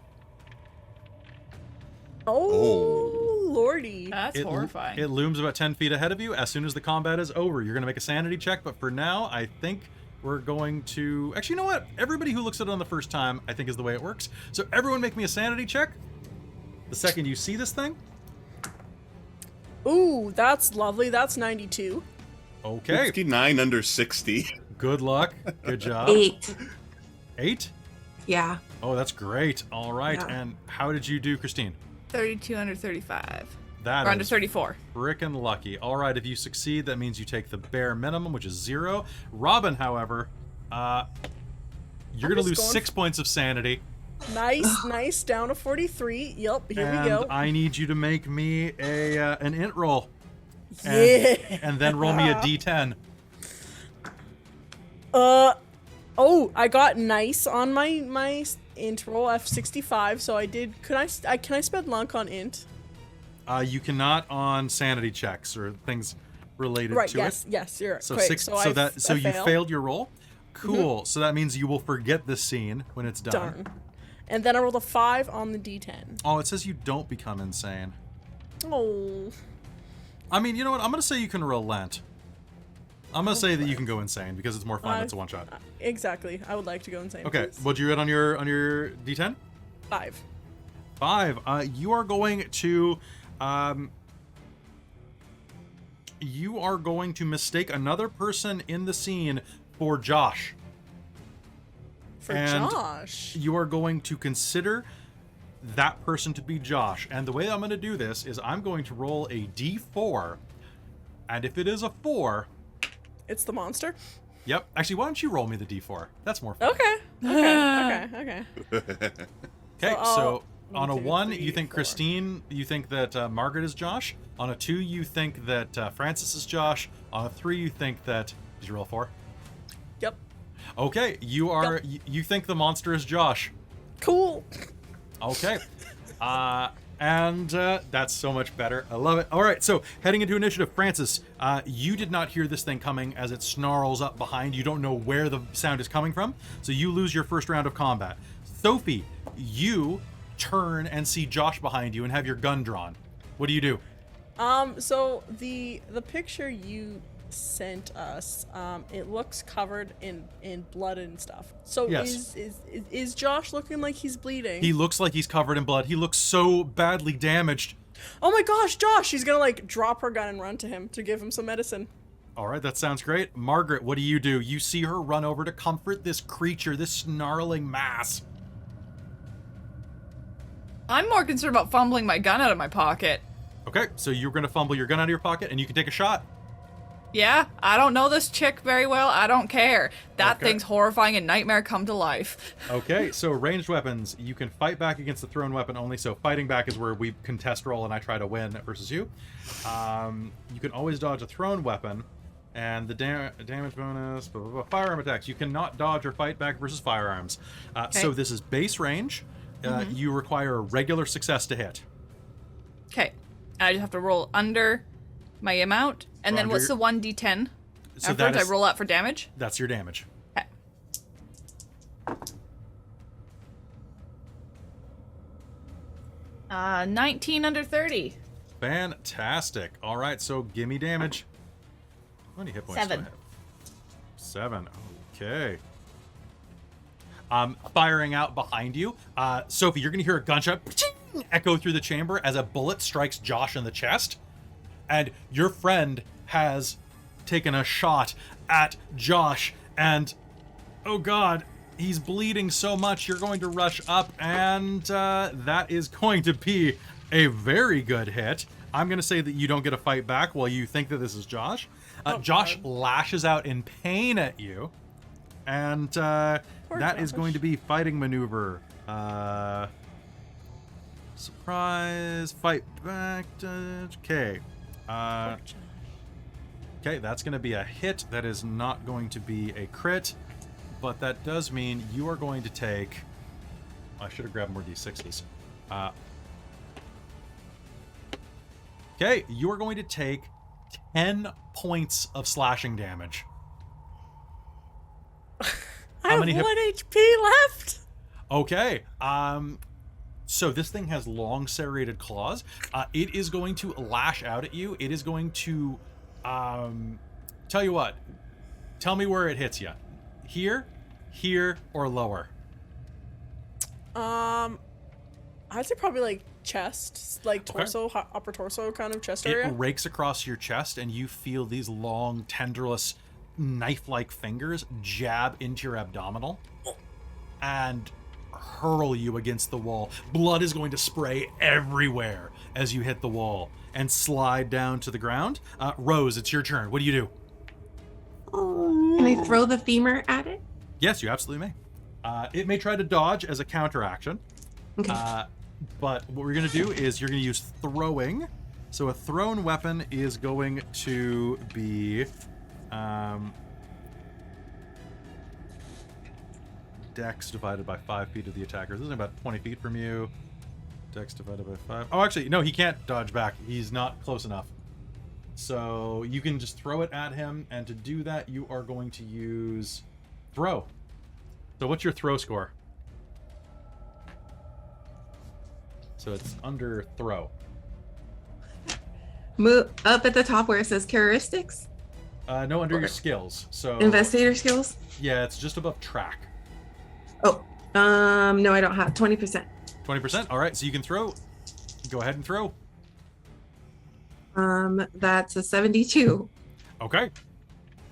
Oh, lordy. That's horrifying. It looms about 10 feet ahead of you. As soon as the combat is over, you're going to make a sanity check, but for now, I think we're going to... Actually, you know what? Everybody who looks at it on the first time, I think is the way it works. So everyone make me a sanity check. The second you see this thing. Ooh, that's lovely. That's 92. Okay. 59 under 60. Good luck. Good job. 8. 8? Yeah. Oh, that's great. All right. Yeah. And how did you do, Christine? 32 under 35. That Or under is 34. frickin' lucky. All right, if you succeed, that means you take the bare minimum, which is 0. Robin, however, you're going to just lose going 6 points of sanity. Nice. Down to 43. Yep, here And we go. I need you to make me an int roll. Yeah. And then roll me a d10. Oh, I got nice on my int roll F65, so I did. Can I spend luck on int? You cannot on sanity checks or things related Right. to Yes. it. Yes. You're right. So Quick, 6. So I you fail. failed your roll. Cool. So that means you will forget the scene when it's done. Darn. And then I rolled a 5 on the D10. Oh, it says you don't become insane. Oh. I mean, you know what? I'm gonna say you can relent. I'm gonna say that you can go insane because it's more fun. I- It's a one shot. Exactly. I would like to go insane. Okay, please. what'd you get on your D10? 5. 5. You are going to mistake another person in the scene for Josh. For And Josh. You are going to consider that person to be Josh. And the way I'm going to do this is I'm going to roll a d4. And if it is a 4... It's the monster. Yep. Actually, why don't you roll me the d4? That's more fun. Okay. Okay. Okay, So so I'll- on a 1, 2, 1, 3, you think 4. Christine, you think that Margaret is Josh. On a 2, you think that Francis is Josh. On a 3, you think that... Did you roll a 4? Yep. Okay, you think the monster is Josh. Cool. Okay. And that's so much better. I love it. All right, so heading into initiative, Francis, you did not hear this thing coming as it snarls up behind. You don't know where the sound is coming from, so you lose your first round of combat. Sophie, you turn and see Josh behind you and have your gun drawn. What do you do? So the picture you sent us, it looks covered in blood and stuff. So yes. is Josh looking like he's bleeding? He looks like he's covered in blood. He looks so badly damaged. Oh my gosh, Josh! She's gonna like drop her gun and run to him to give him some medicine. All right, that sounds great. Margaret, what do? You see her run over to comfort this creature, this snarling mass. I'm more concerned about fumbling my gun out of my pocket. Okay, so you're going to fumble your gun out of your pocket and you can take a shot. Yeah, I don't know this chick very well. I don't care. That Okay. thing's horrifying and nightmare come to life. Okay, so ranged weapons, you can fight back against the thrown weapon only. So fighting back is where we contest roll and I try to win versus you. You can always dodge a thrown weapon, and the damage bonus, blah, blah, blah. Firearm attacks. You cannot dodge or fight back versus firearms. So this is base range. You require a regular success to hit. Okay, I just have to roll under my amount, and then Under what's your- the 1d10? So Afterwards, that is, I roll out for damage. that's your damage. Okay. 19 under 30. Fantastic. All right, so give me damage. How many hit points do I 7. have? 7. Okay. Firing out behind you. Sophie, you're going to hear a gunshot echo through the chamber as a bullet strikes Josh in the chest. And your friend has taken a shot at Josh. And, oh God, he's bleeding so much. You're going to rush up. And that is going to be a very good hit. I'm going to say that you don't get a fight back while you think that this is Josh. Josh lashes out in pain at you. And that is going to be fighting maneuver. Surprise, fight back. Okay. Okay, that's going to be a hit. That is not going to be a crit. But that does mean you are going to take... I should have grabbed more d6s. Okay, you are going to take 10 points of slashing damage. I have many 1 hit- HP left. Okay. So this thing has long serrated claws. It is going to lash out at you. It is going to tell you what. Tell me where it hits you. Here, or lower. I'd say probably like chest, like torso, upper torso kind of chest area. It rakes across your chest and you feel these long, tenderless, knife-like fingers jab into your abdominal and hurl you against the wall. Blood is going to spray everywhere as you hit the wall and slide down to the ground. Rose, it's your turn. What do you do? Can I throw the femur at it? Yes, you absolutely may. It may try to dodge as a counteraction. Okay. But what we're going to do is you're going to use throwing. So a thrown weapon is going to be dex divided by 5 feet of the attacker. This is about 20 feet from you. Dex divided by 5. Oh, actually, no, he can't dodge back. He's not close enough. So you can just throw it at him. And to do that, you are going to use throw. So what's your throw score? So it's under throw. Move up at the top where it says characteristics. No, under your skills. So Investigator skills. yeah, it's just above track. Oh, no, I don't have 20%. 20%. All right, so you can throw. Go ahead and throw. That's a 72. Okay.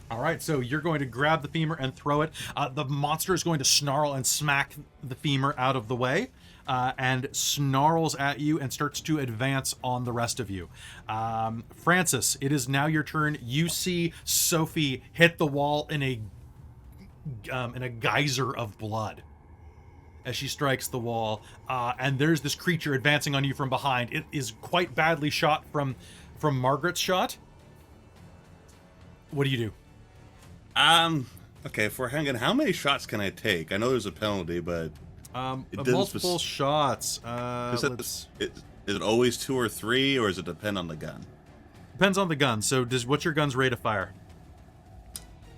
All right, so you're going to grab the femur and throw it. The monster is going to snarl and smack the femur out of the way. And snarls at you and starts to advance on the rest of you. Francis, it is now your turn. You see Sophie hit the wall in a geyser of blood as she strikes the wall. And there's this creature advancing on you from behind. It is quite badly shot from Margaret's shot. What do you do? Okay, for hanging, how many shots can I take? I know there's a penalty, but it doesn't Multiple shots. is Is it always 2 or 3, or does it depend on the gun? Depends on the gun. So what's your gun's rate of fire?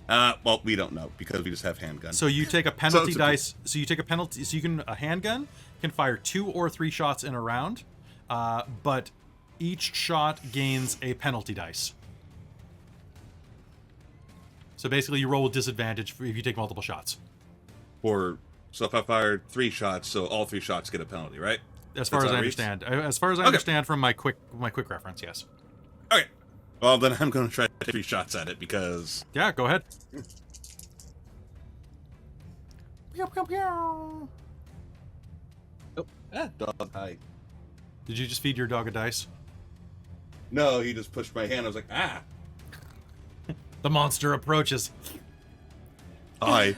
Well, we don't know because we just have handguns. So you take a penalty So dice. So you take a penalty. So a handgun can fire 2 or 3 shots in a round, but each shot gains a penalty dice. So basically, you roll with disadvantage if you take multiple shots. So if I fired 3 shots, so all 3 shots get a penalty, right? As far as I understand. As far as I understand from my quick reference, yes. Okay. Well, then I'm going to try to take 3 shots at it because... Yeah, go ahead. Oh, dog hi. Did you just feed your dog a dice? No, he just pushed my hand. I was like, The monster approaches. Hi.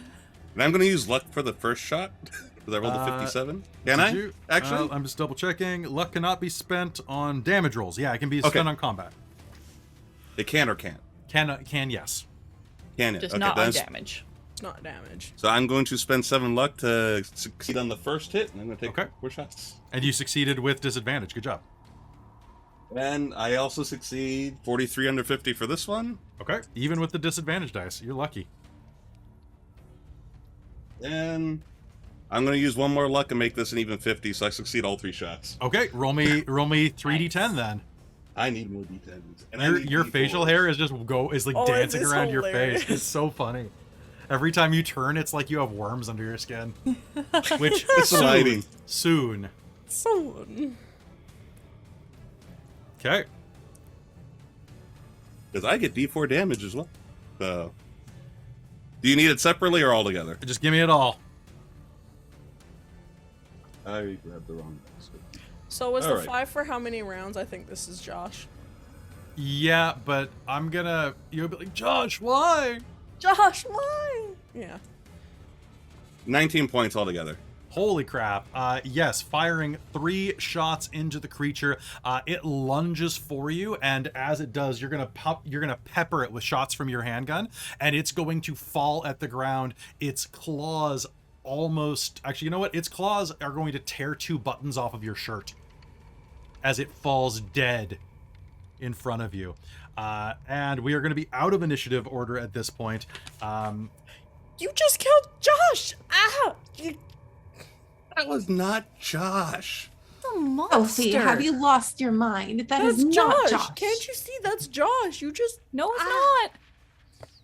And I'm going to use luck for the first shot. Because I rolled a 57. Can I? Actually? I'm just double checking. Luck cannot be spent on damage rolls. Yeah, it can be spent on combat. It can or can't? Can yes. Can it? Just Okay, not then on it's- damage. It's not damage. So I'm going to spend 7 luck to succeed on the first hit, and I'm going to take 4 shots. And you succeeded with disadvantage. Good job. And I also succeed 43 under 50 for this one. Okay. Even with the disadvantage dice, you're lucky. And I'm going to use 1 more luck and make this an even 50, so I succeed all 3 shots. Okay, roll me 3d10 then. I need more d10s. And Your facial hair is dancing it's around your hilarious. face. It's so funny. Every time you turn, it's like you have worms under your skin. Which It's the lighting. soon. Someone. Okay. Because I get d4 damage as well. So, do you need it separately or all together? Just give me it all. I grabbed the wrong dice. So was All the right. 5 for how many rounds? I think this is Josh. Yeah, but you'll be like, Josh, why? Josh, why? Yeah. 19 points altogether. Holy crap. Yes, firing 3 shots into the creature. It lunges for you, and as it does, you're gonna pepper it with shots from your handgun, and it's going to fall at the ground. Its claws actually, you know what? Its claws are going to tear 2 buttons off of your shirt as it falls dead in front of you. And we are going to be out of initiative order at this point. You just killed Josh! Ah! That was not Josh. The monster. Sophie, have you lost your mind? That's is not Josh. Josh. Can't you see that's Josh? You just... No, it's not.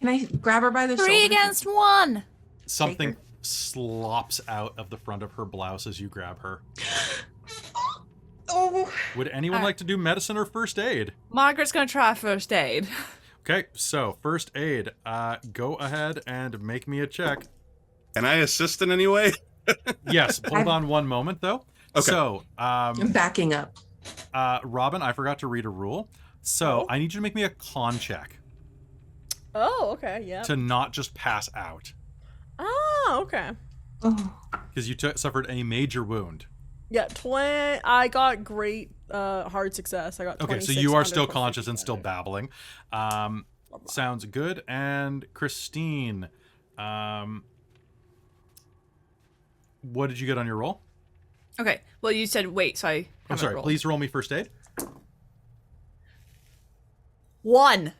Can I grab her by the 3 shoulder? against 1. Something slops out of the front of her blouse as you grab her. Oh, Would anyone like to do medicine or first aid? Margaret's gonna try first aid. Okay, so first aid. Go ahead and make me a check. Can I assist in any way? Yes, hold on one moment though. Okay. So, I'm backing up. Robin, I forgot to read a rule. So I need you to make me a con check Oh, okay, yeah. to not just pass out, Ah, okay. Oh, because you suffered a major wound. Yeah, I got great hard success. I got Okay, so 26 you are under still 50 conscious and still damage. babbling. Sounds good. And Christine, what did you get on your roll? Okay. Well, you said wait, so I I'm haven't sorry. rolled. Please roll me first aid. 1.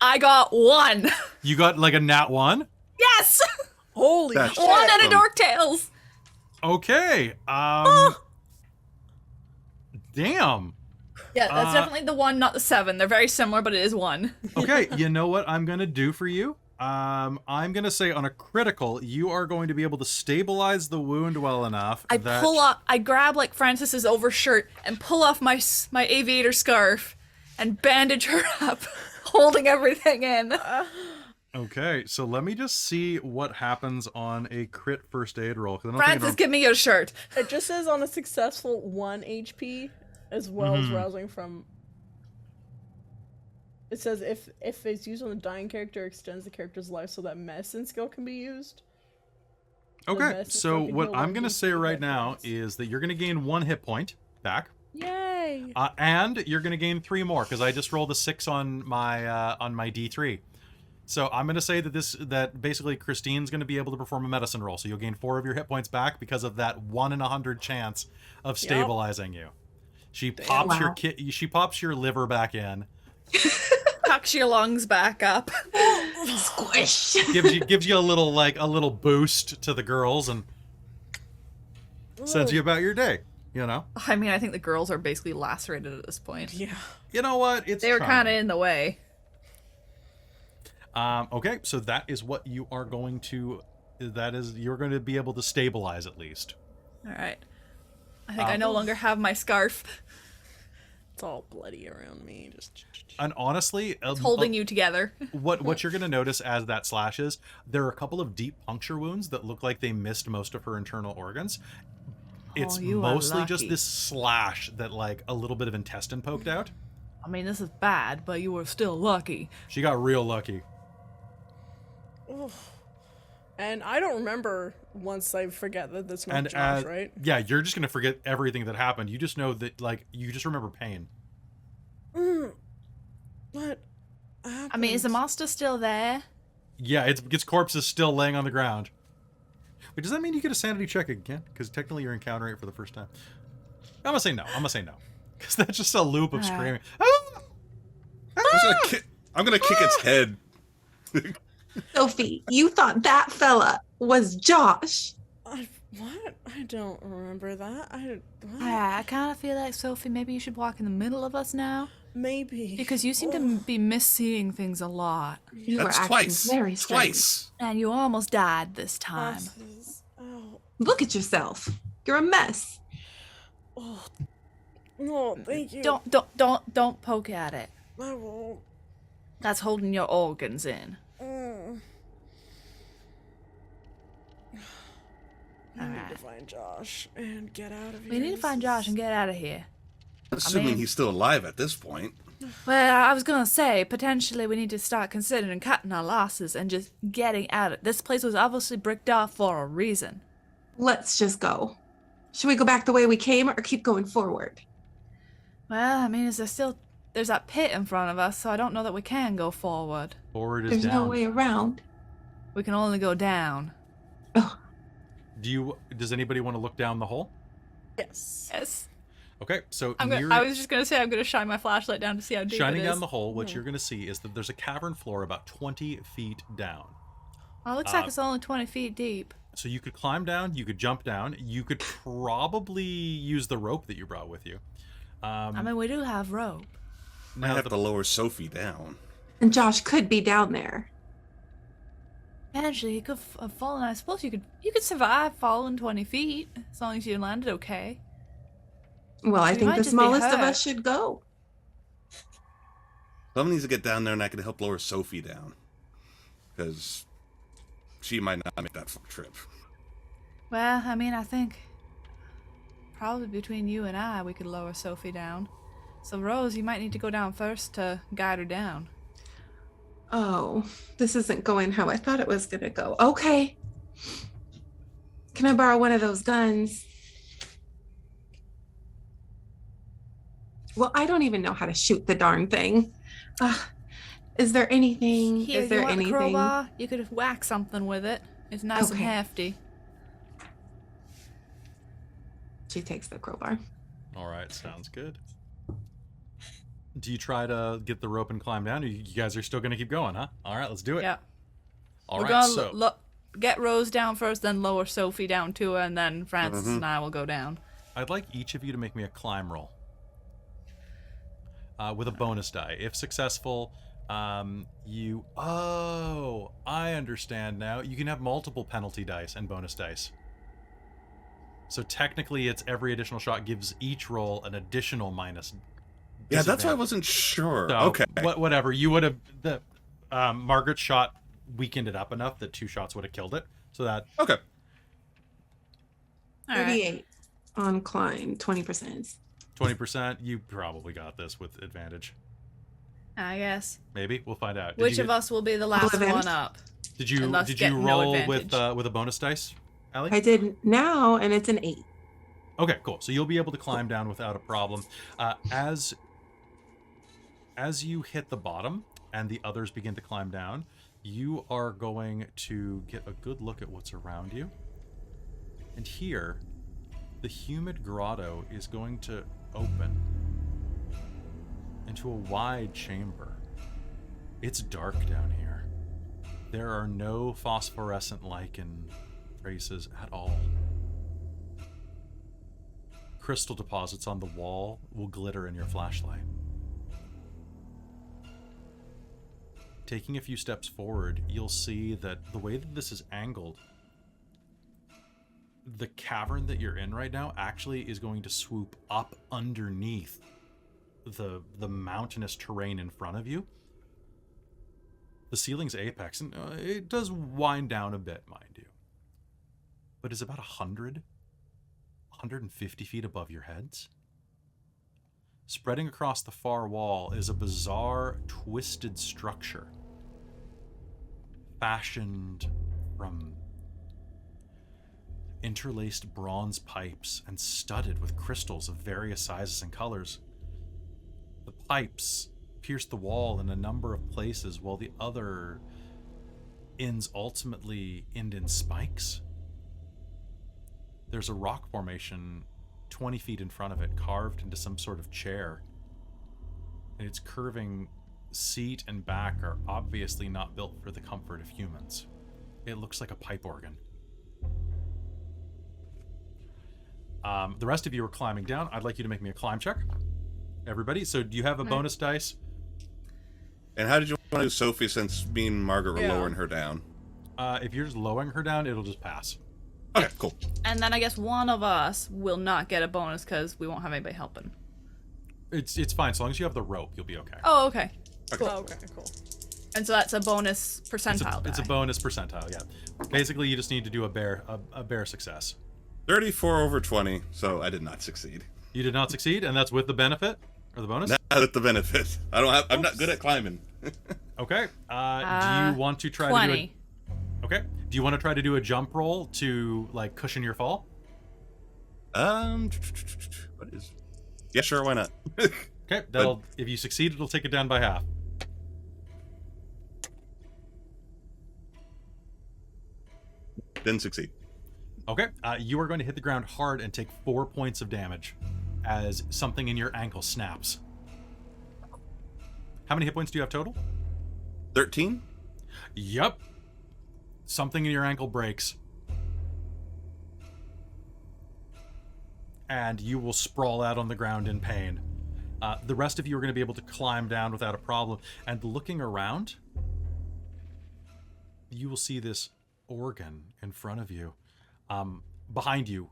I got 1. You got like a nat 1. Yes. Holy That's shit. 1 out of Um, Dork Tails. Okay. Damn. Yeah, that's definitely the 1, not the 7. They're very similar, but it is 1. Okay, you know what I'm gonna do for you? I'm gonna say on a critical, you are going to be able to stabilize the wound well enough I that I grab like Francis's overshirt and pull off my aviator scarf and bandage her up, holding everything in. Okay, so let me just see what happens on a crit first aid roll. 'Cause I don't think Francis, give me your shirt. It just says on a successful 1 HP, as well as rousing from... It says if it's used on a dying character, it extends the character's life so that medicine skill can be used. Okay, medicine so skill can what heal I'm one gonna d6 say right hit now points. is that you're gonna gain 1 hit point back. Yay! And you're gonna gain 3 more because I just rolled a 6 on my D3. So I'm gonna say that basically Christine's gonna be able to perform a medicine roll. So you'll gain 4 of your hit points back because of that 1 in 100 chance of stabilizing you. She pops Wow. She pops your liver back in. Tucks your lungs back up. Squish. gives you a little boost to the girls and sends you about your day. You know. I mean, I think the girls are basically lacerated at this point. Yeah. You know what? It's They were time. kind of in the way. Okay, so that is what you are going to. You're going to be able to stabilize at least. All right. I think I no longer have my scarf. It's all bloody around me. Just. And honestly, It's holding you together. what you're going to notice as that slashes, there are a couple of deep puncture wounds that look like they missed most of her internal organs. It's you are mostly just lucky. this slash that like a little bit of intestine poked out. I mean, this is bad, but you were still lucky. She got real lucky. And I don't remember once I forget that that's not And Josh, right? yeah, you're just going to forget everything that happened. You just know that like you just remember pain. What happened? I mean, is the monster still there? Yeah, its corpse is still laying on the ground. Wait, does that mean you get a sanity check again? Because technically you're encountering it for the first time. I'm gonna say no. Because that's just a loop of screaming. I'm gonna kick its head. Sophie, you thought that fella was Josh. What? I don't remember that. What? I kind of feel like, Sophie, maybe you should walk in the middle of us now. Maybe. Because you seem to be misseeing things a lot. You That's were acting twice. very strange. Twice. And you almost died this time. Oh. Look at yourself. You're a mess. Oh. No, thank you. Don't poke at it. I won't. That's holding your organs in. I need to find Josh and get out of here. We need to find Josh and get out of here. Assuming he's still alive at this point. Well, I was gonna say, potentially we need to start considering cutting our losses and just getting out of this place was obviously bricked off for a reason. Let's just go. Should we go back the way we came or keep going forward? Well, I mean, there's that pit in front of us, so I don't know that we can go forward. Forward is There's down. no way around. We can only go down. Oh, Does anybody want to look down the hole? Yes. Yes. Okay, so I was just gonna say I'm gonna shine my flashlight down to see how deep shining it is. down the hole, what you're going to see is that there's a cavern floor about 20 feet down. Oh, it looks like it's only 20 feet deep. So you could climb down, you could jump down, you could probably use the rope that you brought with you. I mean, we do have rope. I Now, have to lower Sophie down. and Josh could be down there. Actually, he could have fallen. I suppose you could survive falling 20 feet as long as you landed okay. Well, I You think might the just be smallest of hurt. us should go. Someone needs to get down there and I can help lower Sophie down. Because she might not make that full trip. Well, I mean, I think probably between you and I, we could lower Sophie down. So, Rose, you might need to go down first to guide her down. Oh, this isn't going how I thought it was going to go. Okay. Can I borrow one of those guns? Well, I don't even know how to shoot the darn thing. Is there anything? Here, Is there you want anything? the crowbar? You could whack something with it. It's nice and Okay. hefty. She takes the crowbar. all right, sounds good. Do you try to get the rope and climb down? Or you guys are still going to keep going, huh? All right, let's do it. Yeah. All We're right, gonna so get Rose down first, then lower Sophie down to her, and then Francis and I will go down. I'd like each of you to make me a climb roll. With a bonus die. If successful, you... Oh, I understand now. You can have multiple penalty dice and bonus dice. So technically, it's every additional shot gives each roll an additional minus. Yeah, that's why I disadvantage. wasn't sure. So, Okay. Whatever. You would have... Margaret's shot weakened it up enough that 2 shots would have killed it. So that... Okay. All right. 38 on climb, 20%. 20%, you probably got this with advantage. I guess. Maybe we'll find out. Which of us will be the last advantage? one up? Did you and thus did get you no roll advantage? with a bonus dice, Allie? I did now, and it's an 8. Okay, cool. So you'll be able to climb down without a problem. As you hit the bottom and the others begin to climb down, you are going to get a good look at what's around you. And here, the humid grotto is going to open into a wide chamber. It's dark down here. There are no phosphorescent lichen traces at all. Crystal deposits on the wall will glitter in your flashlight. Taking a few steps forward, you'll see that the way that this is angled, the cavern that you're in right now actually is going to swoop up underneath the mountainous terrain in front of you. The ceiling's apex, and it does wind down a bit, mind you, but it's about 150 feet above your heads. Spreading across the far wall is a bizarre, twisted structure fashioned from interlaced bronze pipes and studded with crystals of various sizes and colors. The pipes pierce the wall in a number of places, while the other ends ultimately end in spikes. There's a rock formation 20 feet in front of it, carved into some sort of chair. And its curving seat and back are obviously not built for the comfort of humans. It looks like a pipe organ. The rest of you are climbing down. I'd like you to make me a climb check. Everybody. So do you have a bonus dice? And how did you want to do Sophie, since me and Margaret were lowering her down? If you're just lowering her down, it'll just pass. Okay, cool. And then I guess one of us will not get a bonus because we won't have anybody helping. It's fine. So long as you have the rope, you'll be okay. Oh, okay. Cool. Oh, okay, cool. And so that's a bonus percentile. It's a bonus percentile, yeah. Basically, you just need to do a bare success. 34 over 20, so I did not succeed. You did not succeed, and that's with the benefit or the bonus? Not with the benefit. I'm not good at climbing. Okay. Do you want to try 20. to do a... Okay. Do you want to try to do a jump roll to like cushion your fall? What is? Yeah, sure. Why not? Okay. That'll. If you succeed, it'll take it down by half. Didn't succeed. Okay. You are going to hit the ground hard and take 4 points of damage as something in your ankle snaps. How many hit points do you have total? 13. Yep. Something in your ankle breaks. And you will sprawl out on the ground in pain. The rest of you are going to be able to climb down without a problem. And looking around, you will see this organ in front of you. Behind you,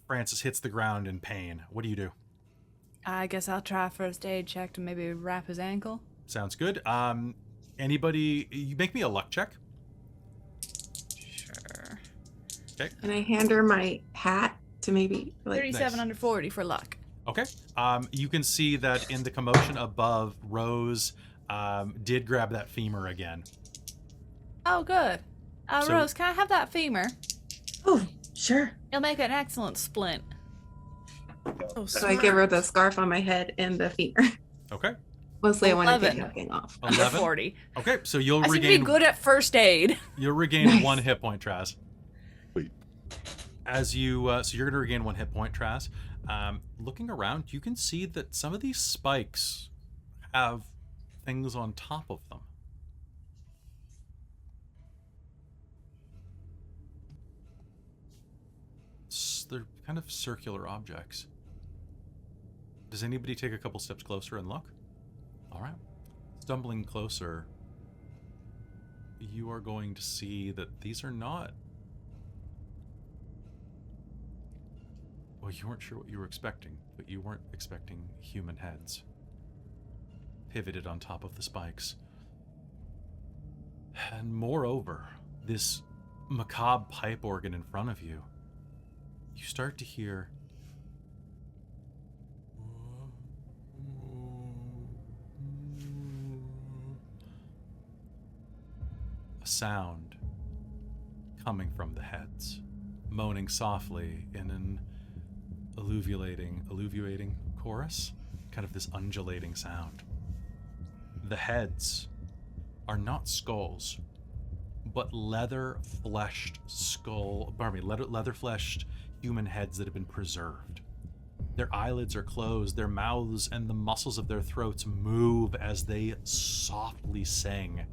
Francis hits the ground in pain. What do you do? I guess I'll try a first aid check to maybe wrap his ankle. Sounds good. Anybody, you make me a luck check. Sure. Okay. And I hand her my hat to maybe like 37 under 40 for luck. Okay. You can see that in the commotion above, Rose did grab that femur again. Oh, good. So- Rose, can I have that femur? Oh, sure. It'll make an excellent splint. Oh, So I give her the scarf on my head and the femur. Okay. Mostly I want to 11. get nothing off. 11. 40. Okay, so you'll I seem to be regain. good at first aid. You'll regain Nice. 1 hit point, Traz. Wait. As you, so you're going to regain 1 hit point, Traz. Looking around, you can see that some of these spikes have things on top of them. They're kind of circular objects. Does anybody take a couple steps closer and look? All right. Stumbling closer, you are going to see that these are not... Well, you weren't sure what you were expecting, but you weren't expecting human heads pivoted on top of the spikes. And moreover, this macabre pipe organ in front of you, you start to hear a sound coming from the heads, moaning softly in an alluviating chorus, kind of this undulating sound. The heads are not skulls, but leather-fleshed human heads that have been preserved. Their eyelids are closed, their mouths and the muscles of their throats move as they softly sing.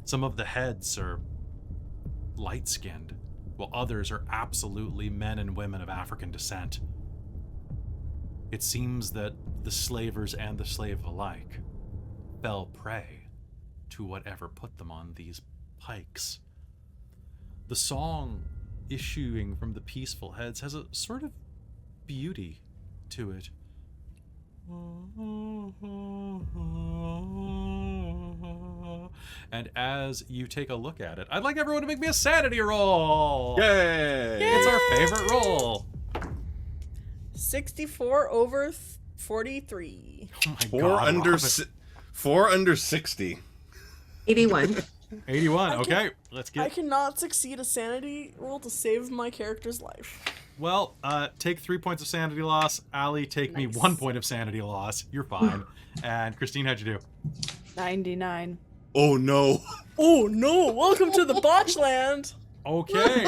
Some of the heads are light-skinned, while others are absolutely men and women of African descent. It seems that the slavers and the slave alike fell prey to whatever put them on these pikes. The song issuing from the peaceful heads has a sort of beauty to it. And as you take a look at it, I'd like everyone to make me a sanity roll. Yay! It's our favorite roll. 64 over 43. Oh my Four god. under Robin. 4 under 60. 81. 81. I Okay, can- let's I get. cannot succeed a sanity roll to save my character's life. Well, take 3 points of sanity loss. Allie, take me Nice. 1 point of sanity loss. You're fine. And Christine, how'd you do? 99. Oh no. Oh no! Welcome to the botch land. Okay.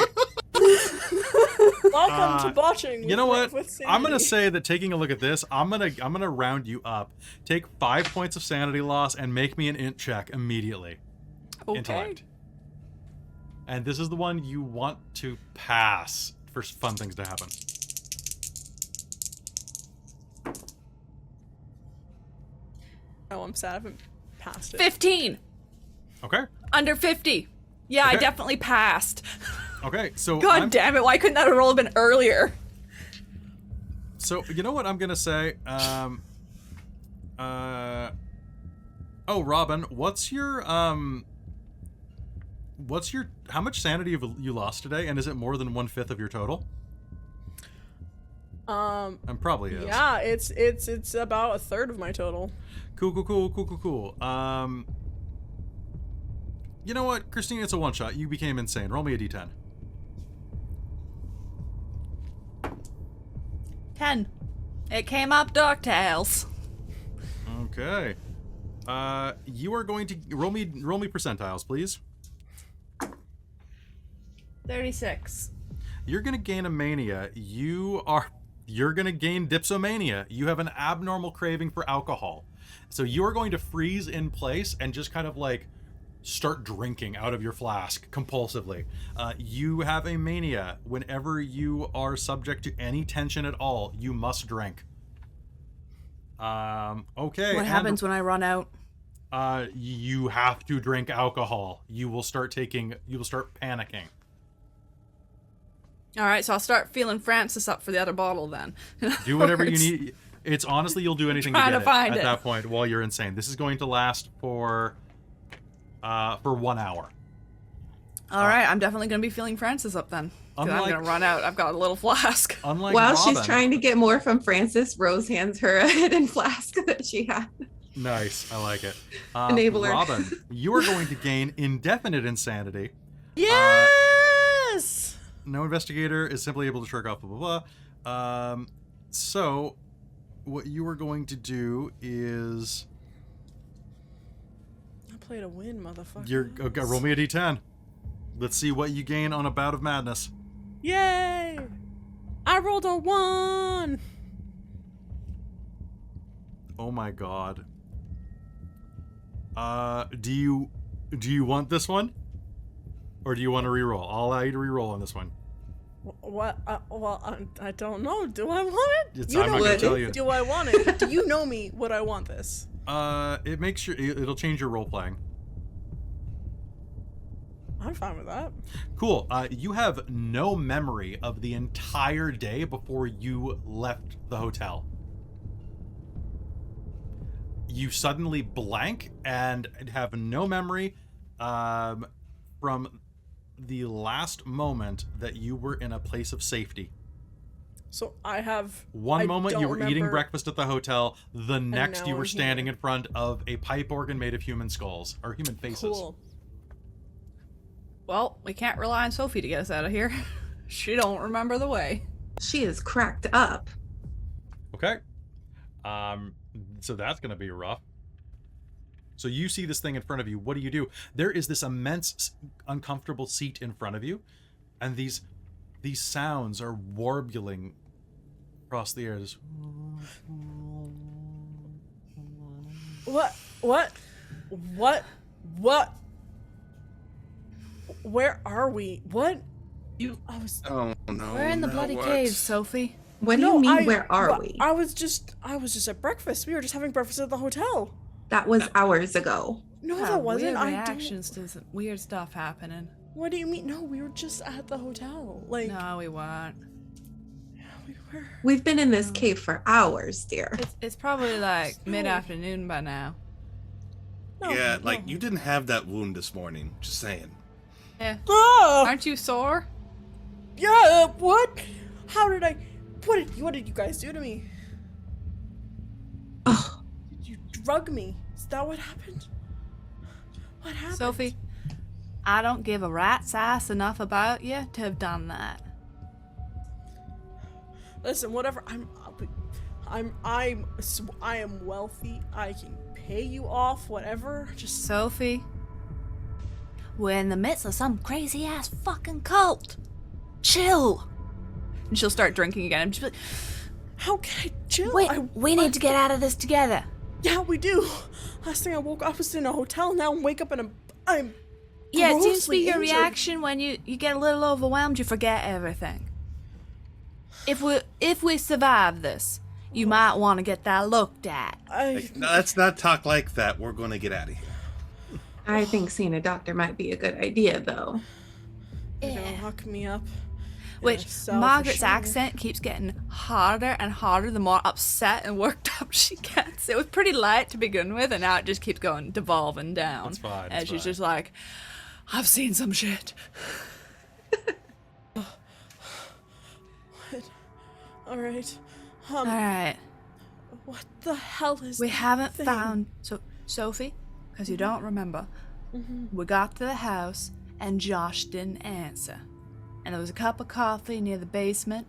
Welcome to botching. You know what? With I'm gonna sanity. say that taking a look at this, I'm gonna round you up. Take 5 points of sanity loss and make me an int check immediately. Okay. Intellect. And this is the one you want to pass for fun things to happen. Oh, I'm sad I haven't passed it. 15. Okay. Under 50. Yeah, Okay. I definitely passed. Okay. So God damn it. Why couldn't that roll have been earlier? So you know what I'm gonna say? Oh, Robin, what's your how much sanity have you lost today, and is it more than 1/5 of your total? And probably is. Yeah, it's about a third of my total. Cool. You know what, Christine? It's a one shot. You became insane. Roll me a d10. 10. It came up DuckTales. Okay. You are going to roll me percentiles, please. 36. You're gonna gain a mania. You're gonna gain dipsomania. You have an abnormal craving for alcohol. So you are going to freeze in place and just kind of like start drinking out of your flask compulsively. You have a mania. Whenever you are subject to any tension at all, you must drink. Okay. What happens when I run out? You have to drink alcohol. You will start panicking. All right, so I'll start feeling Francis up for the other bottle then. Do whatever you need. It's honestly, you'll do anything to Trying get to it find at it. that point while you're insane. This is going to last for 1 hour. All right, I'm definitely going to be feeling Francis up then. 'Cause I'm Unlike- going to run out. I've got a little flask. Unlike While Robin, she's trying to get more from Francis, Rose hands her a hidden flask that she had. Nice, I like it. Enabler. Robin, you are going to gain indefinite insanity. Yes. No investigator is simply able to shrug off, blah, blah, blah. So, what you are going to do is... I played a win, motherfucker. Okay, roll me a d10. Let's see what you gain on a bout of madness. Yay! I rolled a 1. Oh my god. Do you want this one? Or do you want to reroll? I'll allow you to reroll on this one. What? I don't know. Do I want it? I'm not going to tell you. Do I want it? Do you know me? Would I want this? It makes it'll change your role playing. I'm fine with that. Cool. You have no memory of the entire day before you left the hotel. You suddenly blank and have no memory from the last moment that you were in a place of safety. So I have One moment you were eating remember- breakfast at the hotel, the next now you were I'm standing here. in front of a pipe organ made of human skulls, or human faces. Cool. Well, we can't rely on Sophie to get us out of here. She don't remember the way. She is cracked up. Okay. So that's going to be rough. So you see this thing in front of you. What do? There is this immense, uncomfortable seat in front of you, and these sounds are warbling across the air. This, What? Where are we? What? I was. Oh no. We're in the now bloody what? cave, Sophie. What do you mean, where are we? I was just at breakfast. We were just having breakfast at the hotel. That was hours ago. No, Had that wasn't. Weird reactions to some weird stuff happening. What do you mean? No, we were just at the hotel. Like, No, we weren't. we were. We've been in this cave for hours, dear. It's probably like No. mid-afternoon by now. No, Yeah, no. like you didn't have that wound this morning. Just saying. Yeah. Ah! Aren't you sore? Yeah. What? How did I? What did you guys do to me? Oh, Did you drug me? Is that what happened? What happened? Sophie, I don't give a rat's ass enough about you to have done that. Listen, whatever. I am wealthy. I can pay you off. Whatever. Just Sophie, we're in the midst of some crazy ass fucking cult. Chill. And she'll start drinking again. And she'll be like, how can I chill? wait, we need to get out of this together. Yeah, we do. Last thing I woke up was in a hotel. Now I wake up and I'm Yeah, it seems to be grossly your injured. reaction when you get a little overwhelmed, you forget everything. If we survive this, you might want to get that looked at. Like, no, let's not talk like that. We're going to get out of here. I think seeing a doctor might be a good idea, though. Don't hook me up. Which Margaret's accent keeps getting harder and harder the more upset and worked up she gets. It was pretty light to begin with, and now it just keeps going devolving down. That's fine, And it's she's fine. just like, I've seen some shit. All right. All right, What the hell is we that haven't thing? found Sophie, because you don't remember. We got to the house and Josh didn't answer, and there was a cup of coffee near the basement.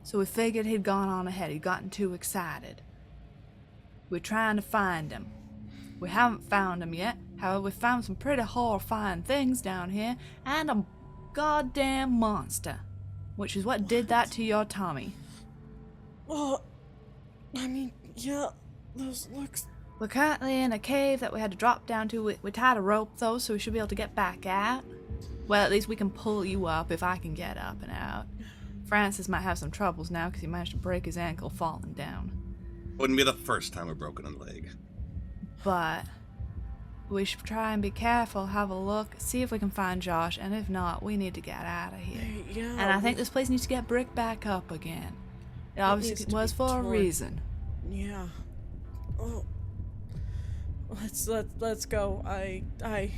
So we figured he'd gone on ahead. He'd gotten too excited. We're trying to find him. We haven't found him yet. However, we found some pretty horrifying things down here, and a goddamn monster, which is what did that to your tummy. Well, I mean, yeah, those looks. We're currently in a cave that we had to drop down to. We tied a rope, though, so we should be able to get back out. Well, at least we can pull you up if I can get up and out. Francis might have some troubles now because he managed to break his ankle falling down. Wouldn't be the first time I've broken a leg. But we should try and be careful, have a look, see if we can find Josh, and if not, we need to get out of here. Yeah. And I think this place needs to get bricked back up again. It needs obviously to was be for a torn. reason. Yeah. Oh. Let's go. I okay.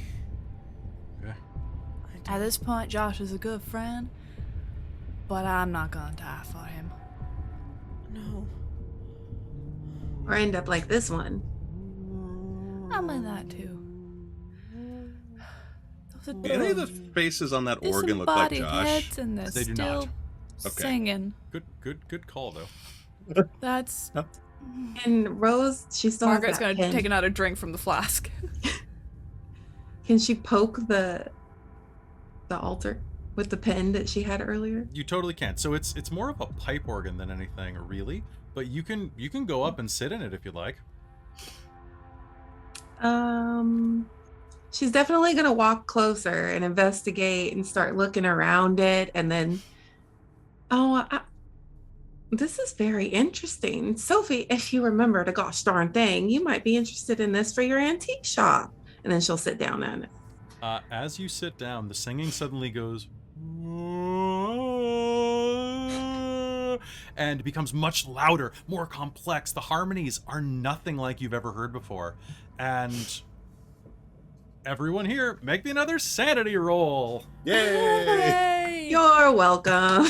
At this point, Josh is a good friend, but I'm not gonna die for him. no. Or end up like this one. I'm in that too. Those are Do any of the faces on that there's organ some look like bodied Josh? heads and they're They do still not. Okay. singing. Good call though. That's And Rose, she still Margaret's has that gonna pen. take another drink from the flask. Can she poke the altar with the pen that she had earlier? You totally can. So it's more of a pipe organ than anything, really. But you can go up and sit in it if you like. She's definitely gonna walk closer and investigate and start looking around it, and then, this is very interesting. Sophie, if you remember the gosh darn thing, you might be interested in this for your antique shop. And then she'll sit down on it. As you sit down, the singing suddenly goes and becomes much louder, more complex. The harmonies are nothing like you've ever heard before. And everyone here, make me another sanity roll. Yay! Hey! You're welcome.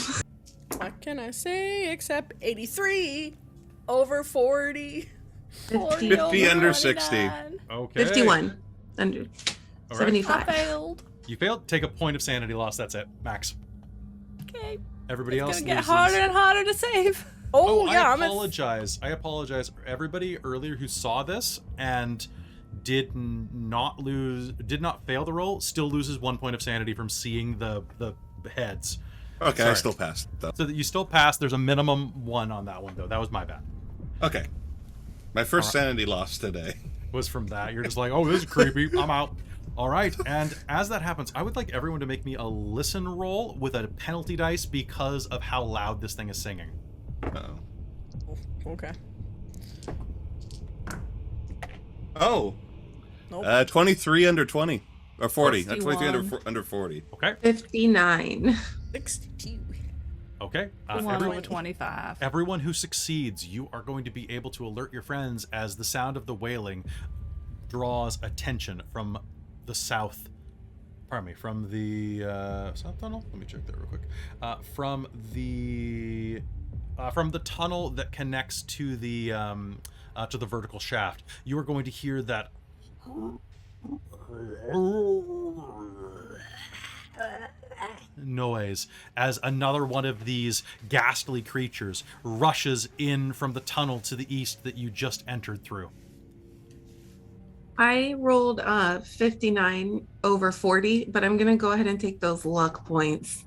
What can I say except 83 over 40? 50, 50 under 60. Okay. 51 under All right. 75. I failed. You failed. Take a point of sanity loss. That's it. Max. Okay. Everybody It's else gonna get loses. harder and harder to save. Oh, yeah, I I'm at apologize. I apologize. Everybody earlier who saw this and did not fail the roll still loses 1 point of sanity from seeing the heads. Okay, I Sorry. still passed, though. So that you still pass. There's a minimum 1 on that one, though. That was my bad. Okay. My first sanity loss today. Was from that. You're just like, oh, this is creepy. I'm out. All right. And as that happens, I would like everyone to make me a listen roll with a penalty dice because of how loud this thing is singing. Uh-oh. Okay. Oh. Nope. 23 under 20. Or 40. 23 61. under 40. Okay. 59. 62. Okay. One over 25. Everyone who succeeds, you are going to be able to alert your friends as the sound of the wailing draws attention from the south. Pardon me, from the south tunnel. Let me check that real quick. From the tunnel that connects to the vertical shaft. You are going to hear that noise as another one of these ghastly creatures rushes in from the tunnel to the east that you just entered through. I rolled 59 over 40, but I'm gonna go ahead and take those luck points.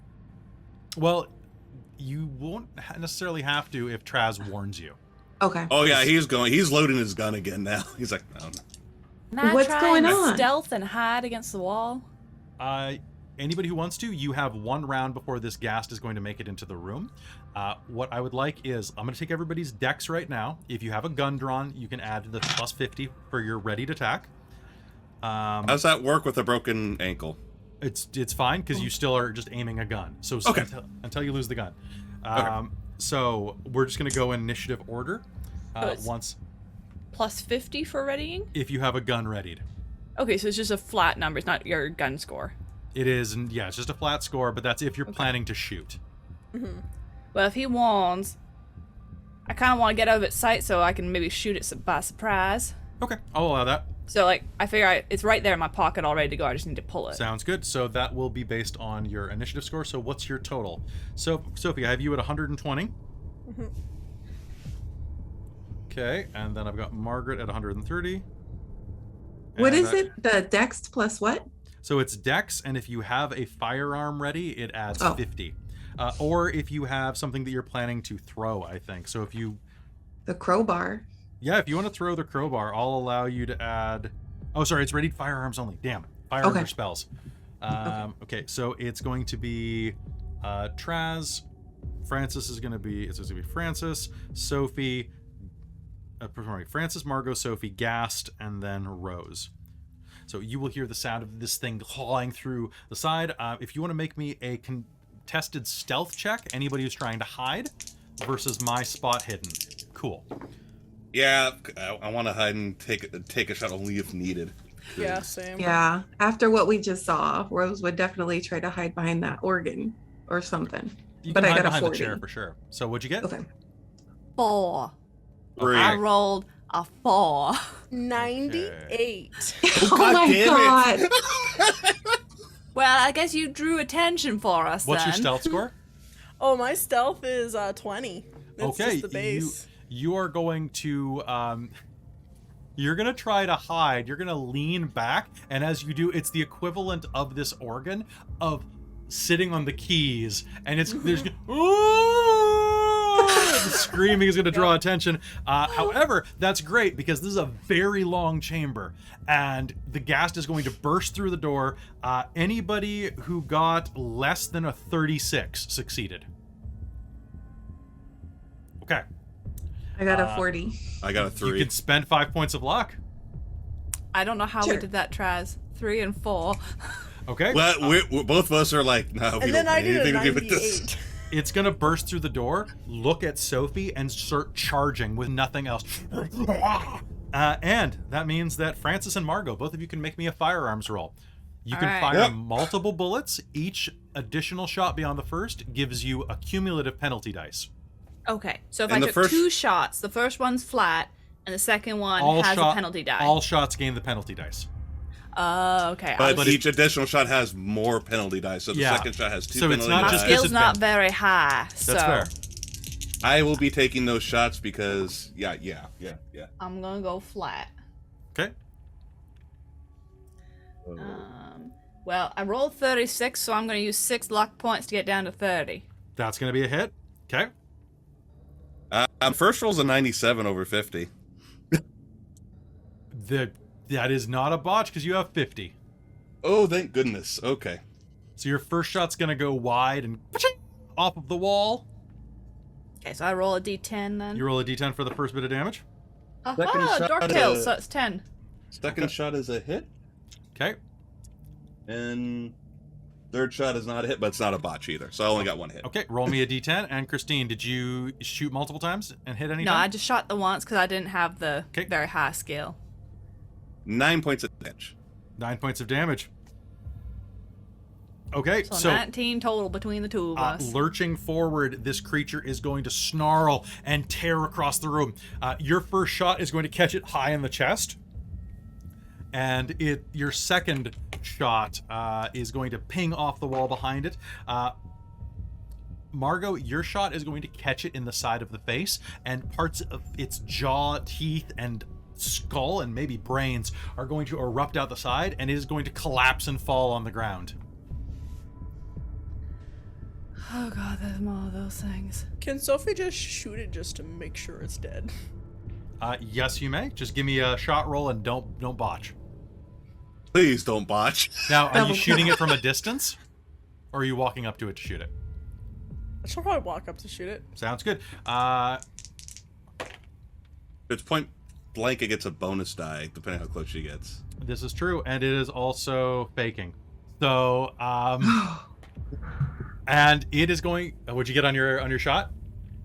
Well, you won't necessarily have to if Traz warns you. Okay. Oh, yeah, he's loading his gun again now. He's like, no. Can I What's try going and on? stealth and hide against the wall? Anybody who wants to, you have 1 round before this ghast is going to make it into the room. What I would like is, I'm going to take everybody's dex right now. If you have a gun drawn, you can add the plus 50 for your ready to attack. How's that work with a broken ankle? It's fine because you still are just aiming a gun. So Okay. until you lose the gun. Okay. So we're just going to go in initiative order. it's- Once Plus 50 for readying? if you have a gun readied. Okay, so it's just a flat number. It's not your gun score. It is, and yeah, it's just a flat score, but that's if you're planning to shoot. Well, if he warns, I kind of want to get out of its sight so I can maybe shoot it by surprise. Okay, I'll allow that. So, like, I figure it's right there in my pocket all ready to go. I just need to pull it. Sounds good. So that will be based on your initiative score. So what's your total? So, Sophie, I have you at 120. Okay, and then I've got Margaret at 130. What And is it? The dex plus what? So it's dex, and if you have a firearm ready, it adds 50. Or if you have something that you're planning to throw, I think. So if you... The crowbar. Yeah, if you want to throw the crowbar, I'll allow you to add... Oh, sorry, it's ready firearms only. Damn. Firearms Okay. or spells. Okay, so it's going to be Traz. Francis is going to be... It's going to be Francis, Sophie... Francis, Margot, Sophie, Gast, and then Rose. So you will hear the sound of this thing clawing through the side. If you want to make me a contested stealth check, anybody who's trying to hide, versus my spot hidden. Cool. Yeah, I want to hide and take a shot only if needed. Yeah, same. Yeah. After what we just saw, Rose would definitely try to hide behind that organ or something. You But can I hide got a behind 40. the chair for sure. So what'd you get? Okay. 4. Three. I rolled a 4. 98. Oh my damn it. god. Well, I guess you drew attention for us What's your then. stealth score? Oh, my stealth is 20. It's Okay, just the base. you are going to you're gonna try to hide. You're gonna lean back, and as you do, it's the equivalent of this organ of sitting on the keys, and it's there's the screaming is gonna draw attention. However, that's great because this is a very long chamber, and the ghast is going to burst through the door. Anybody who got less than a 36 succeeded. Okay. I got a 40. I got a You 3. can spend 5 points of luck. I don't know how we Sure. did that, Traz. 3 and 4. Okay. Well, we're both of us are like, no, we And don't then I want did a anything to do with this. 98. It's gonna burst through the door, look at Sophie, and start charging with nothing else. And that means that Francis and Margot, both of you can make me a firearms roll. You can Alright. fire Yep. multiple bullets. Each additional shot beyond the first gives you a cumulative penalty dice. Okay, so if And I the took first- 2 shots, the first one's flat, and the second one has a penalty die. All shots gain the penalty dice. Okay. But each additional shot has more penalty dice. So the Yeah. second shot has 2 So it's penalty not my dice. just skill's not disadvantage. very high, so That's fair. I will be taking those shots because, yeah. I'm gonna go flat. Okay. Well, I rolled 36, so I'm going to use 6 luck points to get down to 30. That's going to be a hit. Okay. First roll's a 97 over 50. That is not a botch because you have 50. Oh, thank goodness. Okay. So your first shot's going to go wide and off of the wall. Okay, so I roll a d10 then. You roll a d10 for the first bit of damage. Second Aha, shot, Dork kills, so it's 10. Second shot is a hit, Okay. and third shot is not a hit, but it's not a botch either. So I only got one hit. Okay, roll me a d10. And Christine, did you shoot multiple times and hit any No, time? I just shot the once because I didn't have the 'Kay. very high skill. 9 points of damage. 9 points of damage. Okay, So 19 total between the two of us. lurching forward, this creature is going to snarl and tear across the room. Your first shot is going to catch it high in the chest. And your second shot is going to ping off the wall behind it. Margot, your shot is going to catch it in the side of the face, and parts of its jaw, teeth, and skull, and maybe brains are going to erupt out the side, and it is going to collapse and fall on the ground. Oh god, there's more of those things. Can Sophie just shoot it just to make sure it's dead? Yes, you may. Just give me a shot roll and don't botch. Please don't botch. Now, are you shooting it from a distance, or are you walking up to it to shoot it? I should probably walk up to shoot it. Sounds good. If it's point blank, it gets a bonus die, depending how close she gets. This is true, and it is also faking. So, and it is going. What'd you get on your shot?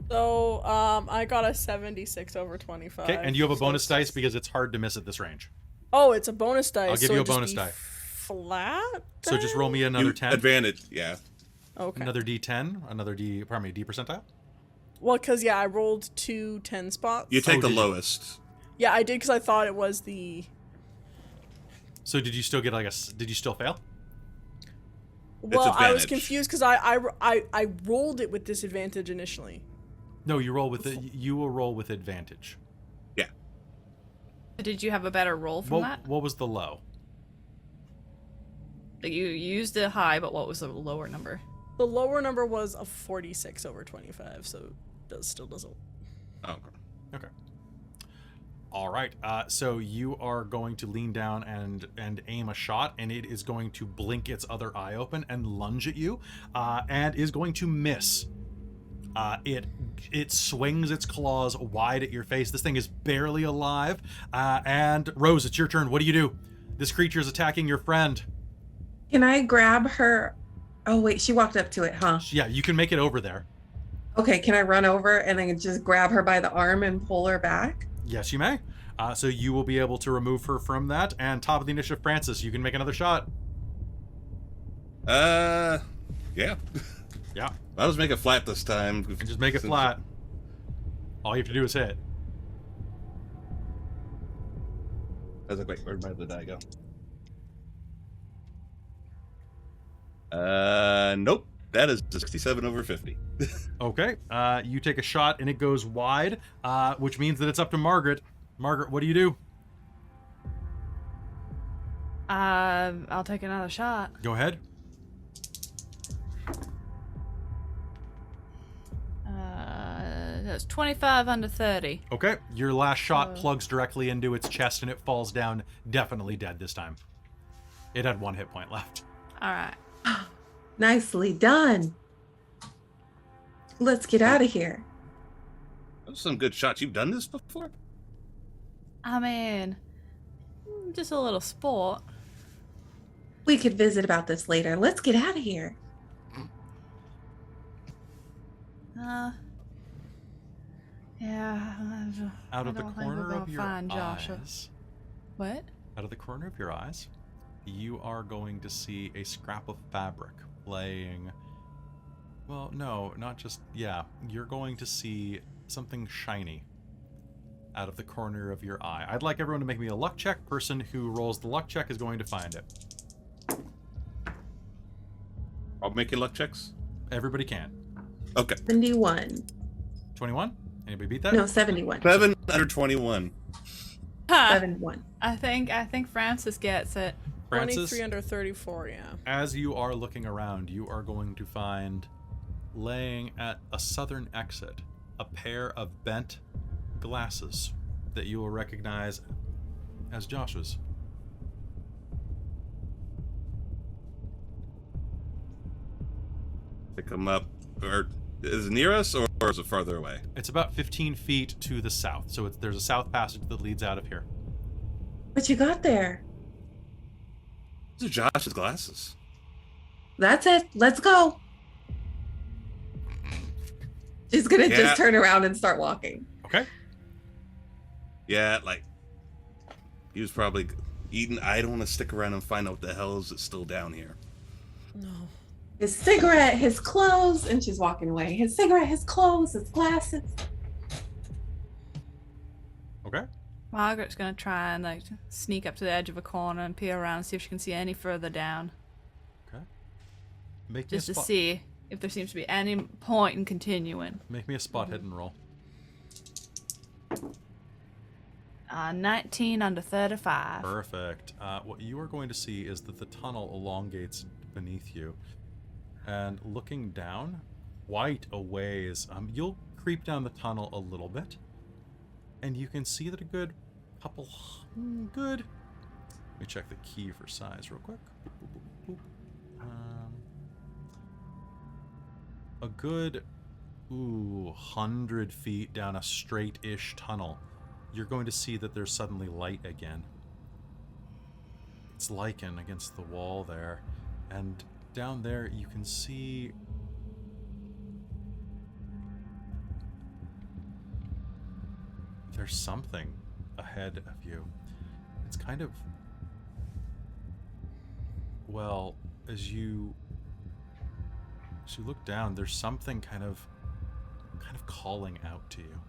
So, I got a 76 over 25. Okay, and you have a so bonus it's- dice because it's hard to miss at this range. Oh, it's a bonus dice. I'll give so you a it'd just bonus be die. Flat? So just roll me another 10. Advantage, yeah. Okay. Another D10, another D percentile. Well, because, yeah, I rolled 2 10 spots. You take Oh, the did you? lowest. Yeah, I did because I thought it was the... So did you still get did you still fail? Well, I was advantage. confused because I rolled it with disadvantage initially. No, you roll with you will roll with advantage. Yeah. Did you have a better roll from that? What was the low? Like you used a high, but what was the lower number? The lower number was a 46 over 25, so it still doesn't... Oh, okay. Okay. All right. So you are going to lean down and aim a shot, and it is going to blink its other eye open and lunge at you, and is going to miss. It swings its claws wide at your face. This thing is barely alive. And Rose, it's your turn. What do you do? This creature is attacking your friend. Can I grab her? Oh, wait, she walked up to it, huh? Yeah, you can make it over there. Okay, can I run over and then just grab her by the arm and pull her back? Yes, you may. So you will be able to remove her from that. And top of the initiative, Francis, you can make another shot. Yeah. Yeah, I'll just make it flat this time. and just make it flat. All you have to do is hit. I was like, wait, where'd my other die go? Nope. That is 67 over 50. Okay, you take a shot and it goes wide, which means that it's up to Margaret. Margaret, what do you do? I'll take another shot. Go ahead. That's 25 under 30. Okay, your last shot plugs directly into its chest and it falls down, definitely dead this time. It had 1 hit point left. All right. Nicely done. Let's get out of here. Those are some good shots. You've done this before? I mean, just a little sport. We could visit about this later. Let's get out of here. Yeah. Out of the corner of your find Josh. eyes, What? out of the corner of your eyes, you are going to see a scrap of fabric laying. Well, no, not just. Yeah, you're going to see something shiny out of the corner of your eye. I'd like everyone to make me a luck check. Person who rolls the luck check is going to find it. I'll make you luck checks. Everybody can. Okay. 71. 21? Anybody beat that? No, 71. 7 under 21. Ha! 71. I think Francis gets it. Francis, 23 under 34, yeah. as you are looking around, you are going to find, laying at a southern exit, a pair of bent glasses that you will recognize as Josh's. Pick him up. Or is it near us or is it farther away? It's about 15 feet to the south, so there's a south passage that leads out of here. What you got there? These are Josh's glasses. That's it. Let's go. She's gonna Yeah. just turn around and start walking. Okay. Yeah, like he was probably eating. I don't want to stick around and find out what the hell is still down here. No. His cigarette, his clothes, and she's walking away. His cigarette, his clothes, his glasses. Okay. Margaret's gonna try and like sneak up to the edge of a corner and peer around and see if she can see any further down. Okay. Make Just me to a spot. see if there seems to be any point in continuing. Make me a spot hidden roll. 19 under 35. Perfect. What you are going to see is that the tunnel elongates beneath you, and looking down, quite a ways, you'll creep down the tunnel a little bit, and you can see that a good couple, good. Let me check the key for size real quick. Boop, boop, boop, boop. A good, 100 feet down a straight-ish tunnel, you're going to see that there's suddenly light again. It's lichen against the wall there, and down there you can see there's something ahead of you. It's kind of, well, as you look down, there's something kind of calling out to you.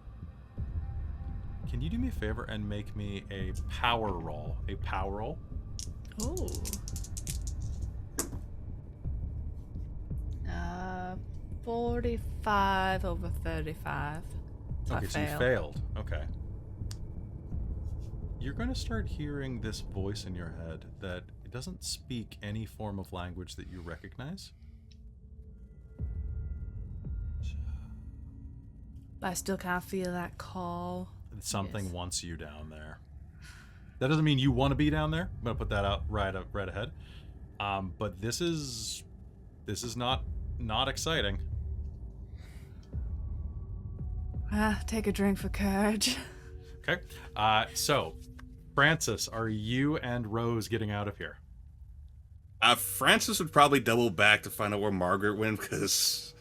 Can you do me a favor and make me a power roll? A power roll? Ooh. 45 over 35. So Okay, I so you failed. failed. Okay. You're going to start hearing this voice in your head that it doesn't speak any form of language that you recognize. But I still kind of feel that call. Something Yes. wants you down there. That doesn't mean you want to be down there. I'm going to put that out right ahead. But this is not exciting. Take a drink for courage. Okay. So, Francis, are you and Rose getting out of here? Francis would probably double back to find out where Margaret went because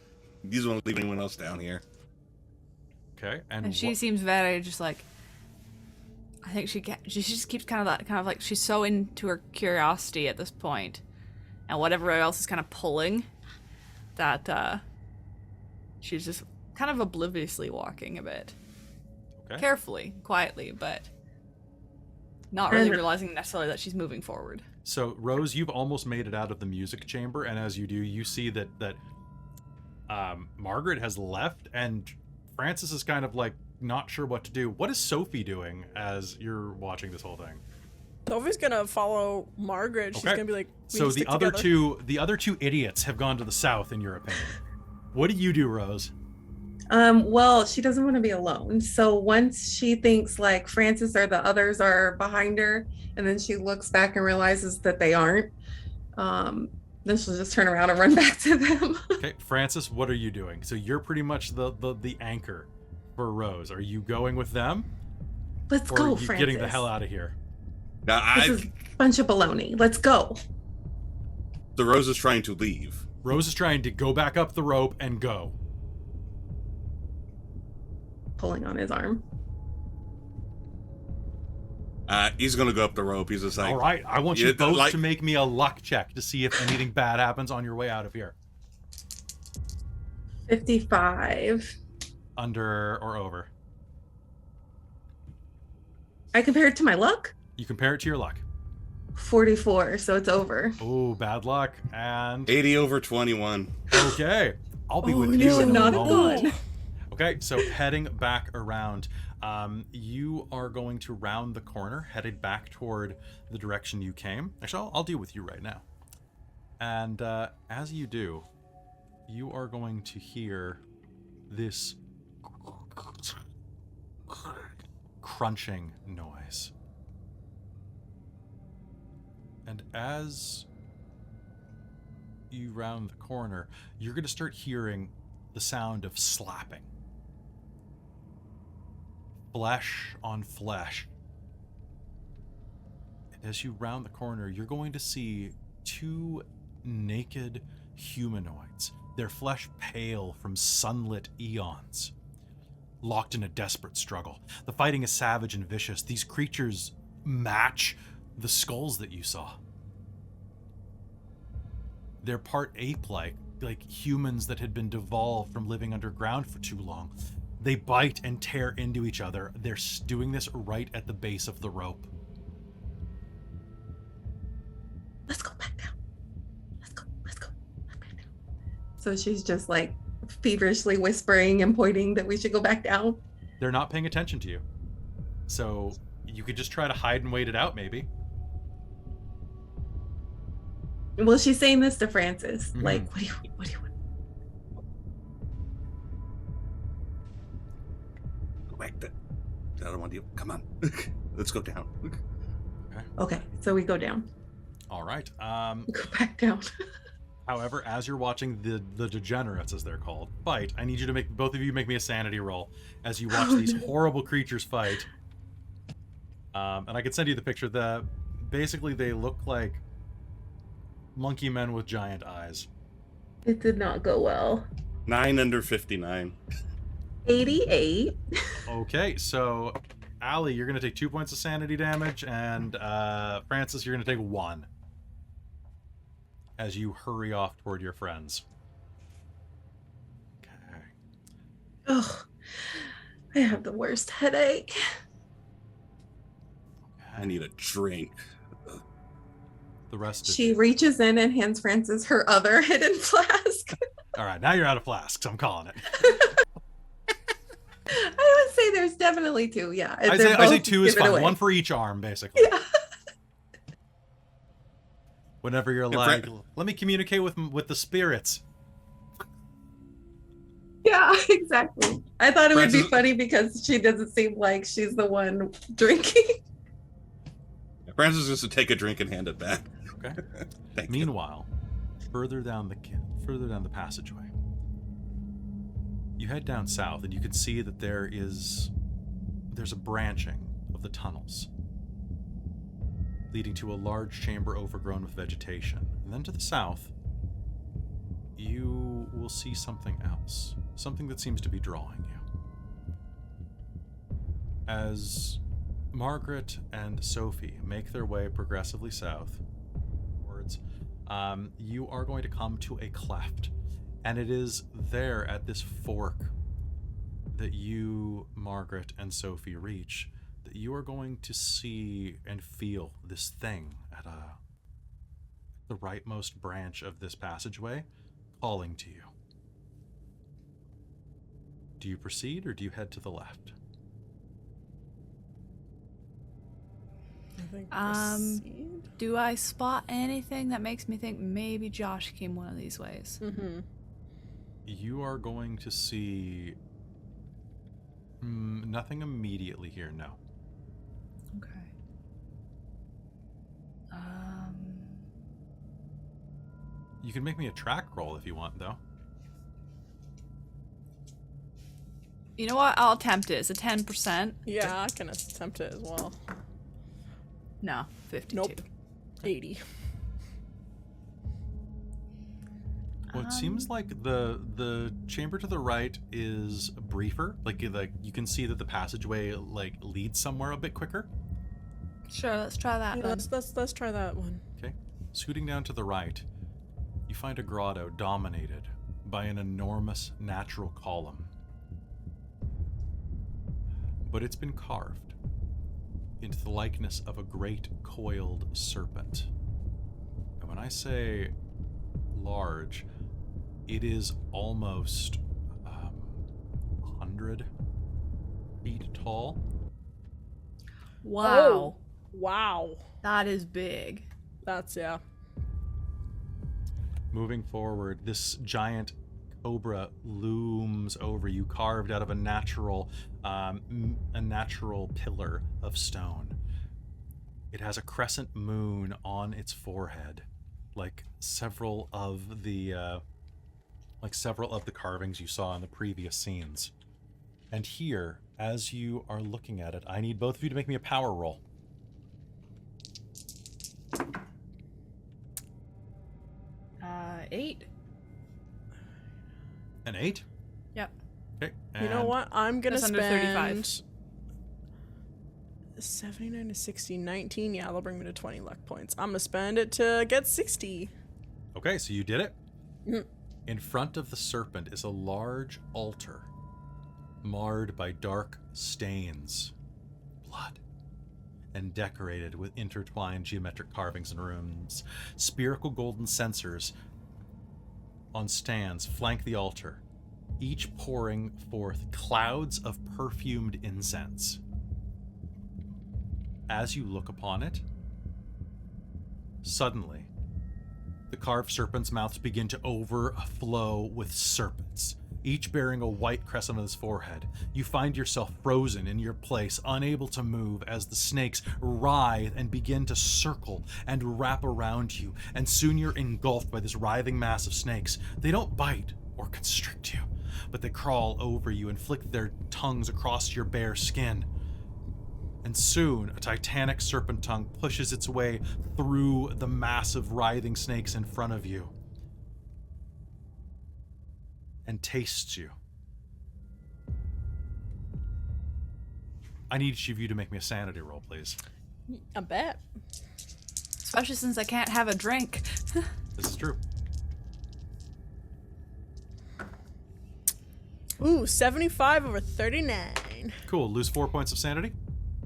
he doesn't want to leave anyone else down here. Okay. And she seems very just like, I think she just keeps kind of like she's so into her curiosity at this point, and whatever else is kind of pulling, that she's just kind of obliviously walking a bit, Okay. carefully, quietly, but not really And- realizing necessarily that she's moving forward. So, Rose, you've almost made it out of the music chamber, and as you do, you see that Margaret has left, and Francis is kind of like not sure what to do. What is Sophie doing as you're watching this whole thing? Sophie's gonna follow Margaret. She's Okay. gonna be like, we So need to the stick other two idiots have gone to the south, in your opinion. What do you do, Rose? Well, she doesn't want to be alone. So once she thinks like Francis or the others are behind her, and then she looks back and realizes that they aren't, then she'll just turn around and run back to them. Okay, Francis, what are you doing? So you're pretty much the anchor for Rose. Are you going with them? Let's Or go, are you Francis. getting the hell out of here? Now, This is a bunch of baloney. Let's go. the Rose is trying to leave. Rose is trying to go back up the rope and go. Pulling on his arm. He's gonna go up the rope. He's just like, All right, I want you Yeah, both like- to make me a luck check to see if anything bad happens on your way out of here. 55. Under or over. I compare it to my luck. You compare it to your luck. 44, so it's over. Oh, bad luck. And 80 over 21. okay, I'll be Oh, with no, you in a not moment. good. Okay, so heading back around, You are going to round the corner, headed back toward the direction you came. Actually, I'll deal with you right now. And as you do, you are going to hear this crunching noise. And as you round the corner, you're going to start hearing the sound of slapping. Flesh on flesh. And as you round the corner, you're going to see two naked humanoids, their flesh pale from sunlit eons, locked in a desperate struggle. The fighting is savage and vicious. These creatures match the skulls that you saw. They're part ape-like, like humans that had been devolved from living underground for too long. They bite and tear into each other. They're doing this right at the base of the rope. Let's go back down. Let's go back down. So she's just like feverishly whispering and pointing that we should go back down. They're not paying attention to you. So you could just try to hide and wait it out, maybe. Well, she's saying this to Francis. Mm-hmm. Like, what do you want? Go back there. I don't want you. Come on. Let's go down. Okay, so we go down. All right. Go back down. However, as you're watching the degenerates, as they're called, fight, I need you to both of you make me a sanity roll as you watch these horrible creatures fight. And I can send you the picture. Basically, they look like monkey men with giant eyes. It did not go well. 9 under 59. 88. Okay, so Allie, you're going to take 2 points of sanity damage, and Francis, you're going to take 1 as you hurry off toward your friends. Okay. Oh, I have the worst headache. I need a drink. The rest of She you. reaches in and hands Francis her other hidden flask. All right, now you're out of flasks. I'm calling it. I would say there's definitely 2. Yeah, I say 2 is fine. 1 for each arm, basically. Yeah. Whenever you're like, let me communicate with the spirits. Yeah, exactly. I thought it would be Francis- funny because she doesn't seem like she's the one drinking. Francis is just to take a drink and hand it back. Okay. Thank you. Meanwhile, further down the passageway, you head down south, and you can see that there's a branching of the tunnels, leading to a large chamber overgrown with vegetation. And then to the south, you will see something else, something that seems to be drawing you. As Margaret and Sophie make their way progressively southwards, you are going to come to a cleft. And it is there at this fork that you, Margaret, and Sophie reach that you are going to see and feel this thing at the rightmost branch of this passageway calling to you. Do you proceed or do you head to the left? I think proceed. Do I spot anything that makes me think maybe Josh came one of these ways? Mm-hmm. You are going to see nothing immediately here, no. Okay. You can make me a track roll if you want, though. You know what? I'll attempt it. It's a 10%. Yeah, I can attempt it as well. No, 52. Nope. 80. Well, it seems like the chamber to the right is briefer. Like you can see that the passageway leads somewhere a bit quicker. Sure, let's try that. Yeah, then. let's try that one. Okay. Scooting down to the right, you find a grotto dominated by an enormous natural column. But it's been carved into the likeness of a great coiled serpent. And when I say large, it is almost 100 feet tall. Wow. Oh, wow. That is big. That's, yeah. Moving forward, this giant cobra looms over you, carved out of a natural pillar of stone. It has a crescent moon on its forehead, like several of the carvings you saw in the previous scenes. And here, as you are looking at it, I need both of you to make me a power roll. Eight. An 8? Yep. Okay. You know and- what? I'm going to That's under 35. spend 79 to 60, 19. Yeah, that'll bring me to 20 luck points. I'm going to spend it to get 60. Okay, so you did it. Mhm. In front of the serpent is a large altar, marred by dark stains, blood, and decorated with intertwined geometric carvings and runes. Spherical golden censers on stands flank the altar, each pouring forth clouds of perfumed incense. As you look upon it, suddenly, the carved serpent's mouths begin to overflow with serpents, each bearing a white crescent on his forehead. You find yourself frozen in your place, unable to move, as the snakes writhe and begin to circle and wrap around you, and soon you're engulfed by this writhing mass of snakes. They don't bite or constrict you, but they crawl over you and flick their tongues across your bare skin. And soon, a titanic serpent tongue pushes its way through the massive writhing snakes in front of you and tastes you. I need each of you to make me a sanity roll, please. I bet. Especially since I can't have a drink. This is true. Ooh, 75 over 39. Cool. Lose 4 points of sanity.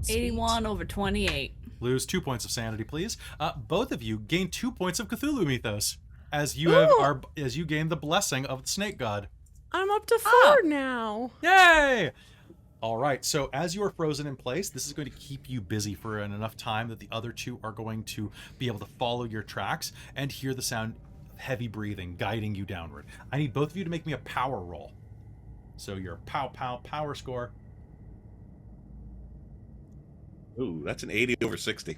81 over 28. Lose 2 points of sanity, please. Both of you gain 2 points of Cthulhu mythos as you gain the blessing of the snake god. I'm up to 4 now. Yay! All right, so as you are frozen in place, this is going to keep you busy for enough time that the other two are going to be able to follow your tracks and hear the sound of heavy breathing guiding you downward. I need both of you to make me a power roll. So your power score. Ooh, that's an 80 over 60.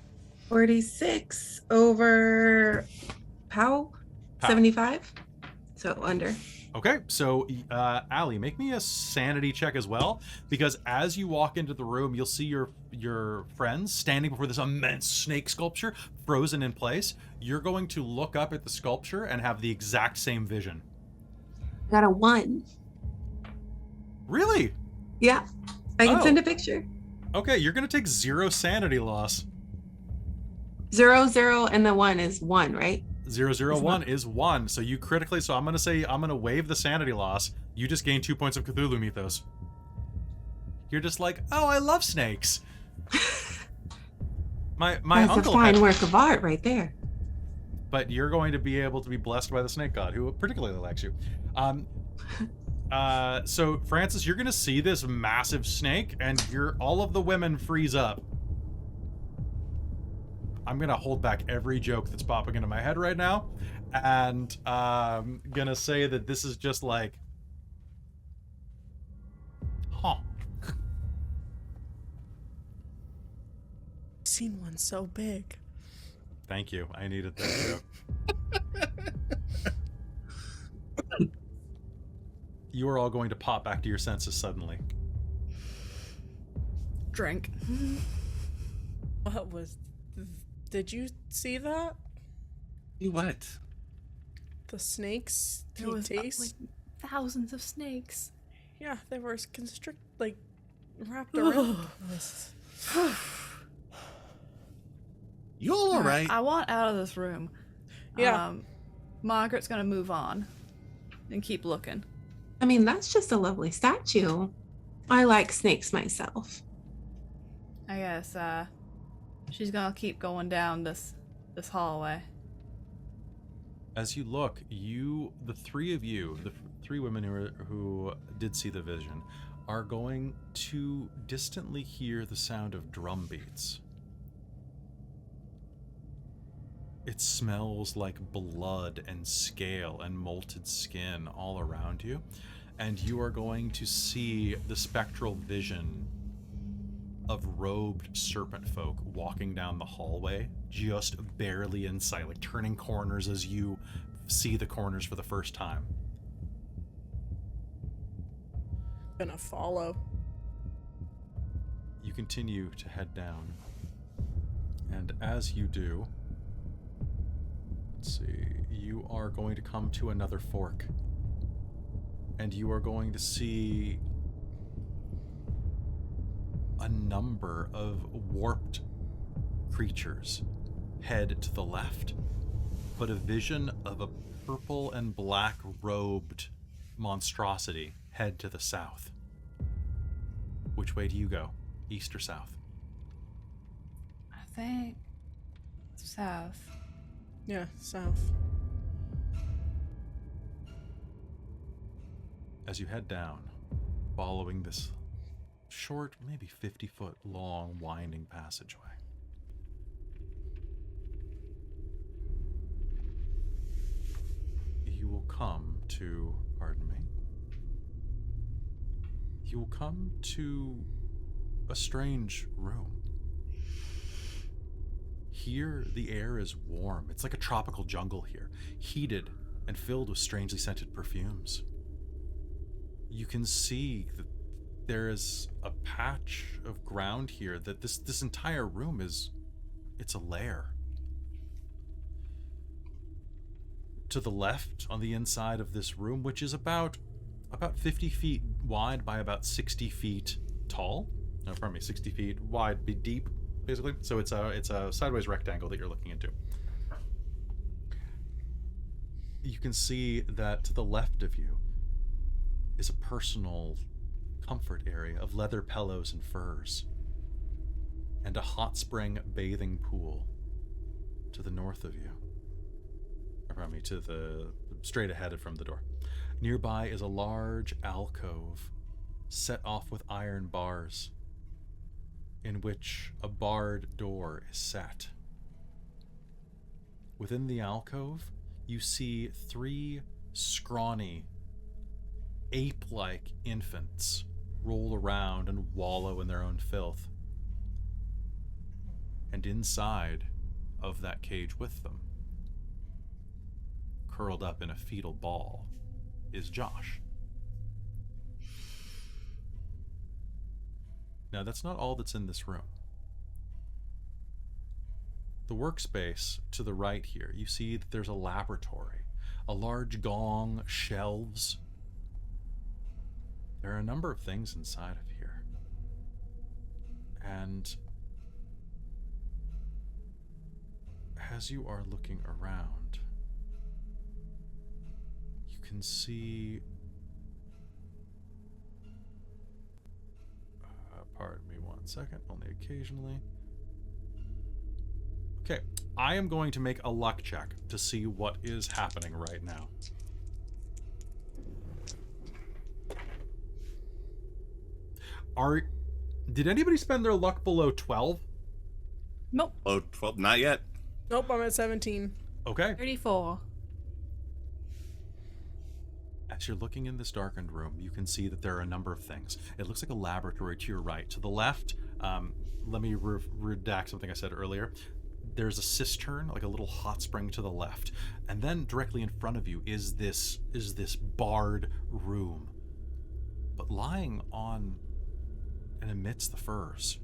46 over Pow, 75. So under. Okay, so Allie, make me a sanity check as well, because as you walk into the room, you'll see your friends standing before this immense snake sculpture, frozen in place. You're going to look up at the sculpture and have the exact same vision. Got a 1. Really? Yeah. I can Oh. send a picture. Okay, you're going to take 0 sanity loss. 0, 0, and the 1 is 1, right? 001 is 1, so you critically. So I'm going to waive the sanity loss. You just gain 2 points of Cthulhu mythos. You're just like, oh, I love snakes. My That's uncle a fine had, work of art right there. but you're going to be able to be blessed by the snake god, who particularly likes you. So Francis, you're going to see this massive snake, and all of the women freeze up. I'm going to hold back every joke that's popping into my head right now, and I'm going to say that this is just like, huh. Seen one so big. Thank you. I needed that joke. You are all going to pop back to your senses suddenly. Drink. What was... Did you see that? What? The snakes There was taste? like thousands of snakes. Yeah, they were wrapped around us. You all right? I want out of this room. Yeah. Margaret's gonna move on and keep looking. I mean, that's just a lovely statue. I like snakes myself. I guess she's gonna keep going down this hallway. As you look, the three of you, the three women who did see the vision, are going to distantly hear the sound of drum beats. It smells like blood and scale and molted skin all around you, and you are going to see the spectral vision of robed serpent folk walking down the hallway, just barely in sight, like turning corners as you see the corners for the first time. Gonna follow. You continue to head down, and as you do, let's see, you are going to come to another fork, and you are going to see a number of warped creatures head to the left, but a vision of a purple and black robed monstrosity head to the south. Which way do you go? East or south? I think south. Yeah, south. As you head down, following this short, maybe 50-foot long, winding passageway, you will come to, pardon me, you will come to a strange room. Here, the air is warm. It's like a tropical jungle here, heated and filled with strangely scented perfumes. You can see that there is a patch of ground here that this entire room it's a lair. To the left, on the inside of this room, which is about 50 feet wide by about 60 feet tall. No, pardon me, 60 feet wide, be deep, basically. So it's a sideways rectangle that you're looking into. You can see that to the left of you is a personal comfort area of leather pillows and furs, and a hot spring bathing pool to the north of you. Or pardon me, to the straight ahead from the door. Nearby is a large alcove set off with iron bars, in which a barred door is set. Within the alcove, you see 3 scrawny, ape-like infants roll around and wallow in their own filth. And inside of that cage with them, curled up in a fetal ball, is Josh. Now, that's not all that's in this room. The workspace to the right here, you see that there's a laboratory, a large gong, shelves. There are a number of things inside of here. And as you are looking around, you can see... pardon me one second, only occasionally. Okay, I am going to make a luck check to see what is happening right now. Did anybody spend their luck below 12? Nope. Oh, 12, not yet. Nope, I'm at 17. Okay. 34. As you're looking in this darkened room, you can see that there are a number of things. It looks like a laboratory to your right. To the left, let me redact something I said earlier. There's a cistern, like a little hot spring to the left. And then directly in front of you is this barred room. But lying on and amidst the furs,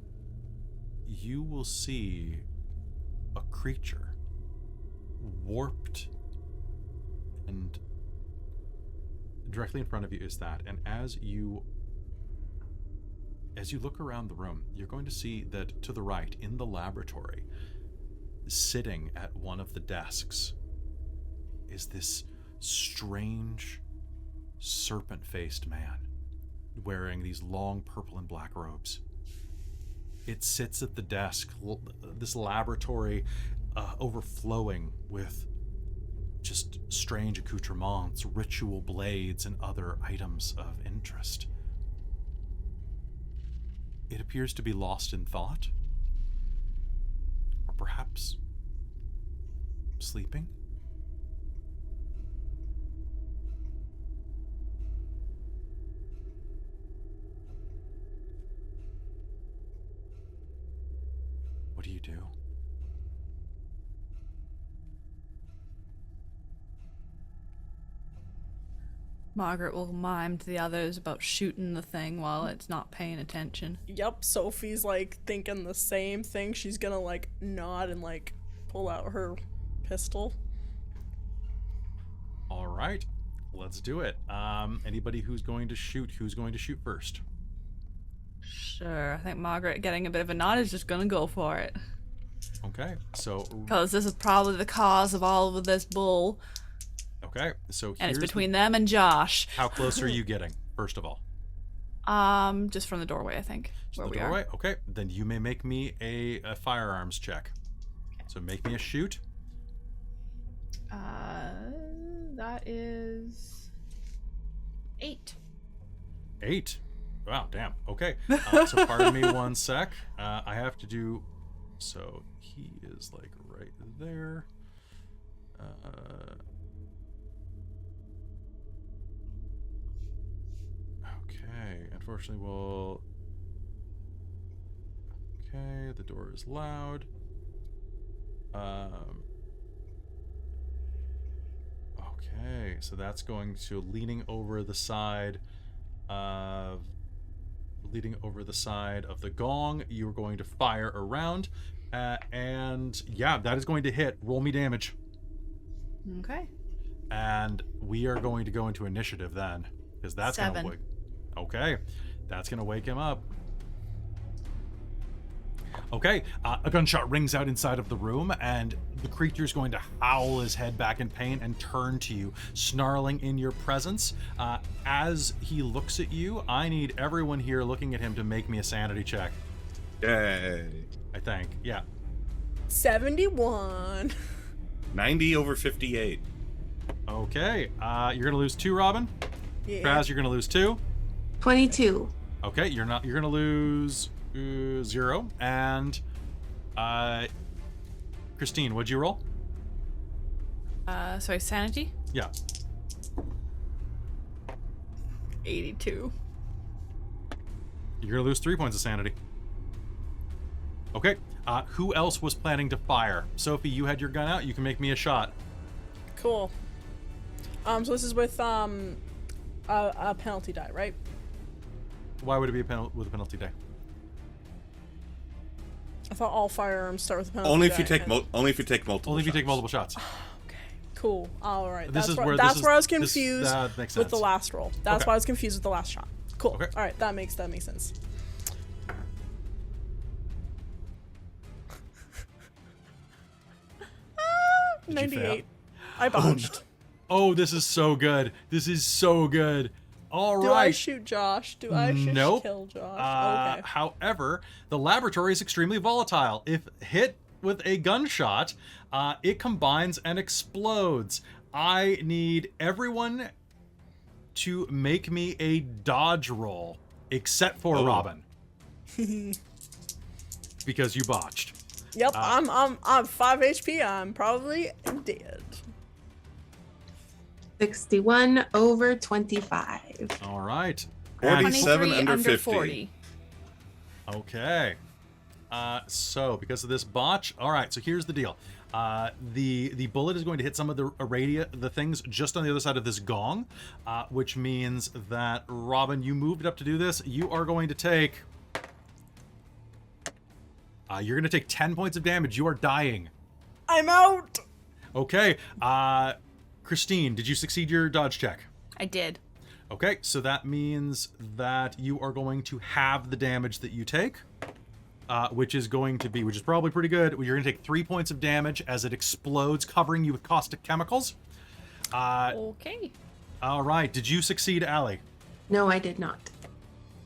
you will see a creature, warped, and directly in front of you is that. And as you look around the room, you're going to see that to the right, in the laboratory, sitting at one of the desks, is this strange serpent-faced man wearing these long purple and black robes. It sits at the desk, this laboratory overflowing with just strange accoutrements, ritual blades, and other items of interest. it appears to be lost in thought. Or perhaps sleeping? What do you do? Margaret will mime to the others about shooting the thing while it's not paying attention. Yep, Sophie's like thinking the same thing. She's gonna like nod and like pull out her pistol. All right, let's do it. Anybody who's going to shoot? Who's going to shoot first? Sure, I think Margaret, getting a bit of a nod, is just gonna go for it. Okay, so Because this is probably the cause of all of this bull. okay, so And it's here's between them and Josh. how close are you getting? First of all, Just from the doorway, I think. to Where the we doorway. Okay, then you may make me a firearms check. So make me a shoot. That is 8. 8. Wow, damn. Okay. So pardon me one sec. I have to do. So he is like right there. Okay. Unfortunately, we'll. Okay, the door is loud. Okay, so that's going to leaning over the side of the gong. You're going to fire around, and yeah, that is going to hit. Roll me damage. Okay. And we are going to go into initiative then, because that's going to 7. wake. Okay, that's going to wake him up. Okay, a gunshot rings out inside of the room, and the creature's going to howl his head back in pain and turn to you, snarling in your presence. As he looks at you, I need everyone here looking at him to make me a sanity check. Yay. I think, yeah. 71. 90 over 58. Okay, you're gonna lose 2, Robin. Yeah. Kraz, you're gonna lose 2. 22. Okay, you're gonna lose 0. And Christine, what'd you roll? Sorry, sanity? Yeah. 82. You're gonna lose 3 points of sanity. Okay. Who else was planning to fire? Sophie, you had your gun out. You can make me a shot. Cool. So this is with a penalty die, right? Why would it be with a penalty die? I thought all firearms start with a penalty Only die. if you take only if you take multiple. Only if you take shots. multiple shots. Okay, cool. All right. This That's is where, where- that's this where I was is- this- confused that makes with the sense. last roll. That's Okay. why I was confused with the last shot. Cool. Okay. All right, that makes sense. Did you fail? 98. I botched. Oh, this is so good. This is so good. All Do right. I shoot Josh? Do I shoot Nope. kill Josh? Okay. However, the laboratory is extremely volatile. If hit with a gunshot, it combines and explodes. I need everyone to make me a dodge roll, except for Robin, because you botched. Yep, I'm 5 HP. I'm probably dead. 61 over 25. All right. 47 23 under 50. 40. Okay. So because of this botch, all right. So here's the deal. The bullet is going to hit some of the things just on the other side of this gong, which means that Robin, you moved up to do this. You are going to take. You're going to take 10 points of damage. You are dying. I'm out. Okay. Christine, did you succeed your dodge check? I did. Okay, so that means that you are going to have the damage that you take, which is probably pretty good. You're going to take 3 points of damage as it explodes, covering you with caustic chemicals. Okay. All right, did you succeed, Allie? No, I did not.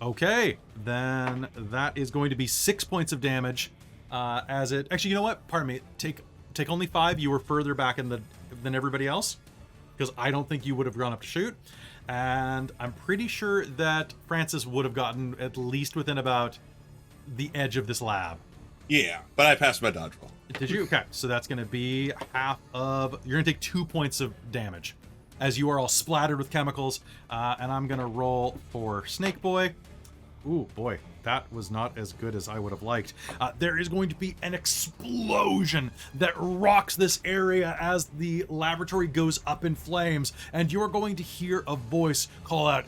Okay, then that is going to be 6 points of damage as it... Actually, you know what? Pardon me. Take only 5. You were further back than everybody else, because I don't think you would have gone up to shoot. And I'm pretty sure that Francis would have gotten at least within about the edge of this lab. Yeah, but I passed my dodge roll. Did you? Okay, so that's going to be half of... You're going to take 2 points of damage as you are all splattered with chemicals. And I'm going to roll for Snake Boy. Ooh, boy, that was not as good as I would have liked. There is going to be an explosion that rocks this area as the laboratory goes up in flames. And you're going to hear a voice call out...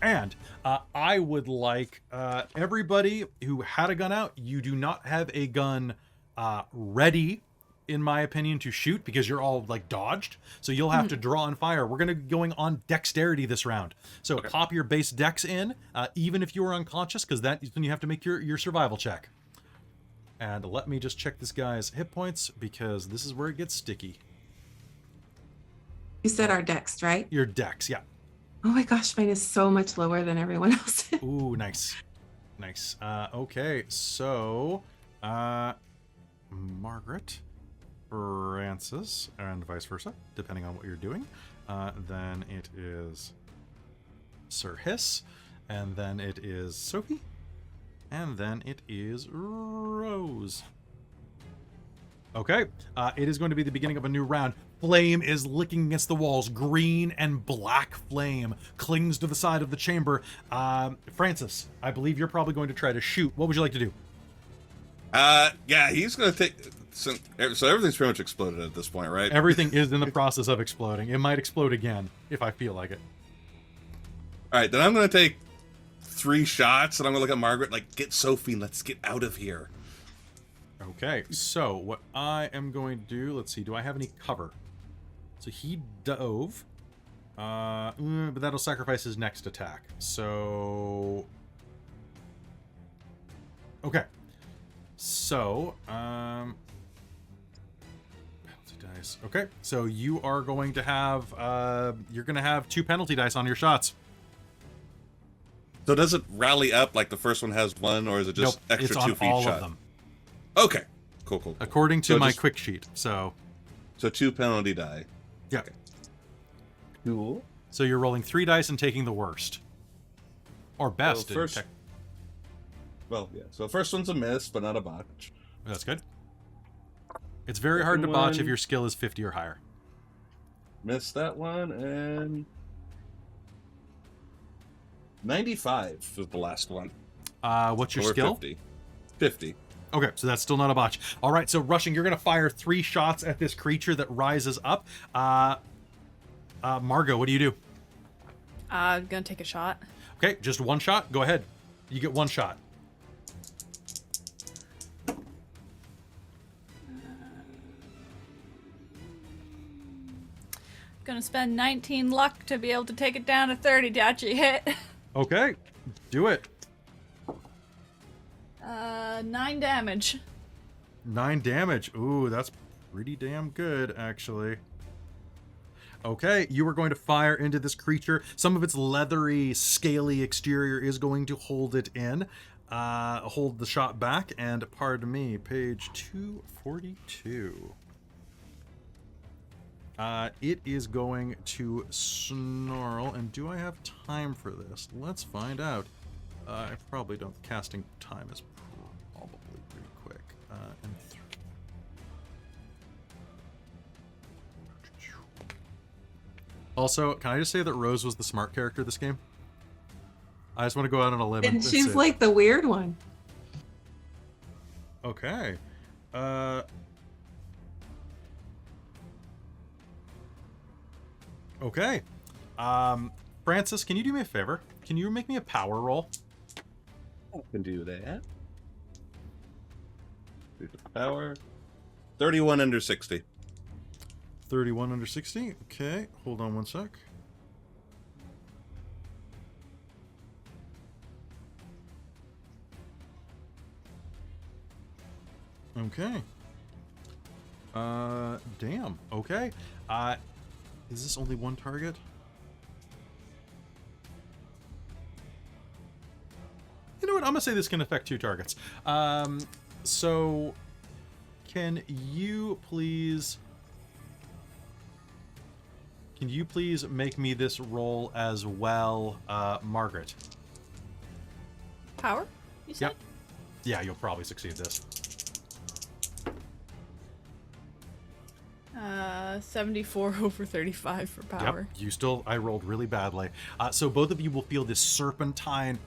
And I would like everybody who had a gun out, you do not have a gun ready, in my opinion, to shoot because you're all like dodged. So you'll have to draw and fire. We're going to be going on dexterity this round. So pop your base dex in, even if you are unconscious, because that is when you have to make your survival check. And let me just check this guy's hit points because this is where it gets sticky. You said our dex, right? Your dex, yeah. Oh my gosh, mine is so much lower than everyone else. Ooh, nice. Nice. Okay, so Margaret, Francis, and vice versa, depending on what you're doing. Then it is Sir Hiss, and then it is Sophie, and then it is Rose. Okay, it is going to be the beginning of a new round. Flame is licking against the walls. Green and black flame clings to the side of the chamber. Francis, I believe you're probably going to try to shoot. What would you like to do? Yeah, he's going to take... So everything's pretty much exploded at this point, right? Everything is in the process of exploding. It might explode again, if I feel like it. All right, then I'm going to take 3 shots, and I'm going to look at Margaret like, get Sophie, let's get out of here. Okay, so what I am going to do... Let's see, do I have any cover? So he dove. But that'll sacrifice his next attack. So... Okay. So, penalty dice. Okay, so you are going to have, you're going to have 2 penalty dice on your shots. So does it rally up like the first one has 1, or is it just Nope, extra it's 2 on for each all shot? of them. Okay, cool. According to So my just- quick sheet, so... So 2 penalty die. Yeah. Okay. Cool. So you're rolling 3 dice and taking the worst. Or best. So first- Well, yeah. So first one's a miss, but not a botch. That's good. It's very hard to Second botch if one- your skill is 50 or higher. Missed that one, and 95 was the last one. What's your Or skill? 50. Okay, so that's still not a botch. All right, so rushing, you're going to fire 3 shots at this creature that rises up. Margot, what do you do? I'm gonna take a shot. Okay, just 1 shot. Go ahead. You get 1 shot. Gonna spend 19 luck to be able to take it down to 30 to actually hit. Okay, do it. 9 damage. 9 damage. Ooh, that's pretty damn good, actually. Okay, you are going to fire into this creature. Some of its leathery, scaly exterior is going to hold it in. Hold the shot back, and pardon me, page 242. It is going to snarl, and do I have time for this? Let's find out. I probably don't. Casting time is probably pretty quick. And also, can I just say that Rose was the smart character this game? I just want to go out on a limb. And say she's it. like the weird one. Okay. Okay. Francis, can you do me a favor? Can you make me a power roll? I can do that. Power. 31 under 60. 31 under 60. Okay, hold on 1 sec. Okay. Damn. Okay. Is this only 1 target? You know what? I'm gonna say this can affect 2 targets. So can you please can you please make me this roll as well, Margaret? Power? You said? Yep. Yeah, you'll probably succeed this. 74 over 35 for power. Yep. I rolled really badly. So both of you will feel this serpentine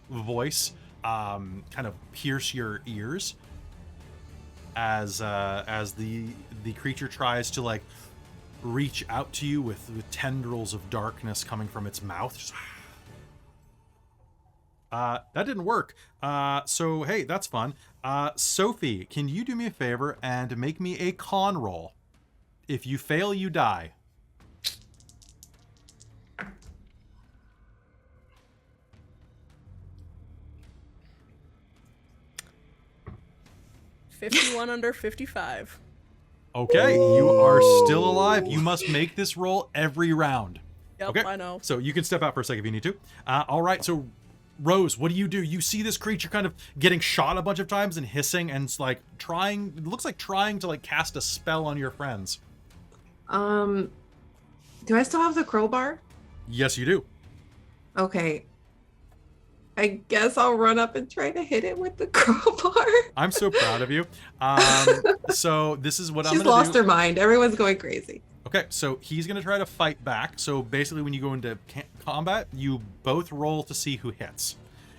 voice kind of pierce your ears as the creature tries to like reach out to you with tendrils of darkness coming from its mouth. Just, that didn't work. So hey, that's fun. Sophie, can you do me a favor and make me a con roll? If you fail, you die. $51 under 55. Okay, you are still alive. You must make this roll every round. Yep, Okay, I know. So you can step out for a second if you need to. All right, so Rose, what do? You see this creature kind of getting shot a bunch of times and hissing and like trying. It looks like trying to like cast a spell on your friends. Do I still have the crowbar? Yes, you do. Okay. I guess I'll run up and try to hit it with the crowbar. I'm so proud of you. So this is what I'm She's gonna do. lost her mind. Everyone's going crazy. Okay, so he's going to try to fight back. So basically, when you go into combat, you both roll to see who hits.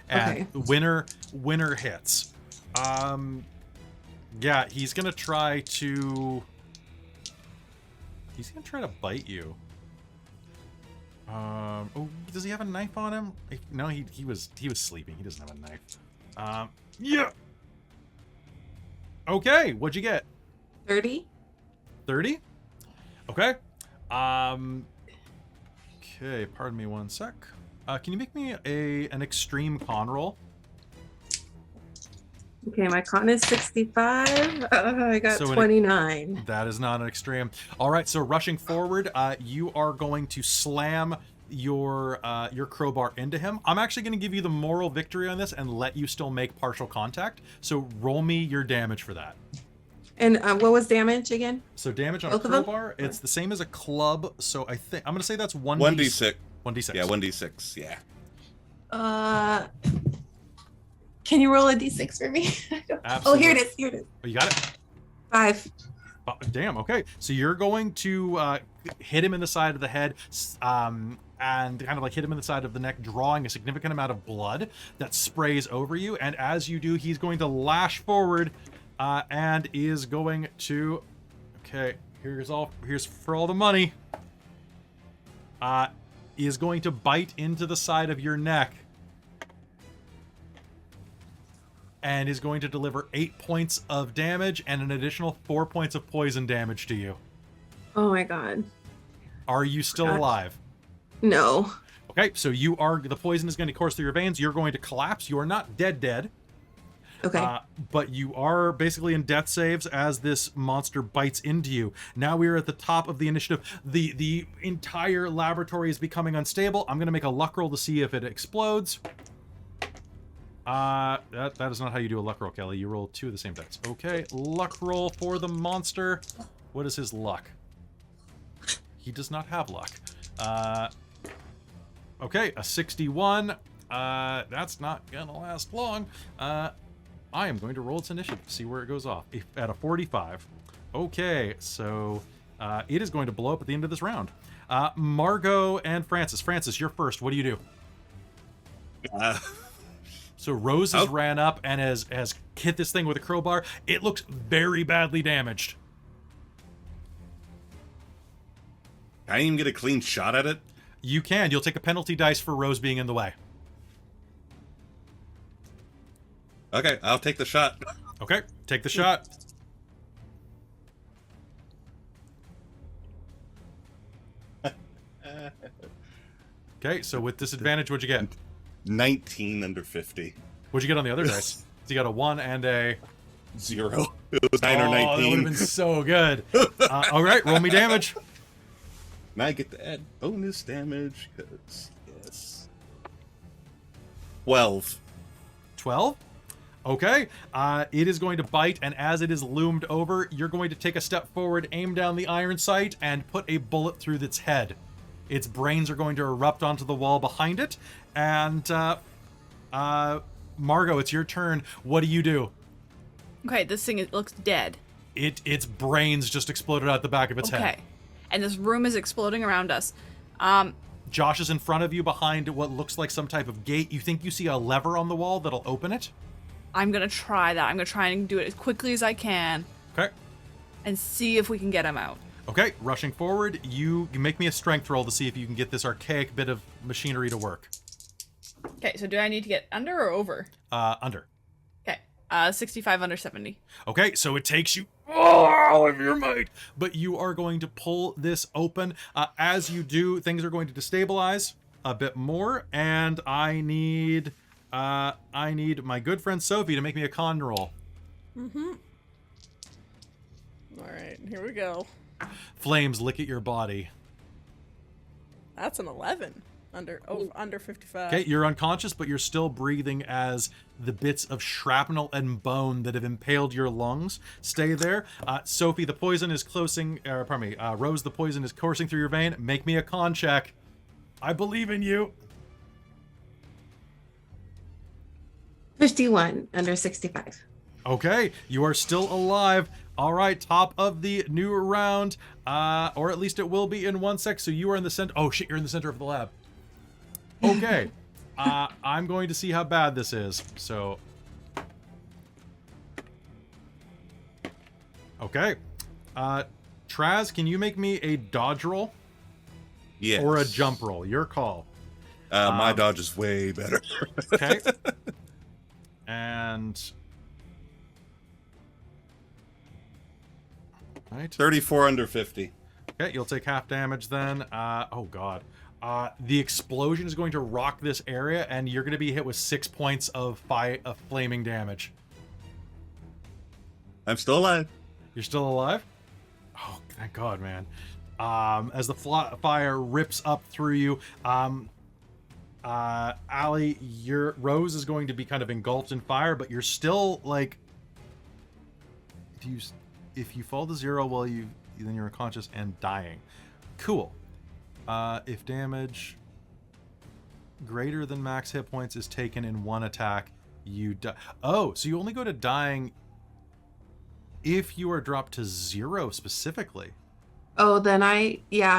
And winner hits. Yeah, he's going to try to... He's going to try to bite you. Oh, does he have a knife on him? No, he was sleeping. He doesn't have a knife. Yeah! Okay, what'd you get? 30? 30? Okay. Okay, pardon me one sec. Can you make me an extreme con roll? Okay, my con is 65. I got 29. That is not an extreme. All right, so rushing forward, you are going to slam your crowbar into him. I'm actually going to give you the moral victory on this and let you still make partial contact. So roll me your damage for that. And what was damage again? So damage on Both a of them? crowbar, it's the same as a club. So I'm going to say that's 1d6. 1d6. Yeah, 1d6. Yeah. Can you roll a d6 for me? Absolutely. Oh, here it is. Here it is. Oh, you got it? 5. Oh, damn. Okay. So you're going to hit him in the side of the head, and kind of like hit him in the side of the neck, drawing a significant amount of blood that sprays over you. And as you do, he's going to lash forward, and is going to. Okay. Here's for all the money. Is going to bite into the side of your neck. And is going to deliver 8 points of damage and an additional 4 points of poison damage to you. Oh my god. Are you still alive? No. Okay, so the poison is going to course through your veins. You're going to collapse. You are not dead. Okay. But you are basically in death saves as this monster bites into you. Now we are at the top of the initiative. The entire laboratory is becoming unstable. I'm going to make a luck roll to see if it explodes. That is not how you do a luck roll, Kelly. You roll 2 of the same dice. Okay, luck roll for the monster. What is his luck? He does not have luck. Okay, a 61. That's not gonna last long. I am going to roll its initiative to see where it goes off. At a 45. Okay, so it is going to blow up at the end of this round. Margot and Francis. Francis, you're first. What do you do? So Rose has ran up and has hit this thing with a crowbar. It looks very badly damaged. Can I even get a clean shot at it? You can. You'll take a penalty dice for Rose being in the way. Okay, I'll take the shot. Okay, take the shot. Okay, so with disadvantage, what'd you get? 19 under 50. What'd you get on the other dice? So you got a 1 and a... 0. It was 9 or Oh, that would 19. have been so good. All right, roll me damage. Now I get to add bonus damage, because, yes. 12. 12? Okay, it is going to bite, and as it is loomed over, you're going to take a step forward, aim down the iron sight, and put a bullet through its head. Its brains are going to erupt onto the wall behind it, and Margot, it's your turn. What do you do? Okay, this thing it looks dead. Its brains just exploded out the back of its head. Okay, and this room is exploding around us. Josh is in front of you behind what looks like some type of gate. You think you see a lever on the wall that'll open it? I'm gonna try that. I'm gonna try and do it as quickly as I can. Okay. And see if we can get him out. Okay, rushing forward, you make me a strength roll to see if you can get this archaic bit of machinery to work. Okay, so do I need to get under or over? Under. Okay, 65 under 70. Okay, so it takes you all of your might, but you are going to pull this open. As you do, things are going to destabilize a bit more, and I need my good friend Sophie to make me a con roll. All right, here we go. Flames lick at your body. That's an 11 under 55. Okay, you're unconscious, but you're still breathing as the bits of shrapnel and bone that have impaled your lungs stay there. Sophie, the poison is Rose, the poison is coursing through your vein. Make me a con check. I believe in you. 51 under 65. Okay, you are still alive. All right, top of the new round, or at least it will be in 1 sec. So you are in the center. Oh shit, you're in the center of the lab. Okay, I'm going to see how bad this is. So, okay, Traz, can you make me a dodge roll? Yes. Or a jump roll? Your call. My dodge is way better. Okay. And right. 34 under 50. Okay, you'll take half damage then. Oh god. The explosion is going to rock this area, and you're going to be hit with 6 points of flaming damage. I'm still alive. You're still alive? Oh, thank God, man. As the fire rips up through you, Allie, your Rose is going to be kind of engulfed in fire, but you're still like, if you fall to 0 while then you're unconscious and dying. Cool. If damage greater than max hit points is taken in one attack, you die. Oh, so you only go to dying if you are dropped to 0 specifically. Oh, then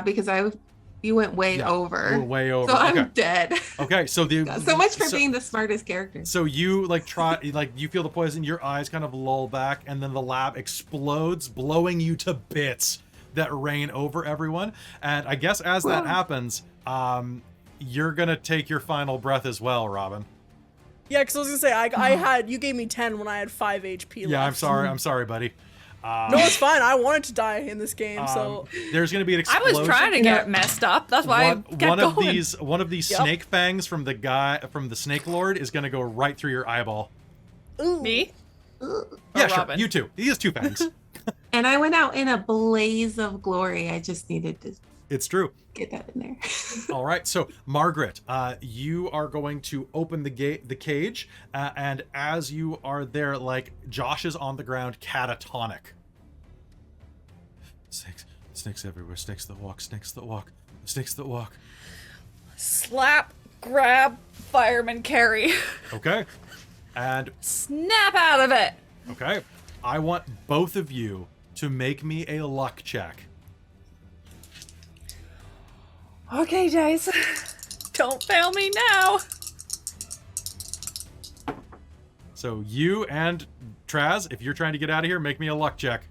because you went way over. We're way over. So Okay. I'm dead. Okay, so So much for being the smartest character. So you you feel the poison, your eyes kind of lull back, and then the lab explodes, blowing you to bits that rain over everyone. And I guess as that happens, you're gonna take your final breath as well, Robin. Yeah, because I was gonna say I had you gave me 10 when I had 5 HP left. Yeah, I'm sorry, buddy. No, it's fine. I wanted to die in this game, so there's gonna be an explosion. I was trying to get messed up. That's why I kept going. One of these snake fangs from the Snake Lord is gonna go right through your eyeball. Ooh. Me? Yeah, sure. Robin? You too. He has 2 fangs. And I went out in a blaze of glory. I just needed to It's true. get that in there. All right, so Margaret, you are going to open the cage, and as you are there, like, Josh is on the ground, catatonic. Snakes everywhere. Snakes that walk. Snakes that walk. Snakes that walk. Slap, grab, fireman carry. Okay, and Snap out of it. okay, I want both of you to make me a luck check. Okay, Jace. Don't fail me now. So you and Traz, if you're trying to get out of here, make me a luck check.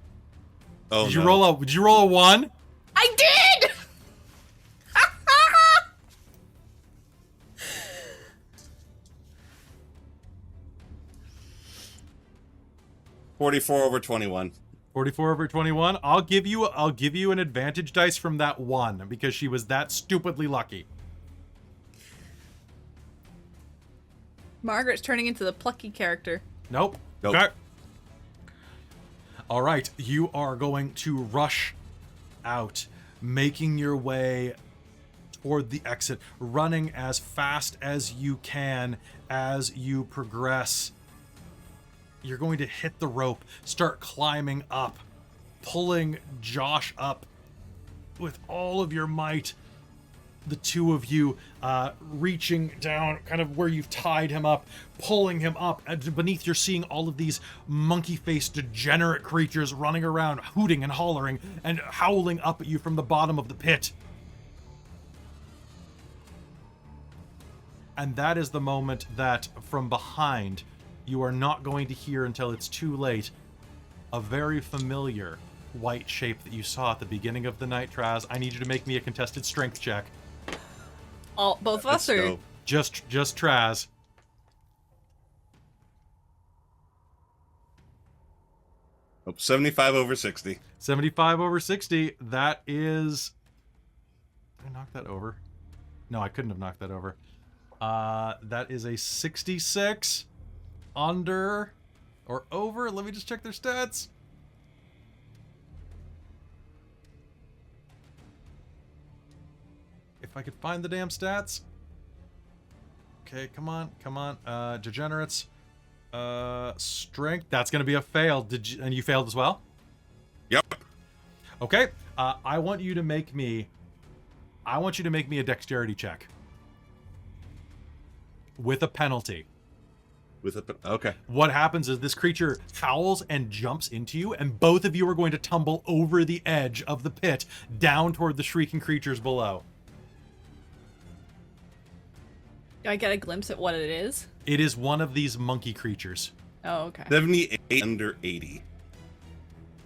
Oh, Did you no. roll a 1? I did! 44 over 21. 44 over 21. I'll give you an advantage dice from that 1 because she was that stupidly lucky. Margaret's turning into the plucky character. Nope. Okay. All right, you are going to rush out, making your way toward the exit, running as fast as you can as you progress you're going to hit the rope, start climbing up, pulling Josh up with all of your might. The two of you reaching down kind of where you've tied him up, pulling him up, and beneath you're seeing all of these monkey-faced degenerate creatures running around, hooting and hollering and howling up at you from the bottom of the pit. And that is the moment that from behind you are not going to hear until it's too late a very familiar white shape that you saw at the beginning of the night. Traz, I need you to make me a contested strength check. All both of us, or Just Traz. Oh, 75 over 60. 75 over 60. That is... Did I knock that over? No, I couldn't have knocked that over. That is a 66 under or over. Let me just check their stats. If I could find the damn stats. Okay, come on. Degenerates. Strength. That's going to be a fail. And you failed as well? Yep. Okay. I want you to make me a dexterity check. With a penalty. Okay. What happens is this creature howls and jumps into you, and both of you are going to tumble over the edge of the pit down toward the shrieking creatures below. do I get a glimpse at what it is? It is one of these monkey creatures. Oh, okay. 78 under 80.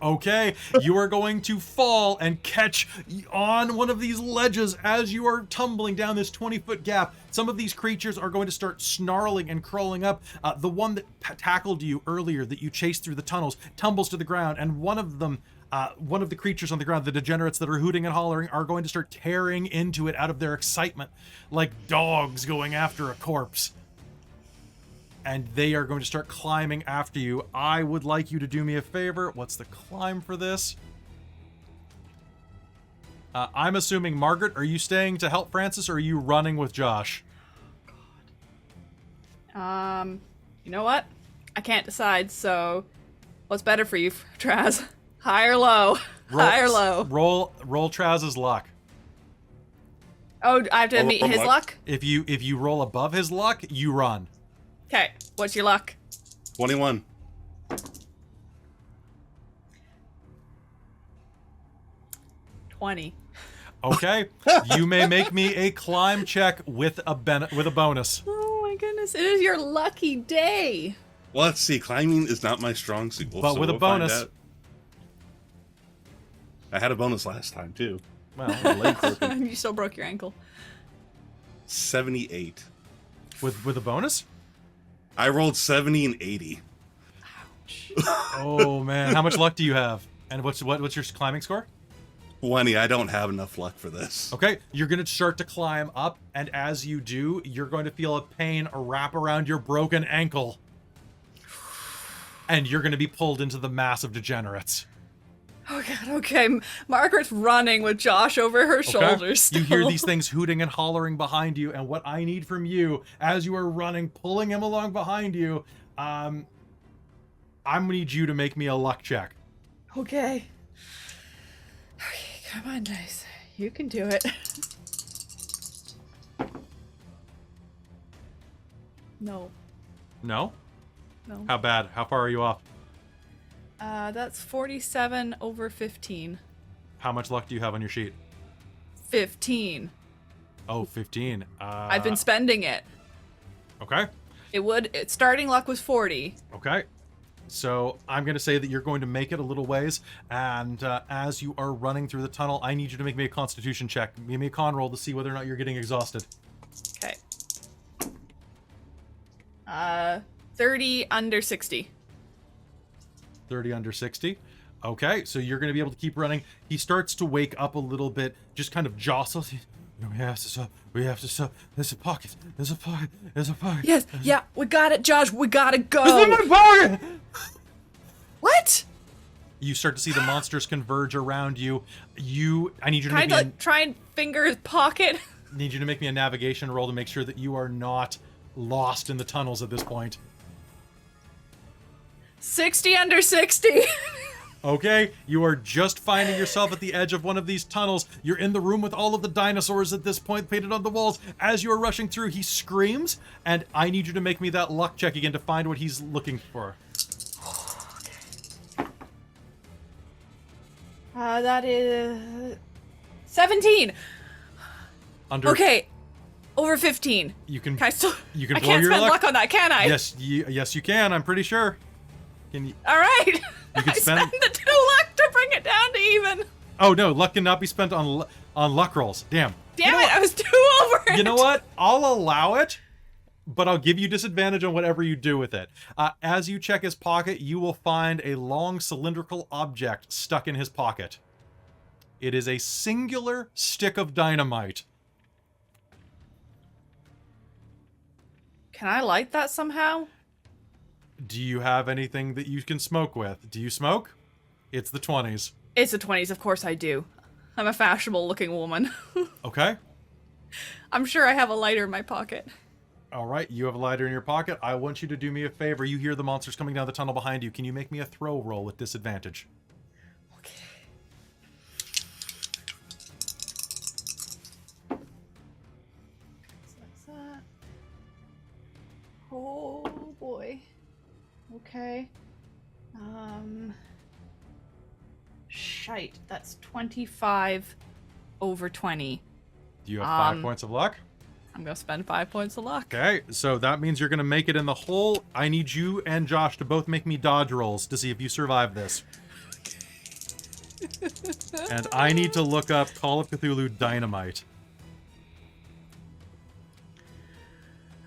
Okay, you are going to fall and catch on one of these ledges as you are tumbling down this 20-foot gap. Some of these creatures are going to start snarling and crawling up. The one that tackled you earlier, that you chased through the tunnels, tumbles to the ground, and one of them, one of the creatures on the ground, the degenerates that are hooting and hollering, are going to start tearing into it out of their excitement, like dogs going after a corpse. And they are going to start climbing after you. I would like you to do me a favor. What's the climb for this? I'm assuming, Margaret, are you staying to help Francis, or are you running with Josh? You know what? I can't decide, so what's better for you, Traz? High or low? High or low? Roll Traz's luck. Oh, I have to meet his luck? If you roll above his luck, you run. Okay, what's your luck? 21. Okay, you may make me a climb check with a bonus. Oh my goodness, it is your lucky day. Well, let's see. Climbing is not my strong suit. But with a bonus. find out. I had a bonus last time, too. Well, late. You still broke your ankle. 78. With a bonus? I rolled 70 and 80. Ouch. Oh man, how much luck do you have? And what's your climbing score? 20. I don't have enough luck for this. Okay, you're going to start to climb up, and as you do, you're going to feel a pain wrap around your broken ankle. And you're going to be pulled into the mass of degenerates. Oh god, okay. Margaret's running with Josh over her shoulders still. You hear these things hooting and hollering behind you, and what I need from you, as you are running, pulling him along behind you, I'm going to need you to make me a luck check. Okay. Okay, come on, dice. You can do it. No. No? No. How bad? How far are you off? That's 47 over 15. How much luck do you have on your sheet? 15. Oh, 15. I've been spending it. Okay. Starting luck was 40. Okay. So I'm going to say that you're going to make it a little ways, and as you are running through the tunnel, I need you to make me a constitution check. Give me a con roll to see whether or not you're getting exhausted. Okay. 30 under 60. 30 under 60. Okay, so you're going to be able to keep running. He starts to wake up a little bit, just kind of jostles. We have to stop. There's a pocket. There's a pocket. Yes, yeah, we got it, Josh. We gotta go. There's a pocket! What? You start to see the monsters converge around you. I need you to Can make I me try and finger his pocket? need you to make me a navigation roll to make sure that you are not lost in the tunnels at this point. 60 under 60. Okay, you are just finding yourself at the edge of one of these tunnels. You're in the room with all of the dinosaurs at this point painted on the walls. As you are rushing through, he screams, and I need you to make me that luck check again to find what he's looking for. That is 17. Okay, over 15. You can. Can I still? You can I blow can't your spend luck. luck on that, can I? Yes, yes, you can. I'm pretty sure. Can you? All right. You can I spend the 2 luck to bring it down to even. Oh no, luck cannot be spent on luck rolls. Damn. Damn it! I was 2 over it. You know what? I'll allow it, but I'll give you disadvantage on whatever you do with it. As you check his pocket, you will find a long cylindrical object stuck in his pocket. It is a singular stick of dynamite. Can I light that somehow? Do you have anything that you can smoke with? Do you smoke? It's the 20s. It's the 20s, of course I do. I'm a fashionable looking woman. Okay. I'm sure I have a lighter in my pocket. All right, you have a lighter in your pocket. I want you to do me a favor. You hear the monsters coming down the tunnel behind you. Can you make me a throw roll with disadvantage? Okay. So that's that. Oh boy. Okay. Shite. That's 25 over 20. Do you have 5 points of luck? I'm gonna spend 5 points of luck. Okay, so that means you're gonna make it in the hole. I need you and Josh to both make me dodge rolls to see if you survive this. And I need to look up Call of Cthulhu Dynamite.